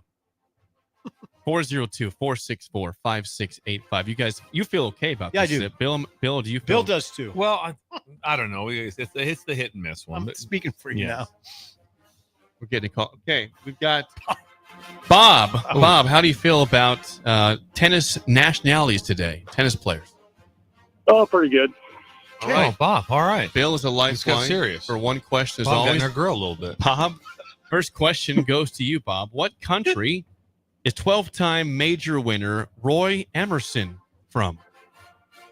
402-464-5685. You guys, you feel okay about Yeah, this? I do. Bill, do you feel? Bill does too. Well, I don't know. It's the hit and miss one. I'm but speaking for you yes. now. We're getting a call. Okay, we've got Bob. Bob, how do you feel about tennis nationalities today? Tennis players. Oh, pretty good. All right, Bob. All right. Bill is a lifeline serious. for one question as Bob got always. in our grill a little bit. Bob, first question goes to you, Bob. What country is 12-time major winner Roy Emerson from?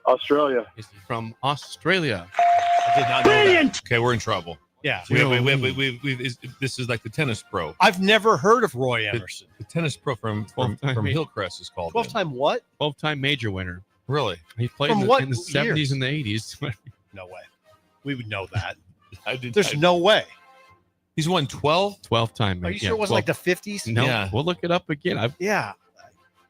Australia. Is he from Australia? I did not know that. Okay, we're in trouble. Yeah. This is like the tennis pro. I've never heard of Roy Emerson. The tennis pro from 12-time major. Hillcrest is called. 12-time what? 12-time major winner. Really? He played From in what the 70s years? and the 80s. No way. We would know that. There's There's no way. He's won 12. 12-time. Are you sure it wasn't like the 50s? No, Yeah. we'll look it up again. Yeah.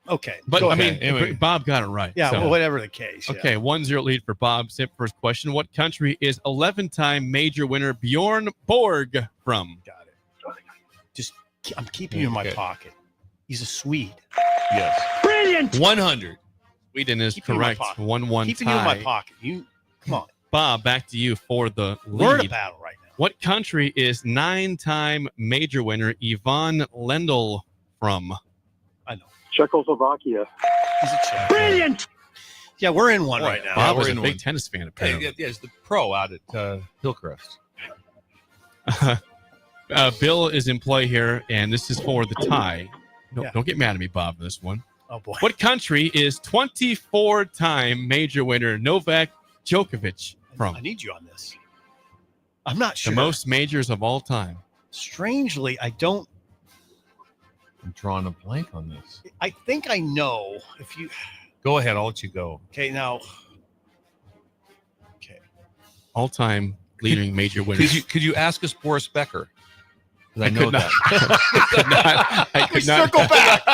Okay. But Go I ahead. mean, Anyway. Bob got it right. Yeah, so. well, whatever the case. Yeah. Okay, 1-0 lead for Bob. Same first question. What country is 11-time major winner Bjorn Borg from? Got it. Just, I'm keeping you in my Okay. pocket. He's a Swede. Yes. Brilliant. 100. Sweden is Keeping you in my correct. pocket. 1-1 Keeping tie. you in my pocket. You, come on. Bob, back to you for the We're in a lead. battle right now. What country is 9-time major winner Yvonne Lendl from? I know. Czechoslovakia. He's a Czech. Brilliant. Yeah, we're in one right now. Bob we're was a in big one. tennis fan, Hey, apparently. yeah, it's the pro out at Hillcrest. Bill is in play here, and this is for the tie. No, Yeah. Don't get mad at me, Bob, for this one. Oh, boy. What country is 24-time major winner Novak Djokovic from? I need you on this. I'm not sure. The most majors of all time. Strangely, I don't. I'm drawing a blank on this. I think I know. If you. Go ahead. I'll let you go. Okay, now. All-time leading major winners. Could you ask us Boris Becker? 'Cause I could know not. that. I could not. Circle back.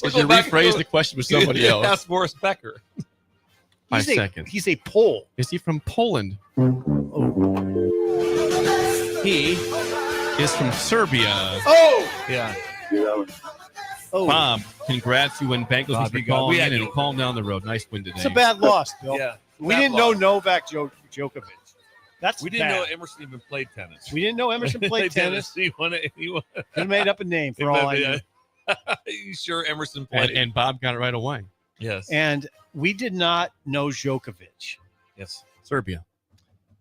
Would you rephrase the question with somebody else? Ask Boris Becker. 5 seconds. He's a Pole. Is he from Poland? He is from Serbia. Oh! Yeah. Oh. Bob, congrats. You win Bengals Bob, with your you got- calling we had in and you. calling down the road. Nice win today. It's a bad loss, Bill. Yeah. We Bad didn't know loss. Novak Djokovic. That's We didn't bad. know Emerson even played tennis. We didn't know Emerson played tennis. He won it. He made up a name for all I knew. You sure Emerson played? And Bob got it right away. Yes. And we did not know Djokovic. Yes. Serbia.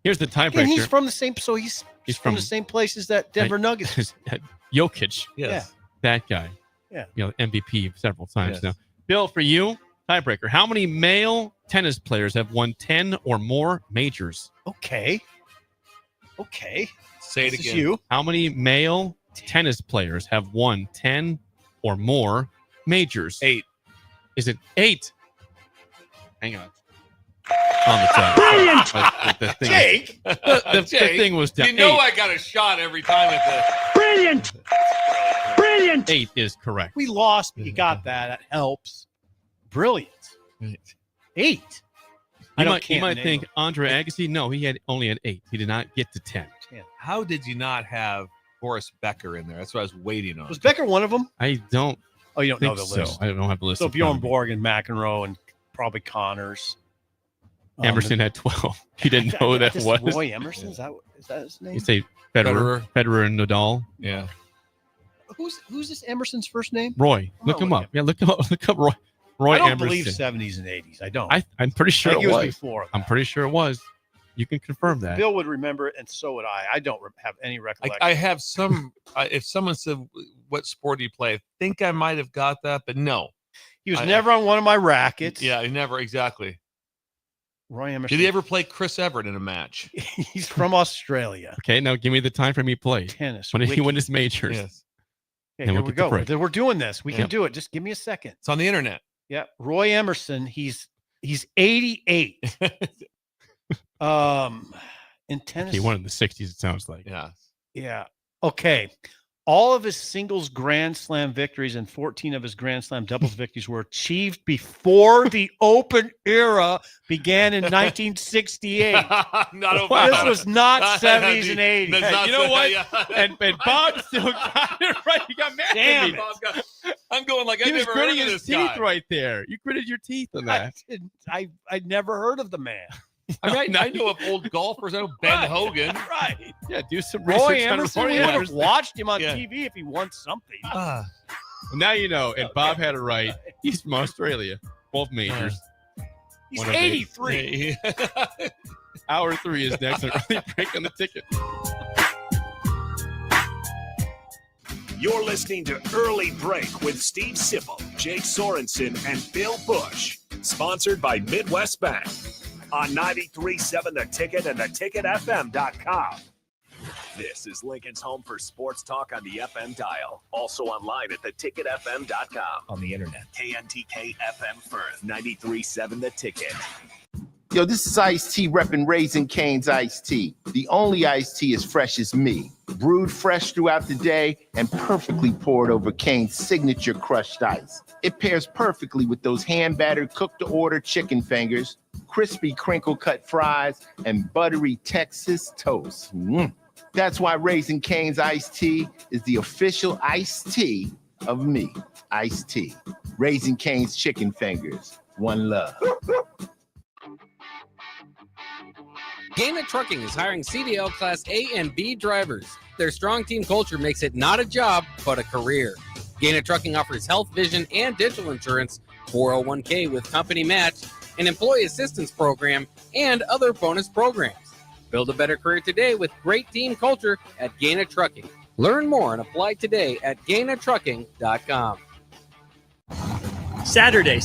Here's the tiebreaker. And he's from the same. So he's from the same place as that Denver Nuggets. Jokic. Yes. That guy. Yeah. You know, MVP several times Yes. now. Bill, for you, tiebreaker. How many male tennis players have won 10 or more majors? Okay. Say it This is again. you. How many male tennis players have won 10 or more majors? 8. Is it 8? Hang on. On the top. Brilliant! The thing Jake. the thing was down. You know 8. I got a shot every time at the. Brilliant. Brilliant. 8 is correct. We lost, but you got that. That helps. Brilliant. 8. You might think Andre Agassi. No, he only had 8. He did not get to 10. How did you not have Boris Becker in there? That's what I was waiting on. Was Becker one of them? I don't. Oh, you don't know think the list. so. I don't have the list. So in front Bjorn of me. Borg and McEnroe and probably Connors. Emerson had 12. You didn't know that This was Roy Emerson. Is that his name? You say Federer and Nadal. Yeah. Who's this Emerson's first name? Roy. Look him up. Yeah, look up Roy. Roy I don't Emerson. believe 70s and 80s. I don't. I'm pretty sure I think it it was. was before. I'm pretty sure it was. You can confirm that. Bill would remember it, and so would I. I don't have any recollection. I have some. If someone said, "What sport do you play?" I think I might have got that, but no. He was never on one of my rackets. Yeah, I never exactly. Roy Emerson. Did he ever play Chris Everett in a match? He's from Australia. Okay, now give me the time frame he played. Tennis. When did he wiki. win his majors? Yes. Okay, And here we'll we get the go. break. We're doing this. We Yeah. can do it. Just give me a second. It's on the internet. Yeah, Roy Emerson. He's 88. In tennis. He won in the 60s, it sounds like. Yeah. Yeah. Okay. All of his singles Grand Slam victories and 14 of his Grand Slam doubles victories were achieved before the Open era began in 1968. This was not 70s and 80s. Hey, you know what? And Bob still got it right. You got mad at me. I'm going like I He was never heard gritting of his this teeth guy. right there. You gritted your teeth on that. I'd never heard of the man. I mean, I know of old golfers. I know Ben Hogan. Right. Yeah, do some Roy research Emerson, on we Roy would have Emerson. watched him on Yeah. TV if he won something. Now you know, and Bob had it right. He's from Australia, both majors. He's One of 83. Hour 3 is next. An early break on the ticket. You're listening to Early Break with Steve Sipple, Jake Sorensen, and Bill Busch. Sponsored by Midwest Bank. On 93.7 The Ticket and theticketfm.com. This is Lincoln's home for sports talk on the FM dial. Also online at theticketfm.com. On the internet. KNTK FM Firth, 93.7 The Ticket. Yo, this is Ice-T repping Raising Cane's Iced Tea. The only iced tea as fresh as me. Brewed fresh throughout the day and perfectly poured over Cane's signature crushed ice. It pairs perfectly with those hand-battered cooked-to-order chicken fingers, crispy crinkle-cut fries, and buttery Texas toast. That's why Raising Cane's Iced Tea is the official iced tea of me, Ice-T. Raising Cane's chicken fingers. One love. Gaina Trucking is hiring CDL Class A and B drivers. Their strong team culture makes it not a job, but a career. Gaina Trucking offers health, vision, and dental insurance, 401k with company match, an employee assistance program, and other bonus programs. Build a better career today with great team culture at Gaina Trucking. Learn more and apply today at GainaTrucking.com. Saturday.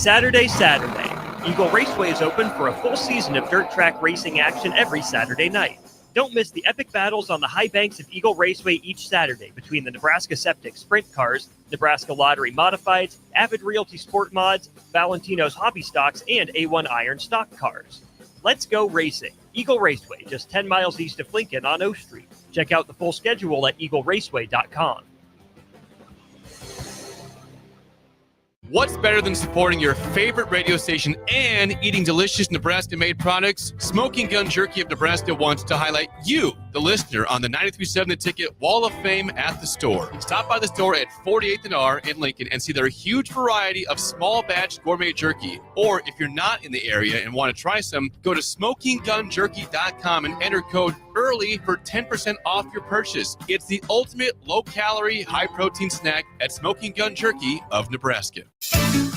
Eagle Raceway is open for a full season of dirt track racing action every Saturday night. Don't miss the epic battles on the high banks of Eagle Raceway each Saturday between the Nebraska Septic Sprint Cars, Nebraska Lottery Modifieds, Avid Realty Sport Mods, Valentino's Hobby Stocks, and A1 Iron Stock Cars. Let's go racing. Eagle Raceway, just 10 miles east of Lincoln on O Street. Check out the full schedule at eagleraceway.com. What's better than supporting your favorite radio station and eating delicious Nebraska-made products? Smoking Gun Jerky of Nebraska wants to highlight you, the listener, on the 93.7 The Ticket Wall of Fame at the store. Stop by the store at 48th and R in Lincoln and see their huge variety of small batch gourmet jerky. Or if you're not in the area and want to try some, go to smokinggunjerky.com and enter code EARLY for 10% off your purchase. It's the ultimate low-calorie, high-protein snack at Smoking Gun Jerky of Nebraska.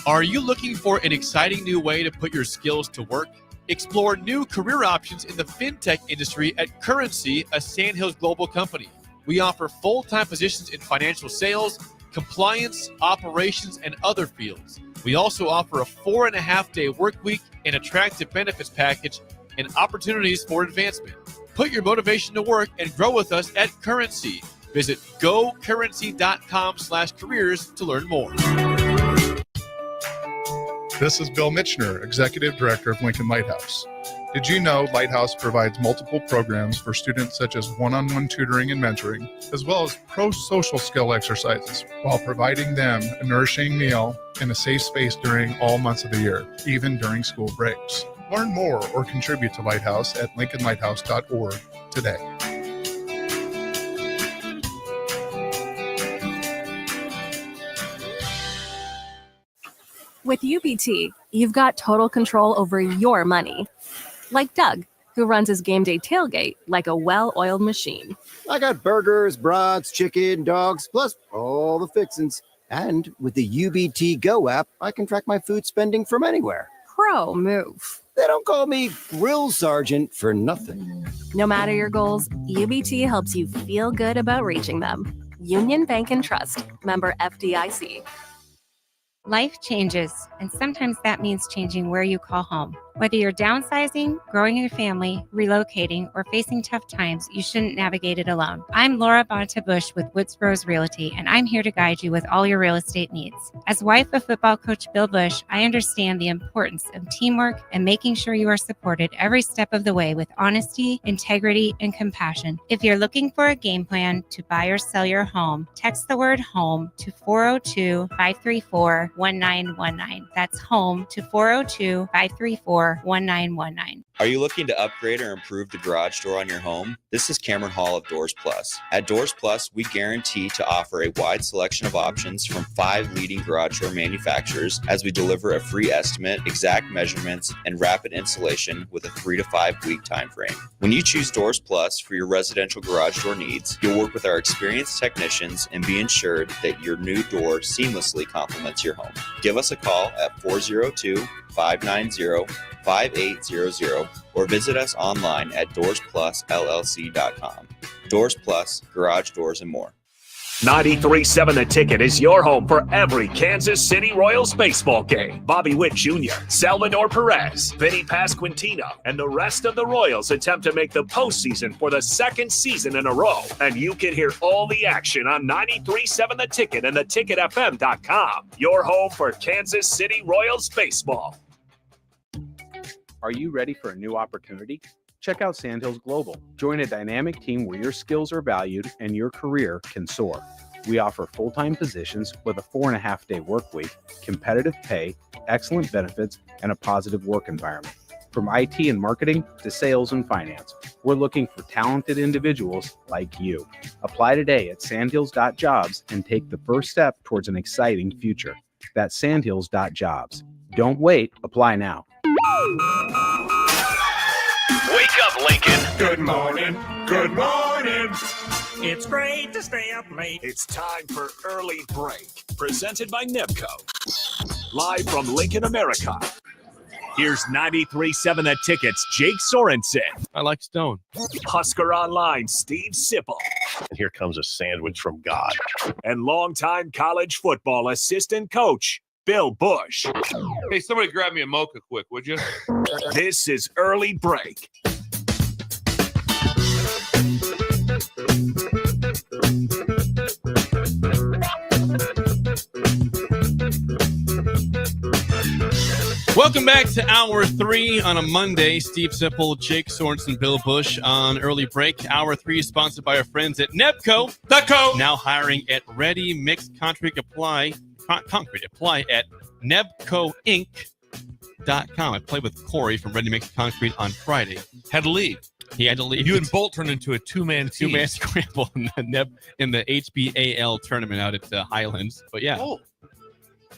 Are you looking for an exciting new way to put your skills to work? Explore new career options in the fintech industry at Currency, a Sandhills Global company. We offer full-time positions in financial sales, compliance, operations, and other fields. We also offer a 4.5-day work week, an attractive benefits package, and opportunities for advancement. Put your motivation to work and grow with us at Currency. Visit gocurrency.com/careers to learn more. This is Bill Mitchner, Executive Director of Lincoln Lighthouse. Did you know Lighthouse provides multiple programs for students such as one-on-one tutoring and mentoring, as well as pro-social skill exercises, while providing them a nourishing meal and a safe space during all months of the year, even during school breaks? Learn more or contribute to Lighthouse at lincolnlighthouse.org today. With UBT, you've got total control over your money. Like Doug, who runs his game day tailgate like a well-oiled machine. I got burgers, brats, chicken, dogs, plus all the fixins. And with the UBT Go app, I can track my food spending from anywhere. Pro move. They don't call me Grill Sergeant for nothing. No matter your goals, UBT helps you feel good about reaching them. Union Bank and Trust. Member FDIC. Life changes, and sometimes that means changing where you call home. Whether you're downsizing, growing your family, relocating, or facing tough times, you shouldn't navigate it alone. I'm Laura Bonta-Busch with Woods Bros Realty, and I'm here to guide you with all your real estate needs. As wife of football coach Bill Busch, I understand the importance of teamwork and making sure you are supported every step of the way with honesty, integrity, and compassion. If you're looking for a game plan to buy or sell your home, text the word HOME to 402-534-1919. That's HOME to 402-534-1919. Are you looking to upgrade or improve the garage door on your home? This is Cameron Hall of Doors Plus. At Doors Plus, we guarantee to offer a wide selection of options from 5 leading garage door manufacturers as we deliver a free estimate, exact measurements, and rapid installation with a 3 to 5 week time frame. When you choose Doors Plus for your residential garage door needs, you'll work with our experienced technicians and be ensured that your new door seamlessly complements your home. Give us a call at 402-590-5800 or visit us online at DoorsPlusLLC.com. Doors Plus, garage doors, and more. 93.7 The Ticket is your home for every Kansas City Royals baseball game. Bobby Witt Jr., Salvador Perez, Vinny Pasquantino, and the rest of the Royals attempt to make the postseason for the second season in a row. And you can hear all the action on 93.7 The Ticket and theticketfm.com. Your home for Kansas City Royals baseball. Are you ready for a new opportunity? Check out Sandhills Global. Join a dynamic team where your skills are valued and your career can soar. We offer full-time positions with a 4.5-day work week, competitive pay, excellent benefits, and a positive work environment. From IT and marketing to sales and finance, we're looking for talented individuals like you. Apply today at sandhills.jobs and take the first step towards an exciting future. That's sandhills.jobs. Don't wait. Apply now. Wake up, Lincoln. Good morning. Good morning. It's great to stay up late. It's time for Early Break, presented by Nebco. Live from Lincoln, America. Here's 93.7 The Ticket's Jake Sorensen. I like Stone. Husker Online, Steve Sipple. And here comes a sandwich from God. And longtime college football assistant coach, Bill Busch. Hey, somebody grab me a mocha quick, would you? This is Early Break. Welcome back to Hour 3 on a Monday. Steve Sipple, Jake Sorensen, Bill Busch on Early Break. Hour 3 is sponsored by our friends at Nebco. Now hiring at Ready Mixed Concrete Apply. Concrete Apply at nebcoinc.com. I played with Corey from Ready Mixed Concrete on Friday. Had to leave. He had to leave. You and Bolt turned into a two-man team. Two-man scramble in the HBAL tournament out at Highlands. But yeah. Oh.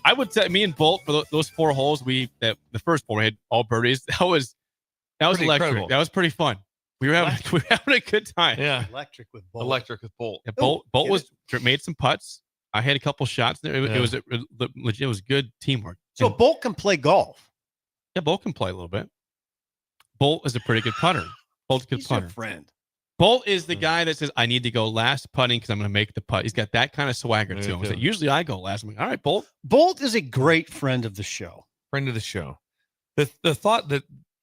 I would say me and Bolt for those 4 holes. The first 4 we had all birdies. That was electric. Incredible. That was pretty fun. We were having a good time. Yeah, Electric with Bolt. Yeah, Bolt made some putts. I had a couple shots there. It was legit. It was good teamwork. So Bolt can play golf. Yeah, Bolt can play a little bit. Bolt is a pretty good putter. Bolt's a good putter. Your friend. Bolt is the guy that says, I need to go last putting because I'm going to make the putt. He's got that kind of swagger to him. So usually I go last. I'm like, all right, Bolt. Bolt is a great friend of the show. Friend of the show. The thought that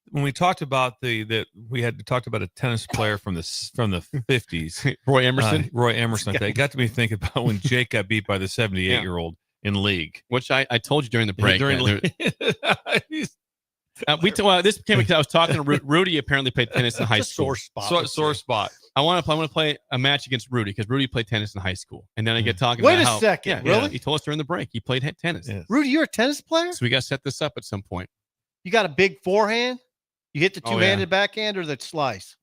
when we talked about we had talked about a tennis player from the 50s, Roy Emerson. It got to me thinking about when Jake got beat by the 78-year-old in league, which I told you during the break. This came because I was talking to Rudy. Apparently played tennis in high school. Sore spot. I want to play a match against Rudy because Rudy played tennis in high school, and then I get talking. Wait about a how, second, yeah, really? He told us during the break he played tennis. Yes. Rudy, you're a tennis player? So we got to set this up at some point. You got a big forehand? You hit the two-handed backhand or the slice?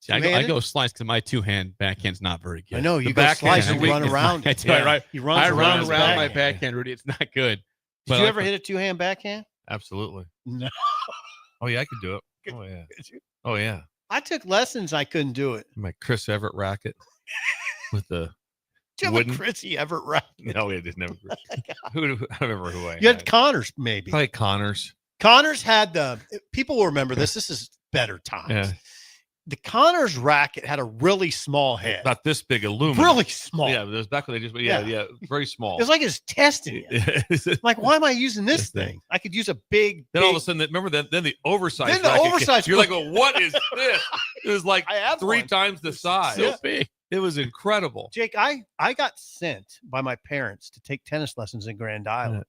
See, I go slice because my two-hand backhand's not very good. I know you go slice and run around. Right. He runs I run around my backhand. backhand, Rudy. It's not good. Did you ever hit a two-hand backhand? Absolutely. No. Oh yeah, I could do it. Oh yeah. Oh yeah. I took lessons. I couldn't do it. My Chris Everett racket with the Did you have a Chrissy Everett racket? No, we didn't have a Chris. I don't remember who I You had Connors, maybe. Probably Connors. Connors had people will remember this. This is better times. Yeah. the Connors racket had a really small head. About this big, aluminum. Really small. Yeah, there's back when they just very small. It's like it's testing it. Like, why am I using this thing? I could use a big. Then all of a sudden, remember that? Then the oversized. Then the racket oversized. You're like, well, what is this? It was like three times the size. So big. It was incredible. Jake, I got sent by my parents to take tennis lessons in Grand Island,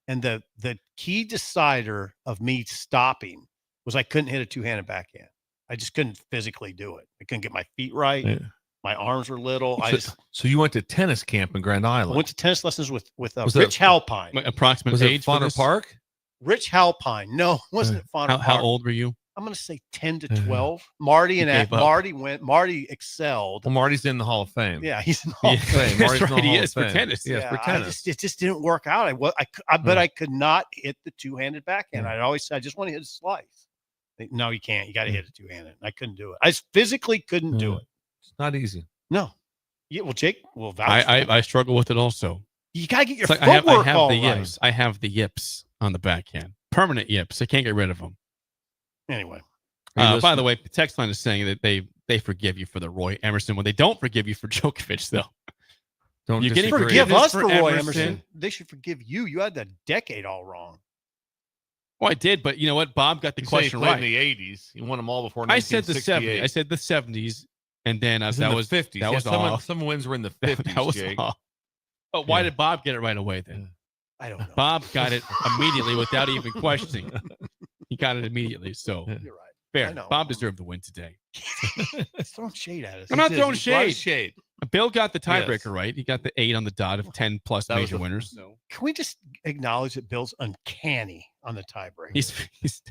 and the key decider of me stopping was I couldn't hit a two-handed backhand. I just couldn't physically do it. I couldn't get my feet right. Yeah. My arms were little. So you went to tennis camp in Grand Island? I went to tennis lessons with Rich Halpine. Approximate was age it Fauner Park? Rich Halpine. No, it wasn't at Fauner Park. How old were you? I'm going to say 10 to 12. Marty excelled. Well, Marty's in the Hall of Fame. Yeah, he's in the Hall of Fame. That's right, he is for tennis. Yeah, for tennis. It just didn't work out. But I could not hit the two-handed backhand. I'd always say, I just want to hit a slice. No, you can't. You got to hit it two-handed. I couldn't do it. I physically couldn't do it. It's not easy. No. Yeah, well, Jake will vouch. I struggle with it also. You got to get your like footwork I have all the right. yips. I have the yips on the backhand. Permanent yips. I can't get rid of them. Anyway. By the way, the text line is saying that they forgive you for the Roy Emerson when they don't forgive you for Djokovic, though. You getting forgive us for Roy Emerson? Emerson. They should forgive you. You had the decade all wrong. Well, I did, but you know what? Bob got the question right. In the 80s, he won them all before I said the 1968. 70s. I said the 70s, and then that was 50s. That was off. Some wins were in the 50s. That was Jake. off. But why did Bob get it right away then? I don't know. Bob got it immediately without even questioning. He got it immediately. So You're right. fair. Bob deserved the win today. He's throwing shade at us. I'm not throwing shade. Shade. Bill got the tiebreaker right. He got the 8 on the dot of 10 plus major winners. Can we just acknowledge that Bill's uncanny on the tiebreaker? He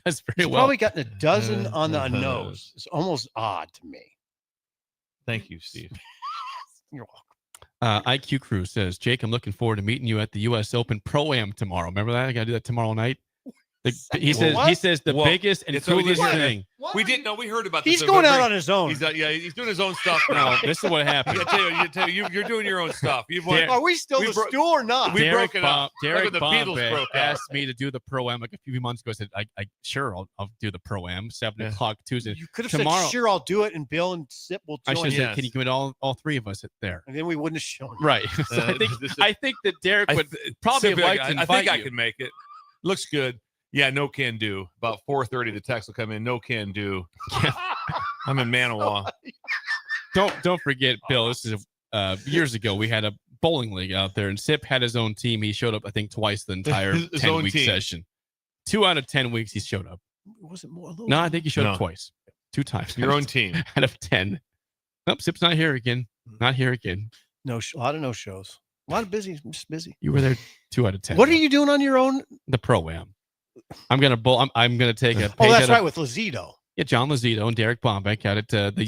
does very He's well. probably gotten a dozen on the nose. It's almost odd to me. Thank you, Steve. You're welcome. IQ Crew says, Jake, I'm looking forward to meeting you at the U.S. Open Pro-Am tomorrow. Remember that? I got to do that tomorrow night. He says the biggest and coolest thing. We didn't know. We heard about this. He's going out on his own. He's doing his own stuff now. This is what happened. I tell you, you're doing your own stuff. Are we still the stool or not? We broke it up. Derek the Bombay Beatles broke asked me to do the Pro-Am like a few months ago. I said, I'll do the Pro-Am 7 o'clock Tuesday. You could have tomorrow. said, sure, I'll do it, and Bill and Sip will join. I should have said, can you commit all three of us there? And then we wouldn't have shown. Right. So I think that Derek would probably have liked to invite I think you. I can make it. Looks good. Yeah, no can do. About 4:30, the text will come in. No can do. I'm in Manawa. Don't forget, Bill. This is years ago. We had a bowling league out there, and Sip had his own team. He showed up, I think, twice the entire 10-week session. 2 out of 10 weeks, he showed up. Was it more? No, I think he showed up twice, 2 times. Your own team out of 10. Nope, Sip's not here again. Not here again. No, a lot of no shows. A lot of busy. I'm just busy. You were there 2 out of 10. What are you doing on your own? The Pro-Am. I'm gonna bowl. I'm gonna take a. Oh, that's right, with Lozito. Yeah, John Lozito and Derek Bombeck out at the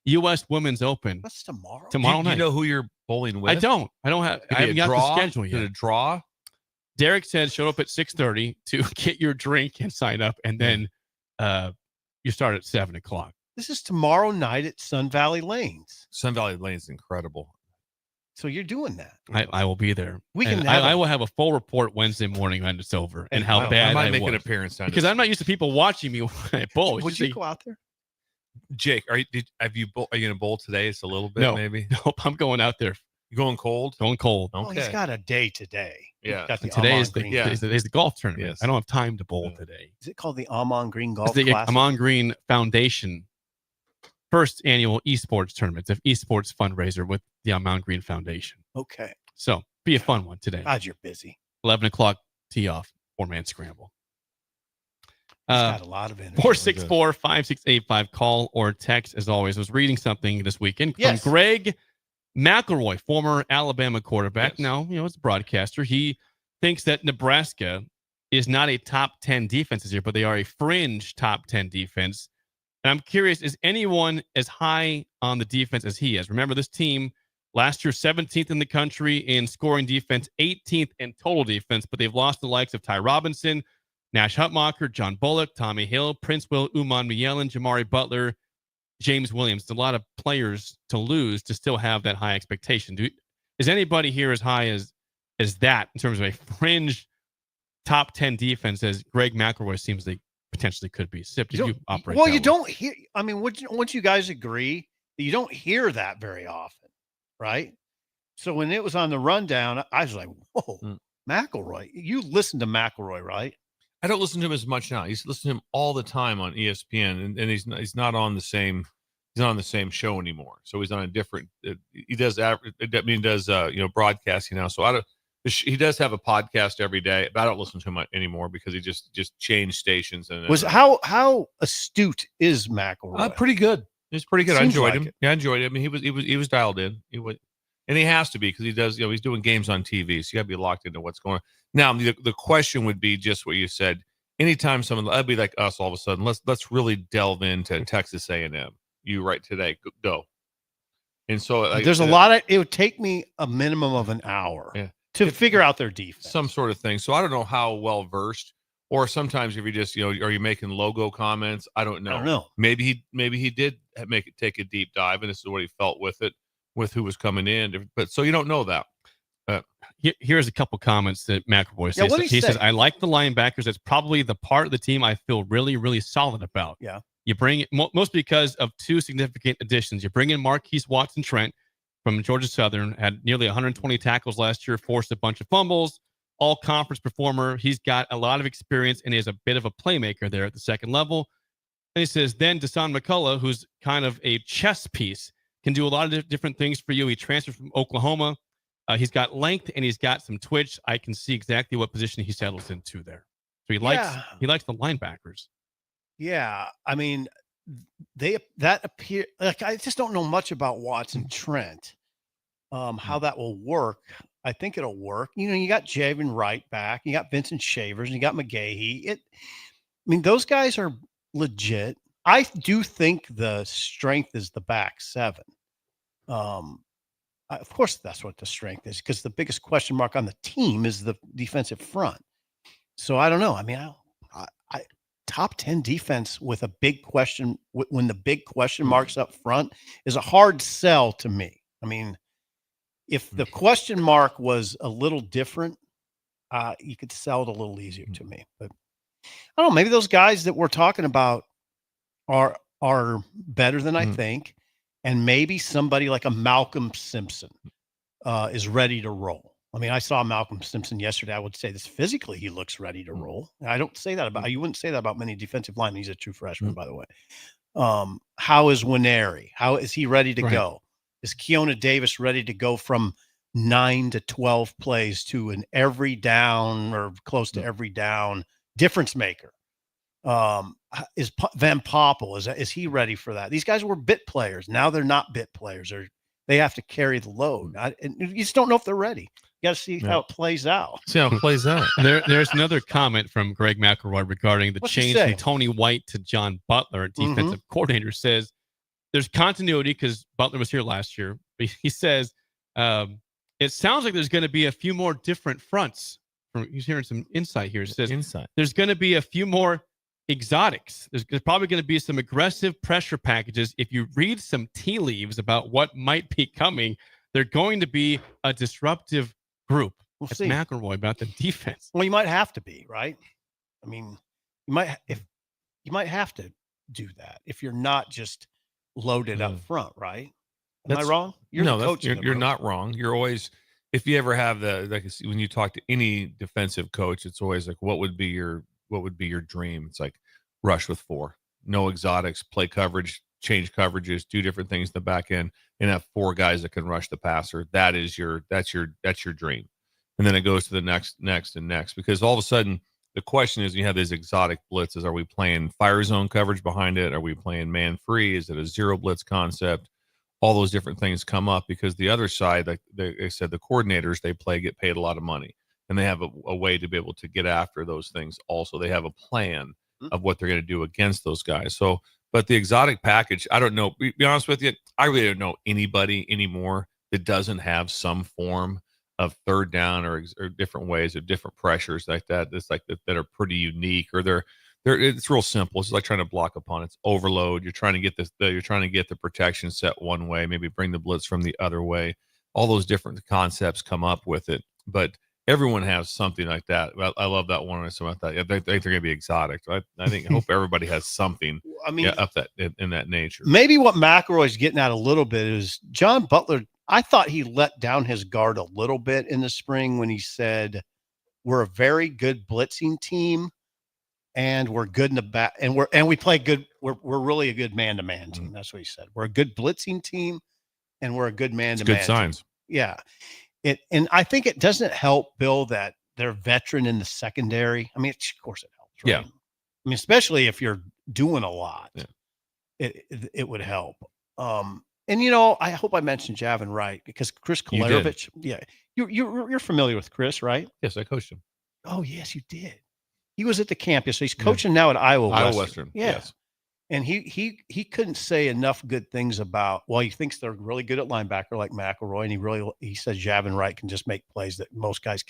U.S. Women's Open. That's tomorrow. Tomorrow night. night. You know who you're bowling with? I don't have. I haven't got the schedule yet. Did a draw? Derek said show up at 6:30 to get your drink and sign up, and then you start at 7 o'clock. This is tomorrow night at Sun Valley Lanes. Sun Valley Lanes is incredible. So you're doing that. I will be there. I will have a full report Wednesday morning when it's over and how bad I might I make was. an appearance down because I'm not used to people watching me when I bowl. Would you go out there? Jake, are you going to bowl today? It's a little bit, maybe. Nope, I'm going out there. You going cold? Going cold. Oh, he's got a day today. Yeah. Today is the golf tournament. Yes. I don't have time to bowl today. Is it called the Amon Green Golf It's the Classic? Amon Green Foundation first annual esports tournament. It's an esports fundraiser with the Amon Green Foundation. Okay. So be a fun one today. God, you're busy. 11 o'clock tee off, 4-man scramble. He's got a lot of energy. 464-5685. Call or text as always. I was reading something this weekend from Greg McElroy, former Alabama quarterback. Yes. Now, it's a broadcaster. He thinks that Nebraska is not a top 10 defense this year, but they are a fringe top 10 defense. And I'm curious, is anyone as high on the defense as he is? Remember, this team last year 17th in the country in scoring defense, 18th in total defense, but they've lost the likes of Ty Robinson, Nash Hutmacher, John Bullock, Tommy Hill, Prince Will, Uman Mielen, Jamari Butler, James Williams. It's a lot of players to lose to still have that high expectation. Is anybody here as high as that in terms of a fringe top 10 defense as Greg McElroy seems to potentially could be. Sip, did you operate? Well, that you way? don't hear. I mean, wouldn't you guys agree that you don't hear that very often, right? So when it was on the rundown, I was like, "Whoa, McElroy!" You listen to McElroy, right? I don't listen to him as much now. He's listening to him all the time on ESPN, and he's not on the same. He's not on the same show anymore. So he's on a different. He does broadcasting now. So he does have a podcast every day, but I don't listen to him anymore because he just changed stations. And How astute is McElroy? Pretty good. He's pretty good. I Seems enjoyed like him. it. Yeah, I enjoyed him. He was dialed in. And he has to be because he does. He's doing games on TV, so you got to be locked into what's going on. Now, the question would be just what you said. Anytime someone, I'd be like us, all of a sudden, let's really delve into Texas A&M. You right today, go. And so There's a lot of. It would take me a minimum of an hour to figure out their defense, some sort of thing. So I don't know how well versed. Or sometimes if you just are you making logo comments? I don't know. Maybe he did take a deep dive, and this is what he felt with it, with who was coming in. But so you don't know that. Here's a couple comments that McElroy says. He says, "I like the linebackers. That's probably the part of the team I feel really, really solid about. Yeah, you bring it mostly because of two significant additions. You bring in Marquise Watson-Trent from Georgia Southern, had nearly 120 tackles last year, forced a bunch of fumbles, all conference performer. He's got a lot of experience and is a bit of a playmaker there at the second level." And he says, then Deshaun McCullough, who's kind of a chess piece, can do a lot of different things for you. He transferred from Oklahoma. He's got length and he's got some twitch. I can see exactly what position he settles into there. So he likes the linebackers. Yeah, I mean, that appear like I just don't know much about Watson Trent. How that will work. I think it'll work. You got Javen Wright back. You got Vincent Shavers. You got McGahee. Those guys are legit. I do think the strength is the back seven. Of course, that's what the strength is, because the biggest question mark on the team is the defensive front. So I don't know. I mean, I top 10 defense with a big question when the big question marks up front is a hard sell to me. I mean, if the question mark was a little different, you could sell it a little easier to me. But I don't know. Maybe those guys that we're talking about are better than I think. And maybe somebody like a Malcolm Simpson is ready to roll. I mean, I saw Malcolm Simpson yesterday. I would say this physically, he looks ready to roll. I don't say that about, you wouldn't say that about many defensive linemen. He's a true freshman, by the way. How is Winery? How is he ready to go? Is Keona Davis ready to go from 9 to 12 plays to an every down or close to every down difference maker? Is Van Poppel, is he ready for that? These guys were bit players. Now they're not bit players, or they have to carry the load. And you just don't know if they're ready. You got to see how it plays out. See how it plays out. There's another comment from Greg McElroy regarding the change from Tony White to John Butler, defensive coordinator. Says there's continuity because Butler was here last year. But he says it sounds like there's going to be a few more different fronts. He's hearing some insight here. It says there's going to be a few more exotics. There's probably going to be some aggressive pressure packages. If you read some tea leaves about what might be coming, they're going to be a disruptive group. We'll That's see. McElroy about the defense. Well, you might have to be, right? I mean, you might have to do that if you're not just loaded up front, right? Am I wrong? You're not wrong. You're always, if you ever have when you talk to any defensive coach, it's always like, what would be your dream? It's like rush with 4, no exotics, play coverage, change coverages, do different things in the back end, and have 4 guys that can rush the passer. That's your dream. And then it goes to the next, because all of a sudden the question is, you have these exotic blitzes. Are we playing fire zone coverage behind it? Are we playing man free? Is it a zero blitz concept? All those different things come up because the other side, like they said, the coordinators get paid a lot of money. And they have a way to be able to get after those things. Also, they have a plan of what they're going to do against those guys. So, but the exotic package, I don't know. Be honest with you, I really don't know anybody anymore that doesn't have some form of third down or different ways of different pressures like that. That's like that are pretty unique, or it's real simple. It's like trying to block opponents. Overload. You're trying to get the protection set one way, maybe bring the blitz from the other way. All those different concepts come up with it, but Everyone has something like that. I love that one. Or something like that. I think they're going to be exotic. I hope everybody has something. I mean, up that in that nature. Maybe what McElroy's getting at a little bit is John Butler. I thought he let down his guard a little bit in the spring when he said, "We're a very good blitzing team, and we're good in the back, and we play good. We're really a good man-to-man team." That's what he said. We're a good blitzing team, and we're a good man-to-man. Good signs. Team. Yeah. And I think it doesn't help, Bill, that they're veteran in the secondary. I mean, of course it helps. Right? Yeah. I mean, especially if you're doing a lot, yeah. it would help. And you know, I hope I mentioned Javin Wright because Chris Kolerovich. Yeah, you're familiar with Chris, right? Yes, I coached him. Oh, yes, you did. He was at the campus, so he's coaching now at Iowa Western. Yeah. Yes. And he couldn't say enough good things about. Well, he thinks they're really good at linebacker like McElroy, and he says Javin Wright can just make plays that most guys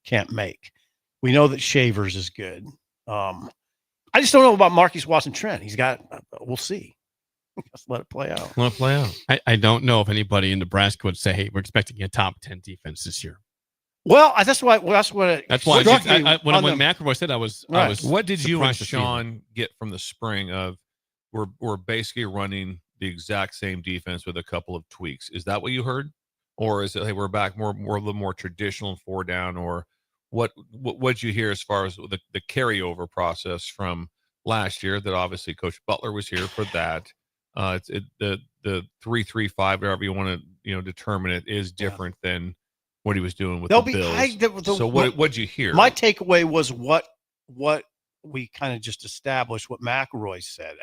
can't make. We know that Shavers is good. I just don't know about Marquise Watson-Trent. He's got. We'll see. Let's let it play out. Let it play out. I don't know if anybody in Nebraska would say, "Hey, we're expecting a top 10 defense this year." Well, that's why. When McElroy said, I was. What did you and surprised to see Sean get from the spring of? We're basically running the exact same defense with a couple of tweaks. Is that what you heard, or is it hey we're back more a little more traditional 4 down, or what did you hear as far as the carryover process from last year? That obviously Coach Butler was here for that. The 3-3-5, whatever you want to determine it, is different than what he was doing with the Bills. So what'd you hear? My takeaway was what we kind of just established. What McElroy said.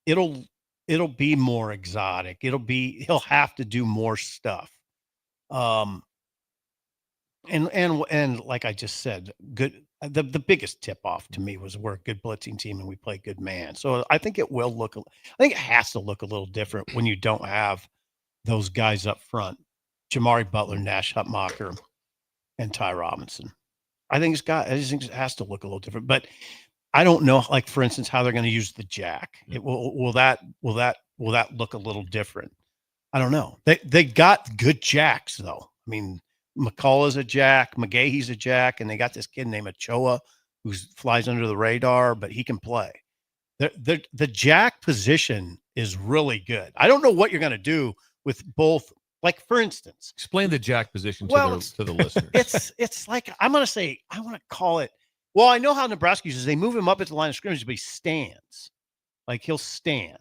It'll be more exotic. He'll have to do more stuff. And like I just said, good. The biggest tip off to me was we're a good blitzing team and we play good man. So I think it will look. I think it has to look a little different when you don't have those guys up front. Jamari Butler, Nash Hutmacher, and Ty Robinson. I think it has to look a little different, but I don't know, like for instance, how they're going to use the jack. Will that look a little different? I don't know. They got good jacks though. I mean, McCullough's a jack, McGahee's a jack, and they got this kid named Ochoa who flies under the radar, but he can play. The jack position is really good. I don't know what you're going to do with both. Like, for instance, explain the jack position to the listeners. It's like I want to call it. Well, I know how Nebraska uses. They move him up at the line of scrimmage, but he stands. Like he'll stand.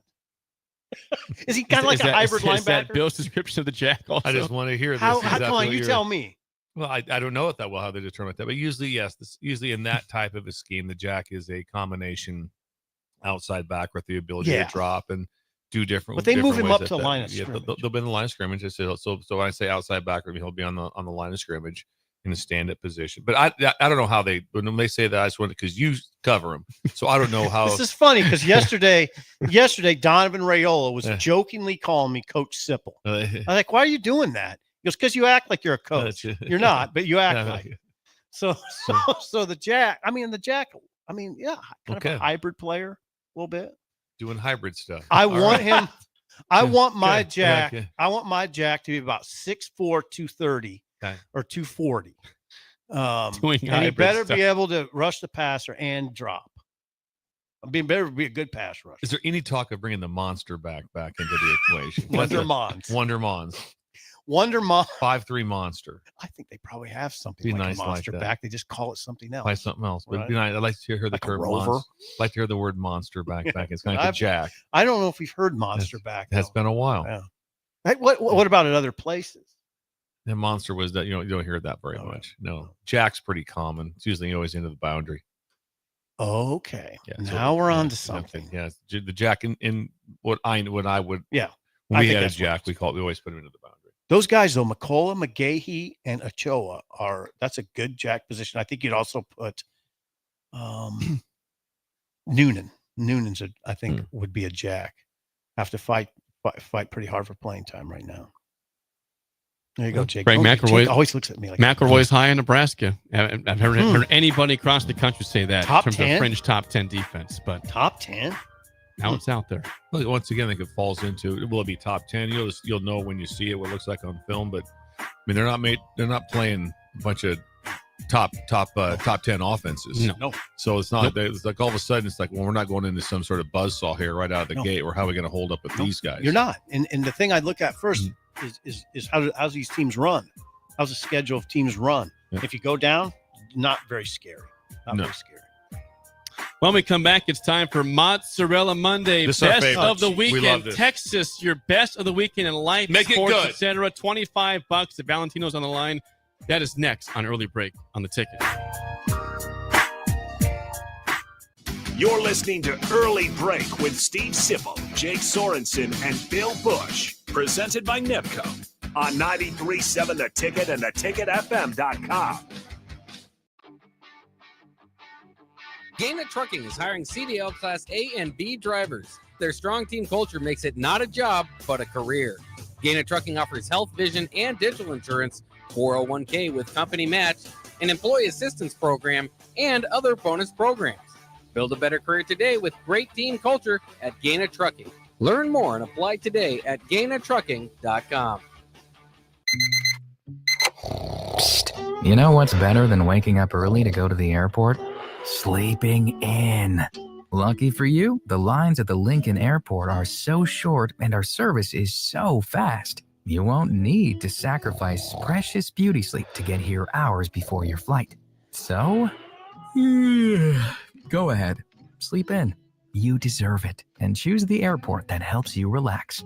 Is he kind of like a hybrid linebacker? Is that Bill's description of the jack? Also? I just want to hear this. How come on? You tell me. Well, I don't know it that well how they determine that, but usually yes. Usually in that type of a scheme, the jack is a combination outside back with the ability to drop and do different. But they move him up to the line of scrimmage. They'll be in the line of scrimmage. So when I say outside backer, he'll be on the line of scrimmage in a stand-up position. But I don't know how when they say that. I just want because you cover him, so I don't know how. This is funny because yesterday Donovan Raiola was jokingly calling me Coach Sipple. I was like, "Why are you doing that?" He goes, "Because you act like you're a coach. You're not, but you act like it." So the jack. Kind of a hybrid player a little bit. Doing hybrid stuff. I want him. I want my jack. I want my jack to be about 6'4", 230 or 240. And he better be able to rush the passer and drop. Better be a good pass rush. Is there any talk of bringing the monster back into the equation? Wonder Mons. 5'3" monster. I think they probably have something like a monster back. They just call it something else. By something else. But it'd be nice. I'd like to hear the term monster. I'd like to hear the word monster back. It's kind of like a jack. I don't know if we've heard monster back. That's been a while. Yeah. Hey, what about in other places? The monster was that you don't hear that very much. No. Jack's pretty common. It's usually always into the boundary. Okay. Yeah, now we're on to something. Yeah. The jack in what I would. Yeah. When we had a jack, we always put him into the boundary. Those guys, though, McCullough, McGahee, and Ochoa that's a good jack position. I think you'd also put Noonan. Noonan's would be a jack. Have to fight pretty hard for playing time right now. There you go, Jake. Frank McElroy Jake always looks at me like McElroy's high in Nebraska. I've heard anybody across the country say that top in terms 10? of fringe top 10 defense, but top 10. Now it's out there. Well, once again, I think it falls into will it be top 10? You'll know when you see it what it looks like on film. But I mean, they're not playing bunch of top 10 offenses. No. So it's not it's like all of a sudden it's like, well, we're not going into some sort of buzzsaw here right out of the gate. Or how are we going to hold up with these guys? You're not. And the thing I look at first is how's these teams run? How's the schedule of teams run? Yeah. If you go down, not very scary. Very scary. When we come back, it's time for Mozzarella Monday. This is our Best favorite. of the We love weekend. this. Texas, your best of the weekend in life, Make it sports, good. etc. $25 at Valentino's on the line. That is next on Early Break on the Ticket. You're listening to Early Break with Steve Sipple, Jake Sorensen, and Bill Busch. Presented by NIPCO on 93.7 The Ticket and theticketfm.com. Gaina Trucking is hiring CDL Class A and B drivers. Their strong team culture makes it not a job, but a career. Gaina Trucking offers health, vision, and dental insurance, 401k with company match, an employee assistance program, and other bonus programs. Build a better career today with great team culture at Gaina Trucking. Learn more and apply today at GainaTrucking.com. Psst. You know what's better than waking up early to go to the airport? Sleeping in. Lucky for you, the lines at the Lincoln Airport are so short and our service is so fast. You won't need to sacrifice precious beauty sleep to get here hours before your flight. So, go ahead, sleep in. You deserve it, and choose the airport that helps you relax.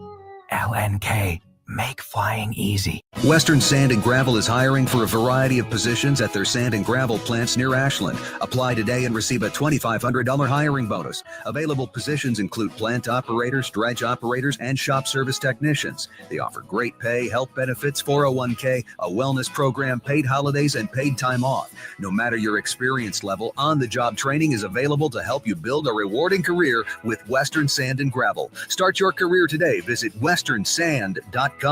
LNK. Make flying easy. Western Sand and Gravel is hiring for a variety of positions at their sand and gravel plants near Ashland. Apply today and receive a $2,500 hiring bonus. Available positions include plant operators, dredge operators, and shop service technicians. They offer great pay, health benefits, 401k, a wellness program, paid holidays, and paid time off. No matter your experience level, on-the-job training is available to help you build a rewarding career with Western Sand and Gravel. Start your career today. Visit westernsand.com.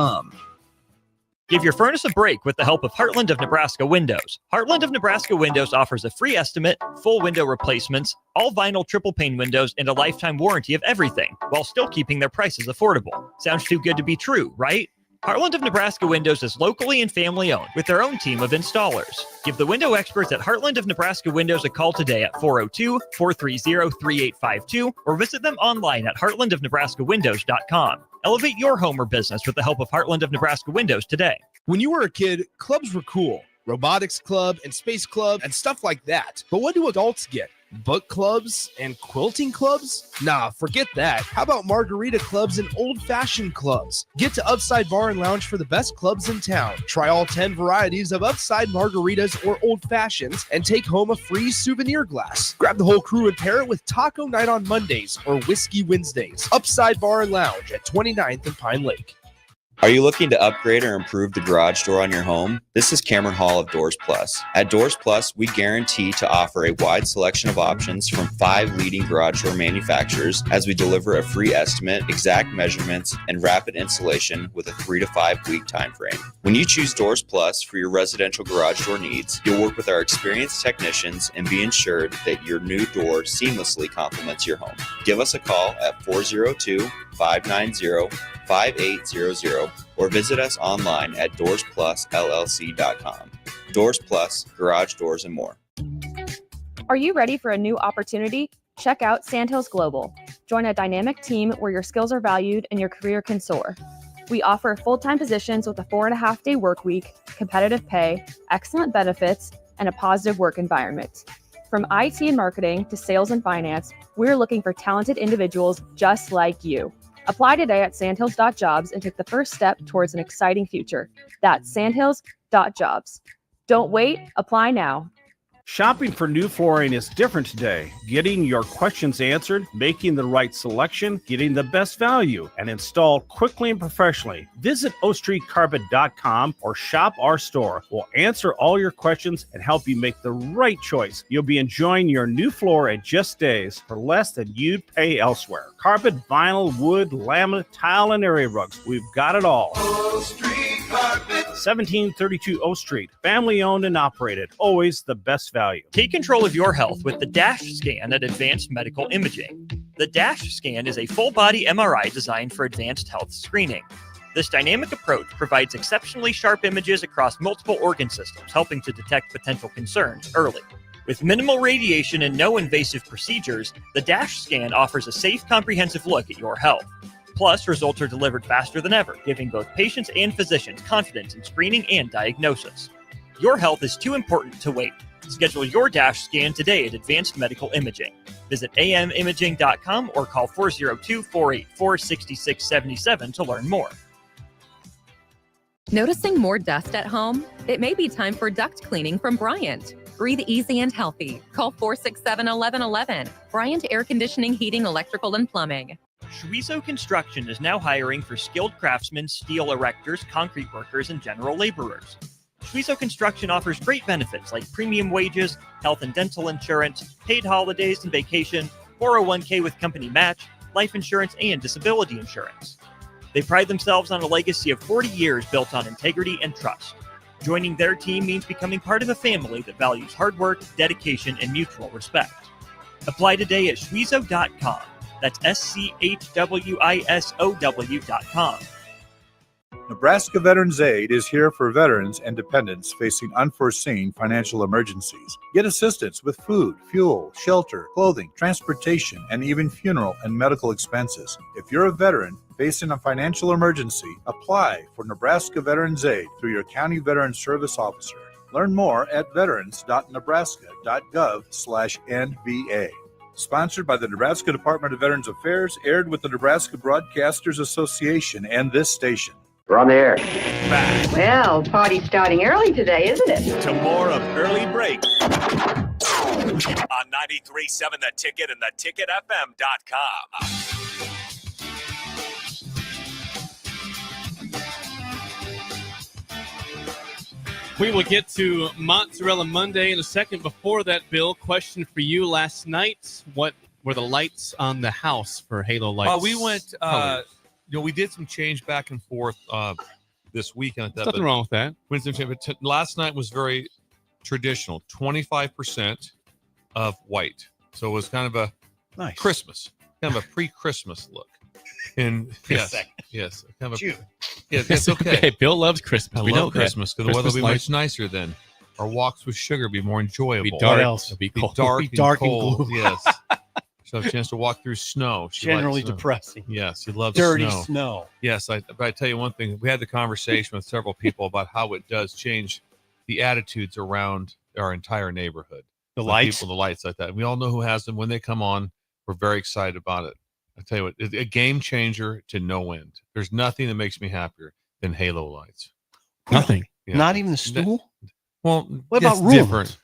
Give your furnace a break with the help of Heartland of Nebraska Windows. Heartland of Nebraska Windows offers a free estimate, full window replacements, all vinyl triple pane windows, and a lifetime warranty of everything, while still keeping their prices affordable. Sounds too good to be true, right? Heartland of Nebraska Windows is locally and family owned with their own team of installers. Give the window experts at Heartland of Nebraska Windows a call today at 402-430-3852 or visit them online at heartlandofnebraskawindows.com. Elevate your home or business with the help of Heartland of Nebraska Windows today. When you were a kid, clubs were cool. Robotics club and space club and stuff like that. But what do adults get? Book clubs and quilting clubs? Nah, forget that. How about margarita clubs and old-fashioned clubs? Get to Upside Bar and Lounge for the best clubs in town. Try all 10 varieties of Upside margaritas or old fashions and take home a free souvenir glass. Grab the whole crew and pair it with taco night on Mondays or whiskey Wednesdays. Upside Bar and Lounge at 29th and Pine Lake. Are you looking to upgrade or improve the garage door on your home? This is Cameron Hall of Doors Plus. At Doors Plus, we guarantee to offer a wide selection of options from 5 leading garage door manufacturers as we deliver a free estimate, exact measurements, and rapid installation with a 3 to 5 week time frame. When you choose Doors Plus for your residential garage door needs, you'll work with our experienced technicians and be ensured that your new door seamlessly complements your home. Give us a call at 402-590-5800 or visit us online at doorsplusllc.com. Doors Plus, garage doors and more. Are you ready for a new opportunity? Check out Sandhills Global. Join a dynamic team where your skills are valued and your career can soar. We offer full-time positions with a 4.5-day work week, competitive pay, excellent benefits, and a positive work environment. From IT and marketing to sales and finance, we're looking for talented individuals just like you. Apply today at sandhills.jobs and take the first step towards an exciting future. That's sandhills.jobs. Don't wait, apply now. Shopping for new flooring is different today. Getting your questions answered, making the right selection, getting the best value, and installed quickly and professionally. Visit ostreetcarpet.com or shop our store. We'll answer all your questions and help you make the right choice. You'll be enjoying your new floor in just days for less than you'd pay elsewhere. Carpet, vinyl, wood, laminate, tile, and area rugs. We've got it all. O Street Carpet. 1732 O Street. Family owned and operated. Always the best value. Take control of your health with the DASH scan at Advanced Medical Imaging. The DASH scan is a full-body MRI designed for advanced health screening. This dynamic approach provides exceptionally sharp images across multiple organ systems, helping to detect potential concerns early. With minimal radiation and no invasive procedures, the DASH scan offers a safe, comprehensive look at your health. Plus, results are delivered faster than ever, giving both patients and physicians confidence in screening and diagnosis. Your health is too important to wait. Schedule your DASH scan today at Advanced Medical Imaging. Visit amimaging.com or call 402-484-6677 to learn more. Noticing more dust at home? It may be time for duct cleaning from Bryant. Breathe easy and healthy. Call 467-1111. Bryant Air Conditioning, Heating, Electrical, and Plumbing. Schweizo Construction is now hiring for skilled craftsmen, steel erectors, concrete workers, and general laborers. Schweizo Construction offers great benefits like premium wages, health and dental insurance, paid holidays and vacation, 401k with company match, life insurance, and disability insurance. They pride themselves on a legacy of 40 years built on integrity and trust. Joining their team means becoming part of a family that values hard work, dedication, and mutual respect. Apply today at schweizo.com. That's SCHWISOW.com. Nebraska Veterans Aid is here for veterans and dependents facing unforeseen financial emergencies. Get assistance with food, fuel, shelter, clothing, transportation, and even funeral and medical expenses. If you're a veteran facing a financial emergency, apply for Nebraska Veterans Aid through your county veteran service officer. Learn more at veterans.nebraska.gov/NVA. Sponsored by the Nebraska Department of Veterans Affairs, aired with the Nebraska Broadcasters Association and this station. We're on the air. Back Well, party's starting early today, isn't it? to more of Early Break on 93.7 The Ticket and theticketfm.com. We will get to Mozzarella Monday in a second. Before that, Bill, question for you. Last night, what were the lights on the house for Halo lights? We went, we did some change back and forth this weekend. There's nothing wrong with that. Last night was very traditional, 25% of white. So it was kind of a Christmas, kind of a pre-Christmas look. And yes, kind of June. It's okay. Bill loves Christmas. I love Christmas because the weather will be much nicer then. Our walks with sugar be more enjoyable. Be dark. What else? It'll be Be cold. dark, Be dark and cold. gloomy. Yes. So I have a chance to walk through snow. She Generally likes snow. depressing. Yes, he loves Dirty snow. snow. Yes, but I tell you one thing. We had the conversation with several people about how it does change the attitudes around our entire neighborhood. The lights? The lights like that. We all know who has them. When they come on, we're very excited about it. I tell you what, a game changer to no end. There's nothing that makes me happier than halo lights. Nothing. Yeah. Not even the stool? Well, What about that's rooms? different.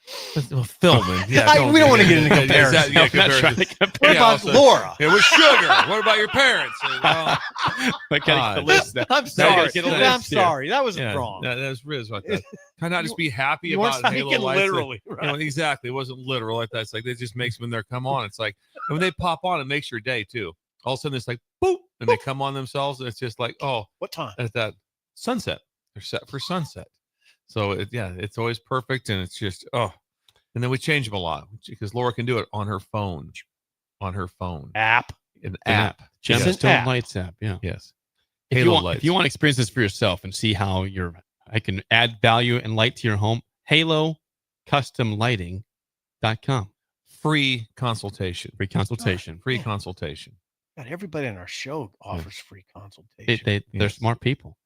Well, filming. Yeah, We don't want to get into comparison. comparison. What about Laura? It was sugar. What about your parents? Well, I'm sorry. I'm sorry. That was wrong. That was Riz like that. Can I not just be happy You weren't about Halo speaking lights? literally, Right. Exactly. It wasn't literal like that. It's like it just makes when they come on. It's like when they pop on, it makes your day too. All of a sudden, it's like boop, and they come on themselves, and it's just like, oh, what time? At that sunset. They're set for sunset. So it's always perfect, and it's just and then we change them a lot because Laura can do it on her phone, app, an app, Gemstone Lights app. Yeah. Yes. If Halo you want, lights. if you want to experience this for yourself and see how I can add value and light to your home, HaloCustomLighting.com. Free consultation. Free consultation. Free consultation. God, everybody on our show offers free consultation. They're smart people.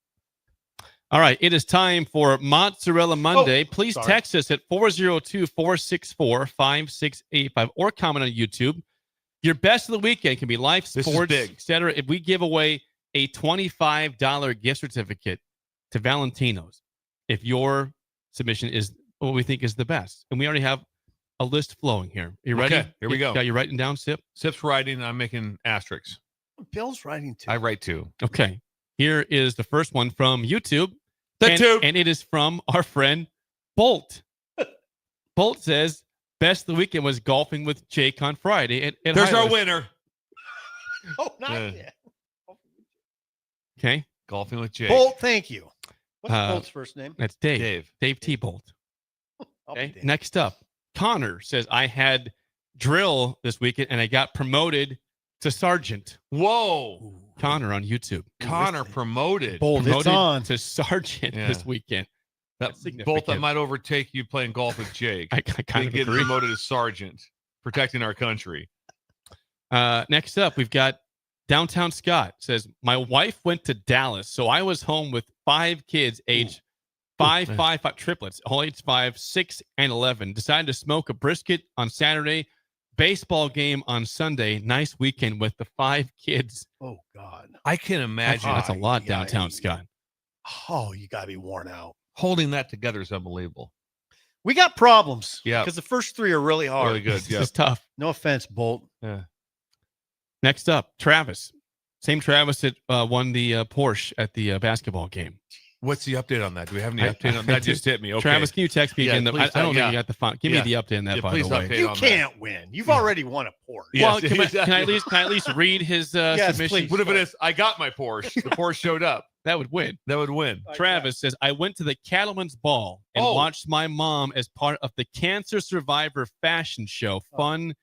All right, it is time for Mozzarella Monday. Please text us at 402-464-5685 or comment on YouTube. Your best of the weekend can be life, sports, etc. If we give away a $25 gift certificate to Valentino's, if your submission is what we think is the best. And we already have a list flowing here. You ready? Okay, here we go. Got you writing down, Sip? Sip's writing. I'm making asterisks. Bill's writing too. I write too. Okay. Here is the first one from YouTube. And it is from our friend Bolt. Bolt says, best of the weekend was golfing with Jake on Friday. At There's Highland. our winner. Oh, not yet. Okay. Golfing with Jake. Bolt, thank you. What's Bolt's first name? That's Dave. Dave T. Bolt. Okay. Next up, Connor says, I had drill this weekend and I got promoted to sergeant. Whoa. Connor on YouTube. Connor promoted. Bold, it's on. To sergeant this weekend. That bolt that might overtake you playing golf with Jake. I kind of get agree. promoted as sergeant, protecting our country. Next up, we've got Downtown Scott says, my wife went to Dallas, so I was home with 5 kids aged 5, triplets, all aged 5, 6, and 11. Decided to smoke a brisket on Saturday, baseball game on Sunday. Nice weekend with the 5 kids. Oh, God. I can imagine. That's a lot, Downtown Scott. Oh, you got to be worn out. Holding that together is unbelievable. We got problems. Yeah. Because the first 3 are really hard. Really good. Yeah. It's tough. No offense, Bolt. Yeah. Next up, Travis. Same Travis that won the Porsche at the basketball game. What's the update on that? Do we have any update on that? That just hit me. Okay. Travis, can you text me again? I don't think you got the font. Give me the update on that, Yeah, by please the way. update You on can't win. You've already won a Porsche. Well, Yes, can I at least read his Yes, submission? please. What if it is? I got my Porsche. The Porsche showed up. That would win. That would win. Travis says, I went to the Cattleman's Ball and watched my mom as part of the Cancer Survivor fashion show. Fun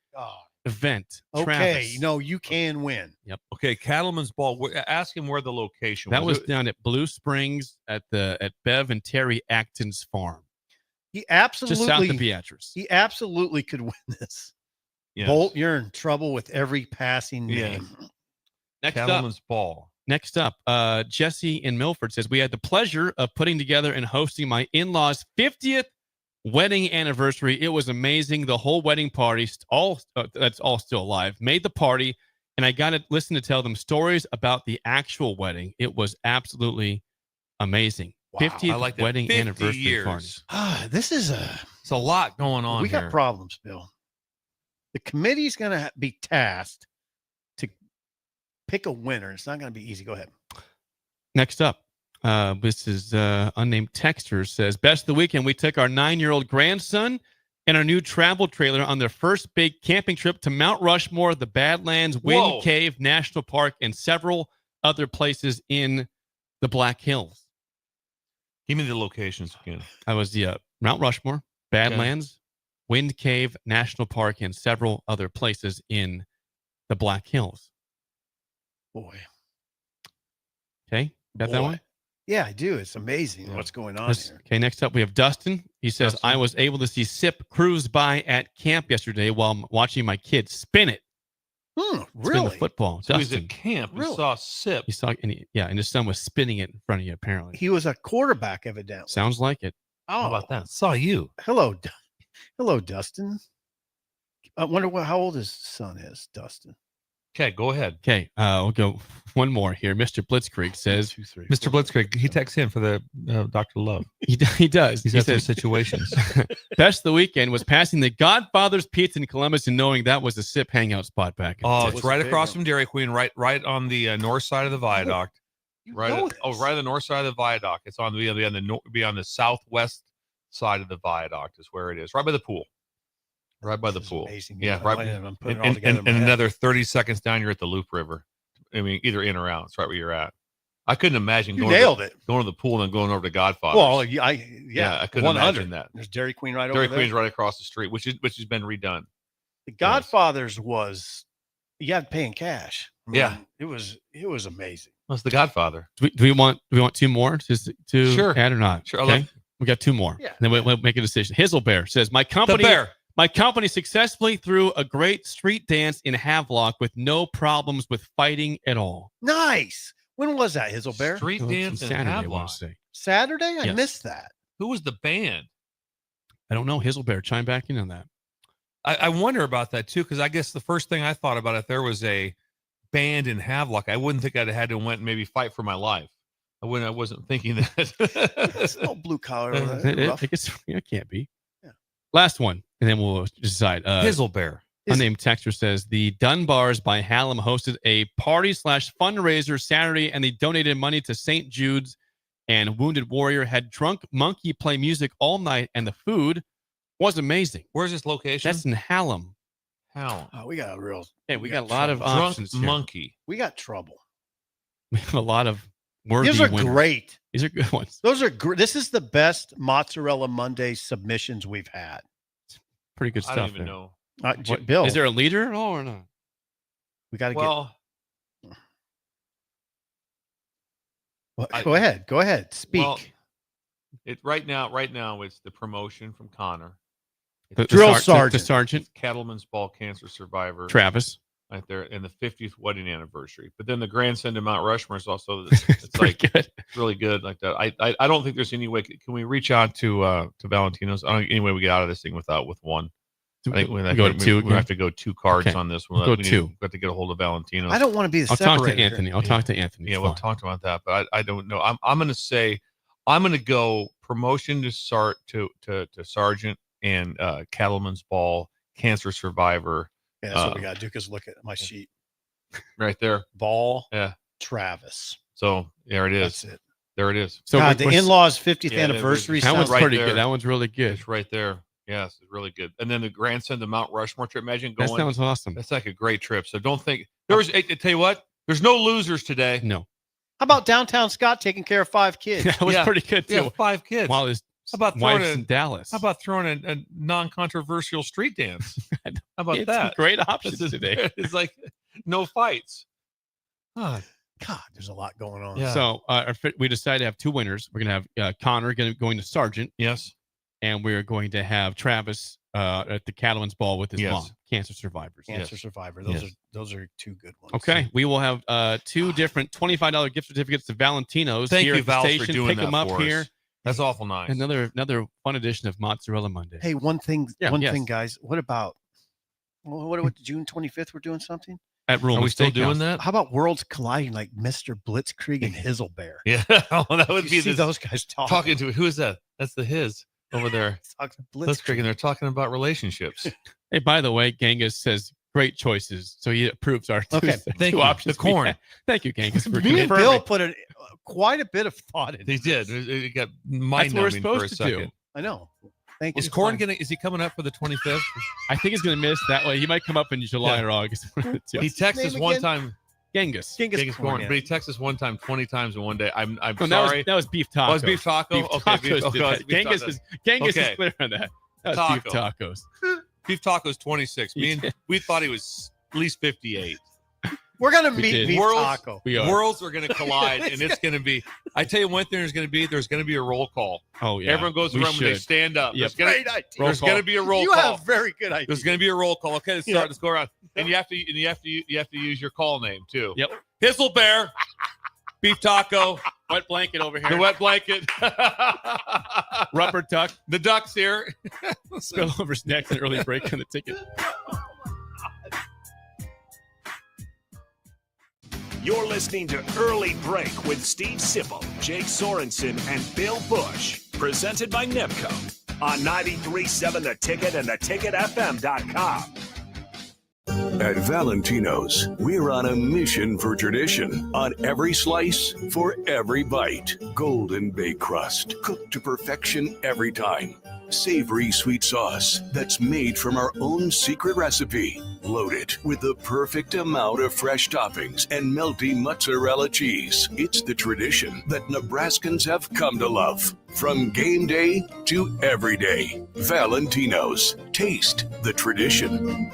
event. Okay, Travis. no, you can win. Yep. Okay, Cattleman's Ball. Ask him where the location That was was. down at Blue Springs at Bev and Terry Acton's farm. He absolutely Just south of Beatrice. He absolutely could win this. Yes. Bolt, you're in trouble with every passing name. Cattleman's Ball. Next up, Jesse in Milford says, we had the pleasure of putting together and hosting my in-laws' 50th wedding anniversary. It was amazing. The whole wedding party, that's all still alive, made the party, and I got to listen to tell them stories about the actual wedding. It was absolutely amazing. Wow, 50th I like that. wedding 50 anniversary years. party. This is It's a lot going on we here. got problems, Bill. The committee's going to be tasked to pick a winner. It's not going to be easy. Go ahead. Next up, this is unnamed texter says, best of the weekend. We took our 9-year-old grandson and our new travel trailer on their first big camping trip to Mount Rushmore, the Badlands, Wind Cave National Park, and several other places in the Black Hills. Give me the locations again. I was Mount Rushmore, Badlands, Wind Cave National Park, and several other places in the Black Hills. Boy. Okay, got that one? Yeah, I do. It's amazing what's going on here. Okay, next up we have Dustin. He says, I was able to see Sip cruise by at camp yesterday while watching my kids spin it. Spin Really? the football. So he's Dustin. at camp. Really? He saw Sip. He saw, and his son was spinning it in front of you, apparently. He was a quarterback, evidently. Sounds like it. Oh, How about that? Saw you. Hello, hello, Dustin. I wonder how old his son is, Dustin. Okay, go ahead. Okay, we'll go one more here. Mr. Blitzkrieg says, Mr. Blitzkrieg, he texts in for the Dr. Love. He does. He's He got some says, situations. best of the weekend was passing the Godfather's Pizza in Columbus and knowing that was a Sip hangout spot back. In the Oh, day. it's right across from Dairy Queen, right on the north side of the viaduct. Right on the north side of the viaduct. It's on the southwest side of the viaduct is where it is. Right by the pool. Right by the pool. Amazing. Yeah, I right. am putting it all together in And my head. another 30 seconds down, you're at the Loop River. I mean, either in or out. It's right where you're at. I couldn't imagine You going nailed to it. the pool and then going over to Godfather. Well, yeah, I couldn't 100. imagine that. There's Dairy Queen right Dairy over there. Queen's right across the street, which has been redone. The Godfather's was you had to pay in cash. I mean, Yeah. it was amazing. That's the Godfather. Do we want 2 more to Sure. add or not? Sure, I Okay. love- We got 2 more. Yeah. Then we'll make a decision. Hizzlebear says, My company successfully threw a great street dance in Havelock with no problems with fighting at all. Nice. When was that, Hizzlebear? Street It was dance in Saturday, I Havelock. want to say. Saturday? I Yes. missed that. Who was the band? I don't know. Hizzlebear, chime back in on that. I wonder about that too, because I guess the first thing I thought about if there was a band in Havelock, I wouldn't think I'd had to went and maybe fight for my life. I wasn't thinking that. It's no blue collar. I guess it can't be. Yeah. Last one, and then we'll decide. Hizzlebear. Unnamed texter says the Dunbars by Hallam hosted a party/fundraiser Saturday, and they donated money to St. Jude's. And Wounded Warrior had Drunk Monkey play music all night, and the food was amazing. Where's this location? That's in Hallam. Hallam. Oh, we got a real. Hey, we got a lot of Drunk options here. Monkey. We got trouble. We have a lot of worthy These are winners. great. These are good ones. Those are great. This is the best Mozzarella Monday submissions we've had. Pretty good I stuff. don't even there. know. What- Bill, is there a leader at all or not? we got to Well, Well, go ahead. Speak. Well, right now it's the promotion from Connor. Drill It's sergeant. the sergeant, Cattleman's Ball cancer survivor, Travis. right there, and the 50th wedding anniversary. But then the grandson to Mount Rushmore is also it's like good. It's really good like that. I don't think there's any way. Can we reach out to Valentino's? I don't think any way we get out of this thing with one. I think we go to two. We have to go 2 cards Okay. on this one. Go we two. We have to get a hold of Valentino's. I don't want to be the I'll talk to separator. Anthony. I'll talk to Anthony. Yeah, It's we'll fine. talk about that, but I don't know. I'm going to say I'm going to go promotion to sergeant and Cattleman's Ball cancer survivor. Yeah, that's what we got to do. Because look at my sheet. Right there. Ball. Yeah. Travis. So there it is. That's it. There it is. So God, the in-laws' 50th Yeah, anniversary. That one's sounds- pretty there. good. That one's really good. It's right there. Yes, it's really good. And then the grandson to Mount Rushmore trip. Imagine going. That sounds awesome. That's like a great trip. So don't think there was. I tell you what, there's no losers today. No. How about downtown Scott taking care of 5 kids? That was pretty good too. Yeah, 5 kids. While his How about throwing wife's in Dallas. How about throwing a non-controversial street dance? How about It's that? some great options This is- today. It's like no fights. God, there's a lot going on. Yeah. So we decided to have 2 winners. We're going to have Connor going to sergeant. Yes. And we're going to have Travis at the Cattleman's Ball with his Yes. mom, cancer survivors. Cancer survivor. Those are 2 good ones. Okay, we will have 2 different $25 gift certificates to Valentino's. Thank here you, at the Val, for station. doing Pick that them up for us. here. That's awful nice. Another fun edition of Mozzarella Monday. Hey, one thing, Yeah, yes. thing, guys. What about what June 25th? We're doing something. At Are we still doing that? How about worlds colliding like Mr. Blitzkrieg and Hizzlebear? Yeah, well, that would You be see this- those guys talking to. Who is that? That's the his over there. Blitzkrieg, and they're talking about relationships. Hey, by the way, Genghis says great choices, so he approves our two, Okay, thank two you. options. The corn. we had. Thank you, Genghis, for Me and confirming. Bill put quite a bit of thought into They did. It got mind That's what we're numbing for a supposed to second. do. I know. Thank you. Is Corn gonna? Is he coming up for the 25th? I think he's going to miss that way. He might come up in July or August. He texted us one time. Genghis. Genghis Corn, Corn, yeah. but he texted us one time 20 times in one day. I'm Oh, sorry. that was beef tacos. Oh, it was beef taco? Beef Okay, tacos beef- did okay, that. it's beef Genghis tacos. is Okay. clear on that. That was Taco. beef tacos. Beef tacos 26. We thought he was at least 58. We're gonna We meet did. Beef Worlds, Taco. We are. worlds are going to collide, and it's going to be. I tell you one thing. There's going to be a roll call. Oh yeah. Everyone goes We around when they should. stand up. Yep. Great idea. There's Roll going to call. be a roll You call. have very good ideas. There's going to be a roll call. Okay, let's start. Yep. Let's go around, and you have to use your call name too. Yep. Hizzlebear, beef taco, Wet blanket over here. the wet blanket, Rubber duck. the ducks here. Spillovers next. An early break on the ticket. You're listening to Early Break with Steve Sipple, Jake Sorensen, and Bill Busch. Presented by Nemco on 93.7 The Ticket and theticketfm.com. At Valentino's, we're on a mission for tradition. On every slice, for every bite. Golden baked crust, cooked to perfection every time. Savory sweet sauce that's made from our own secret recipe. Loaded with the perfect amount of fresh toppings and melty mozzarella cheese. It's the tradition that Nebraskans have come to love. From game day to every day. Valentino's. Taste the tradition.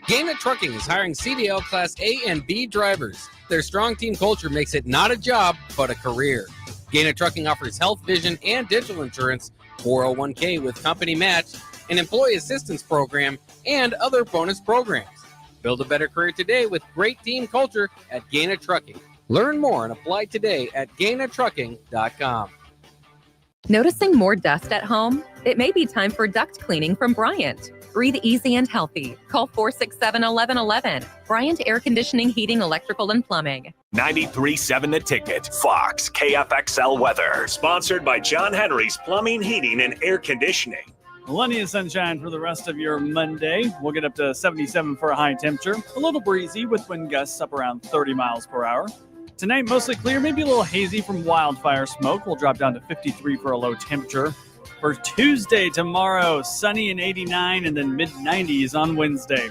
Gaina Trucking is hiring CDL Class A and B drivers. Their strong team culture makes it not a job, but a career. Gaina Trucking offers health, vision, and dental insurance, 401k with company match, an employee assistance program, and other bonus programs. Build a better career today with great team culture at Gaina Trucking. Learn more and apply today at GainaTrucking.com. Noticing more dust at home? It may be time for duct cleaning from Bryant. Breathe easy and healthy. Call 467-1111. Bryant Air Conditioning, Heating, Electrical, and Plumbing. 93.7 The Ticket. Fox KFXL weather. Sponsored by John Henry's Plumbing, Heating, and Air Conditioning. Plenty of sunshine for the rest of your Monday. We'll get up to 77 for a high temperature. A little breezy with wind gusts up around 30 miles per hour. Tonight, mostly clear, maybe a little hazy from wildfire smoke. We'll drop down to 53 for a low temperature. For Tuesday, tomorrow, sunny and 89, and then mid-90s on Wednesday.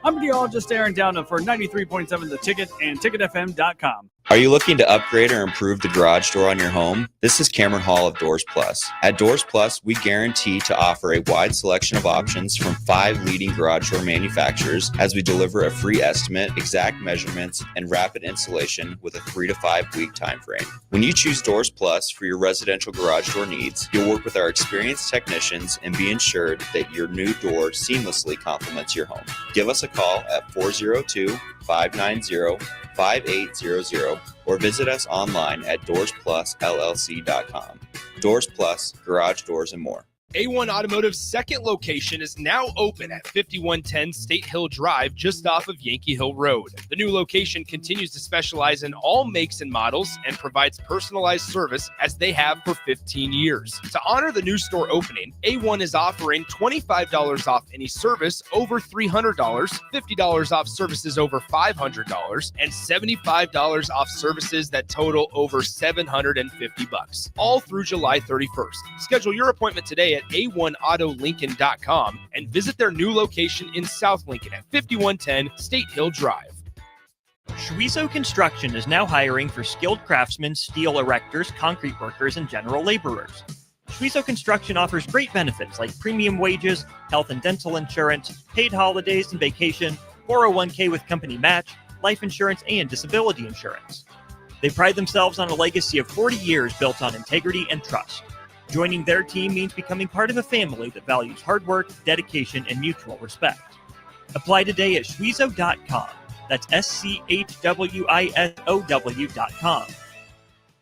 I'm meteorologist Aaron Downa for 93.7 The Ticket and ticketfm.com. Are you looking to upgrade or improve the garage door on your home? This is Cameron Hall of Doors Plus. At Doors Plus, we guarantee to offer a wide selection of options from 5 leading garage door manufacturers as we deliver a free estimate, exact measurements, and rapid installation with a 3 to 5 week time frame. When you choose Doors Plus for your residential garage door needs, you'll work with our experienced technicians and be ensured that your new door seamlessly complements your home. Give us a call at 402-590-5800 or visit us online at doorsplusllc.com. Doors Plus, garage doors and more. A1 Automotive's second location is now open at 5110 State Hill Drive, just off of Yankee Hill Road. The new location continues to specialize in all makes and models and provides personalized service as they have for 15 years. To honor the new store opening, A1 is offering $25 off any service over $300, $50 off services over $500, and $75 off services that total over $750, all through July 31st. Schedule your appointment today at a1autolincoln.com and visit their new location in South Lincoln at 5110 State Hill Drive. Schweizo Construction is now hiring for skilled craftsmen, steel erectors, concrete workers, and general laborers. Schweizo Construction offers great benefits like premium wages, health and dental insurance, paid holidays and vacation, 401k with company match, life insurance, and disability insurance. They pride themselves on a legacy of 40 years built on integrity and trust. Joining their team means becoming part of a family that values hard work, dedication, and mutual respect. Apply today at schweizo.com. That's schwisow.com.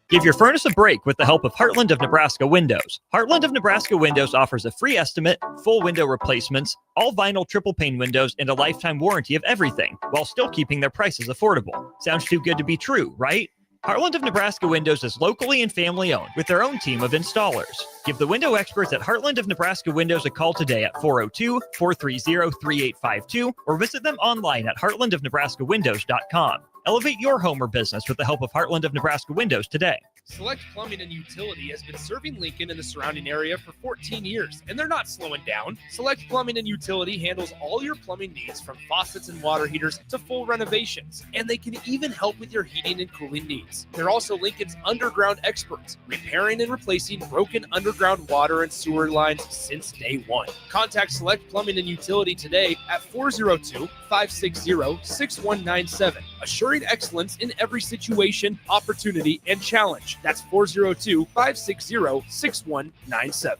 Give your furnace a break with the help of Heartland of Nebraska Windows. Heartland of Nebraska Windows offers a free estimate, full window replacements, all vinyl triple pane windows, and a lifetime warranty of everything, while still keeping their prices affordable. Sounds too good to be true, right? Heartland of Nebraska Windows is locally and family owned with their own team of installers. Give the window experts at Heartland of Nebraska Windows a call today at 402-430-3852 or visit them online at heartlandofnebraskawindows.com. Elevate your home or business with the help of Heartland of Nebraska Windows today. Select Plumbing and Utility has been serving Lincoln and the surrounding area for 14 years, and they're not slowing down. Select Plumbing and Utility handles all your plumbing needs from faucets and water heaters to full renovations, and they can even help with your heating and cooling needs. They're also Lincoln's underground experts, repairing and replacing broken underground water and sewer lines since day one. Contact Select Plumbing and Utility today at 402-560-6197, assuring excellence in every situation, opportunity, and challenge. That's 402-560-6197.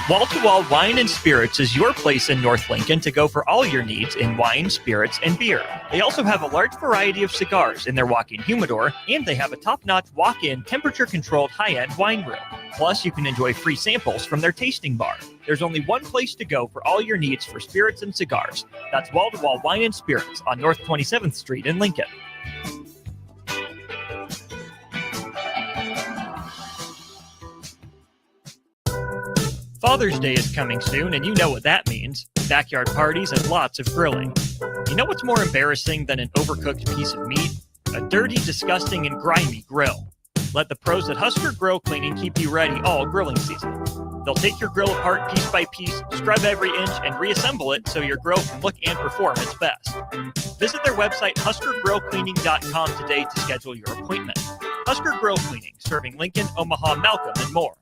Wall to Wall Wine and Spirits is your place in North Lincoln to go for all your needs in wine, spirits, and beer. They also have a large variety of cigars in their walk-in humidor, and they have a top-notch walk-in temperature-controlled high-end wine room. Plus, you can enjoy free samples from their tasting bar. There's only one place to go for all your needs for spirits and cigars. That's Wall to Wall Wine and Spirits on North 27th Street in Lincoln. Father's Day is coming soon, and you know what that means. Backyard parties and lots of grilling. You know what's more embarrassing than an overcooked piece of meat? A dirty, disgusting, and grimy grill. Let the pros at Husker Grill Cleaning keep you ready all grilling season. They'll take your grill apart piece by piece, scrub every inch, and reassemble it so your grill can look and perform its best. Visit their website, huskergrillcleaning.com today to schedule your appointment. Husker Grill Cleaning, serving Lincoln, Omaha, Malcolm, and more.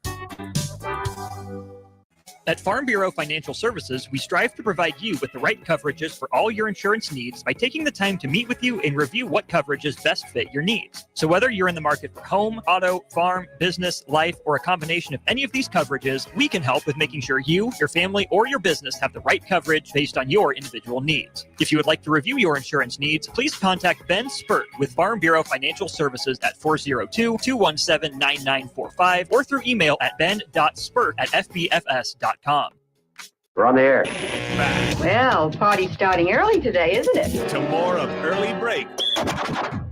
At Farm Bureau Financial Services, we strive to provide you with the right coverages for all your insurance needs by taking the time to meet with you and review what coverages best fit your needs. So whether you're in the market for home, auto, farm, business, life, or a combination of any of these coverages, we can help with making sure you, your family, or your business have the right coverage based on your individual needs. If you would like to review your insurance needs, please contact Ben Spurt with Farm Bureau Financial Services at 402-217-9945 or through email at ben.spurt@fbfs.com. We're on the air. Well, party's starting early today, isn't it? To more of Early Break on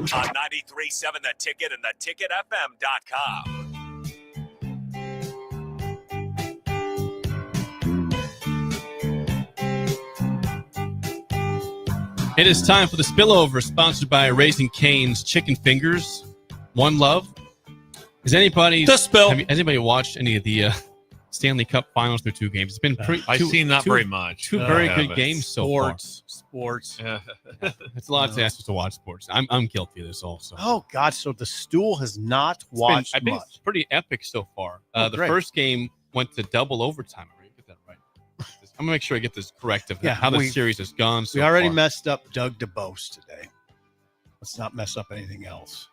93.7 The Ticket and theticketfm.com. It is time for the Spillover, sponsored by Raising Cane's Chicken Fingers. One Love. Has anybody watched any of the Stanley Cup Finals through 2 games. It's been pretty. I've seen not very much. 2 very good games so far. Sports. It's a lot to ask us to watch sports. I'm guilty of this also. Oh God! So the stool has not watched I think much. it's pretty epic so far. Oh, the great. first game went to double overtime. I'm gonna get that right. I'm gonna make sure I get this correct of Yeah, how the series has gone. So we already far. messed up Doug DeBose today. Let's not mess up anything else.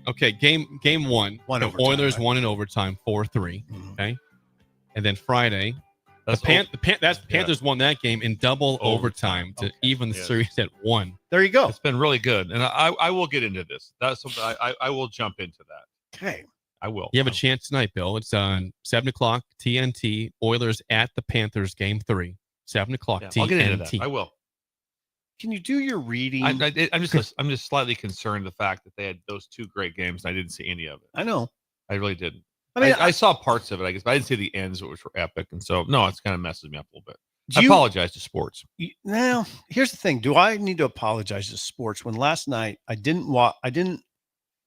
Okay, game 1. One the overtime, Oilers right? won in overtime, 4-3. Okay, and then Friday, That's Panthers won that game in double overtime to even the series at 1. There you go. It's been really good, and I will get into this. That's something I will jump into that. Okay, I will. You have a chance tonight, Bill. It's on 7:00 TNT. Oilers at the Panthers, game 3, 7:00 TNT. I'll get into that. I will. Can you do your reading? I'm just slightly concerned the fact that they had those 2 great games and I didn't see any of it. I know. I really didn't. I mean, I saw parts of it, I guess, but I didn't see the ends, which were epic. And so, no, it's kind of messes me up a little bit. I apologize to sports. Now, here's the thing: do I need to apologize to sports when last night I didn't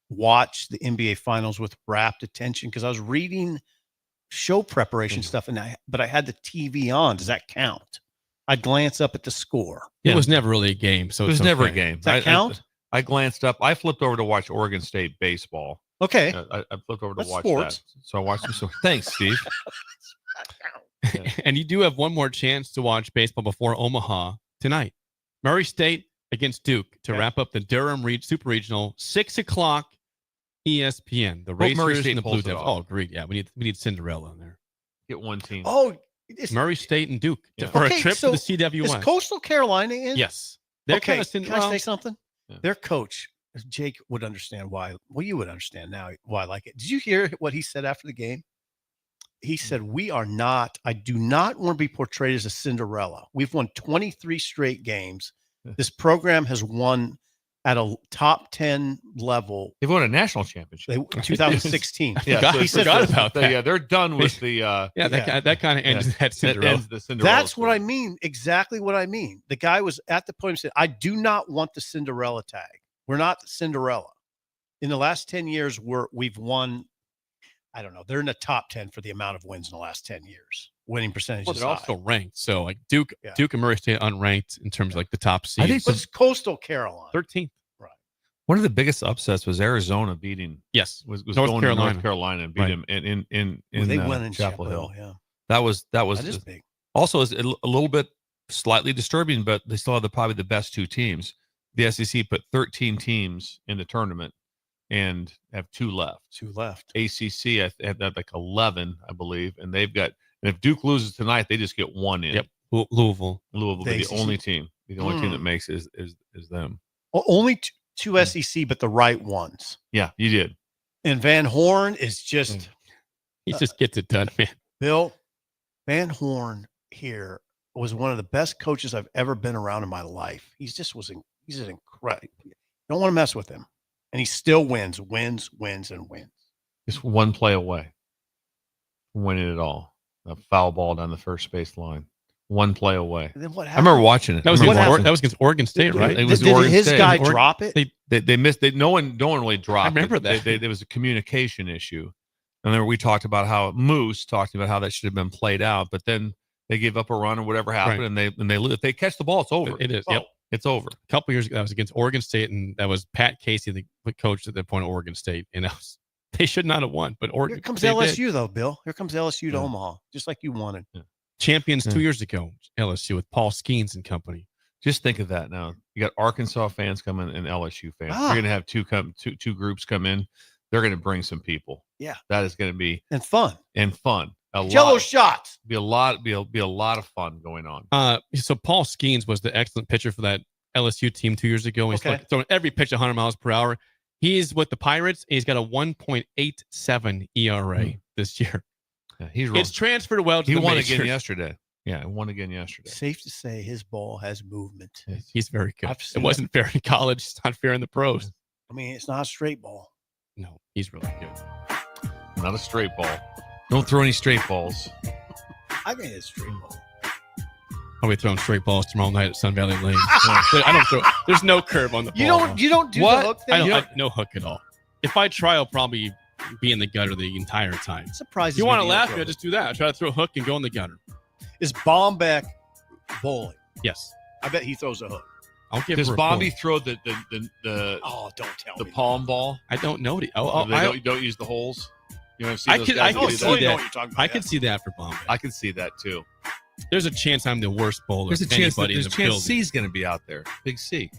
watch the NBA Finals with rapt attention because I was reading show preparation stuff, but I had the TV on. Does that count? I'd glance up at the score. It was never really a game, so it was it's never a okay. game. Does that count? I glanced up. I flipped over to watch Oregon State baseball. Okay. I flipped over to That's watch sports. that. So I watched. So thanks, Steve. And you do have one more chance to watch baseball before Omaha tonight. Murray State against Duke to wrap up the Durham Super Regional, 6:00 ESPN. The Hope Murray Racers State and the Blue pulls it Devils. off. Oh, agreed. Yeah, we need Cinderella in there. Get one team. Oh, Murray State and Duke for a trip to the CWS. Is Coastal Carolina in? Yes. They're Okay. kind of Can I say something? Their coach, Jake, would understand why. Well, you would understand now why I like it. Did you hear what he said after the game? He said, I do not want to be portrayed as a Cinderella. We've won 23 straight games. This program has won at a top 10 level. They've won a national championship. 2016. Yeah, he forgot about that. Yeah, they're done with the. That kind of ends that Cinderella. Ends the Cinderella. That's what I mean. Exactly what I mean. The guy was at the point and said, I do not want the Cinderella tag. We're not Cinderella. In the last 10 years, we've won. I don't know. They're in the top 10 for the amount of wins in the last 10 years. Winning percentage Well, is they're high. also ranked. So like Duke and Murray State unranked in terms of like the top seeds. I think What's Coastal Carolina? 13th. One of the biggest upsets was Arizona beating. Was North North going Carolina. to North Carolina and beat them in They went in Chapel Hill. Yeah, That was that is big. Also is a little bit slightly disturbing, but they still have probably the best 2 teams. The SEC put 13 teams in the tournament and have 2 left. 2 left. ACC had like 11, I believe, and they've got. And if Duke loses tonight, they just get 1 in. Yep, Louisville. Louisville, The the ACC. only team. The only team that makes is them. Well, only 2 SEC, but the right ones. Yeah, you did. And Van Horn is just. He just gets it done, man. Bill, Van Horn here was one of the best coaches I've ever been around in my life. He's an incredible. Don't want to mess with him. And he still wins. Just 1 play away from winning it all. A foul ball down the first base line. 1 play away. And then what I happened? remember watching it. That was against Oregon State, right? It was Did Oregon his State. guy drop it? They missed. No one really dropped. I remember that. There was a communication issue, and then we talked about how Moose talked about how that should have been played out, but then they gave up a run or whatever happened, Right. and they lose. If they catch the ball, it's over. It is. Oh, Yep. it's over. A couple years ago, that was against Oregon State, and that was Pat Casey, the coach at that point of Oregon State. And they should not have won, but Oregon. Here comes they LSU, did. though, Bill. Here comes LSU to Omaha, just like you wanted. Champions 2 years ago, LSU with Paul Skeens and company. Just think of that now. You got Arkansas fans coming and LSU fans. Ah. You're going to have two groups come in. They're going to bring some people. Yeah. That is going to be And fun. Jello shots. Be a lot of fun going on. So Paul Skeens was the excellent pitcher for that LSU team 2 years ago. He's throwing every pitch 100 miles per hour. He's with the Pirates. And he's got a 1.87 ERA this year. Yeah, he's It's transferred well to he the won majors. again yesterday. Yeah, he won again yesterday. Safe to say his ball has movement. He's very good. I've It seen wasn't fair in college. It's not fair in the pros. I mean, it's not a straight ball. No, he's really good. Not a straight ball. Don't throw any straight balls. I think it's a straight ball. I'll be throwing straight balls tomorrow night at Sun Valley Lane. I don't throw. There's no curve on the ball. You don't do What? the hook thing? I don't no hook at all. If I try, I'll probably be in the gutter the entire time. Surprised. If you want to laugh, just do that. I try to throw a hook and go in the gutter. Is Bombeck bowling? Yes. I bet he throws a hook. I'll give Does her a Bobby point. throw the Oh, don't tell the me. palm ball? I don't know. They don't use the holes. You know, I've seen I those could, guys I that could do see that. know what that. you're talking about, I yeah. could see that for Bombeck. I can see that too. There's a chance I'm the worst bowler. There's a of chance that anybody in there's the a chance building. C's going to be out there. Big C.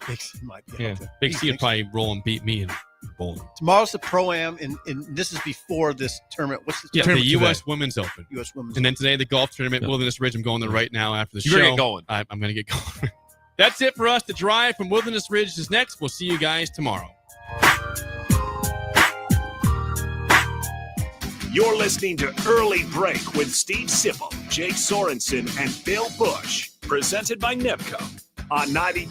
Big C might be Yeah. out there. Big C would probably roll and beat me in bowling. Tomorrow's the Pro-Am, and this is before this tournament. What's the Yeah, the tournament? U.S. Women's Open. U.S. Women's And then today, the golf tournament, Wilderness Ridge. I'm going there right now after the You show. better get going. I'm going to get going. That's it for us. The drive from Wilderness Ridge is next. We'll see you guys tomorrow. You're listening to Early Break with Steve Sipple, Jake Sorensen, and Bill Busch. Presented by NEPCO on 90.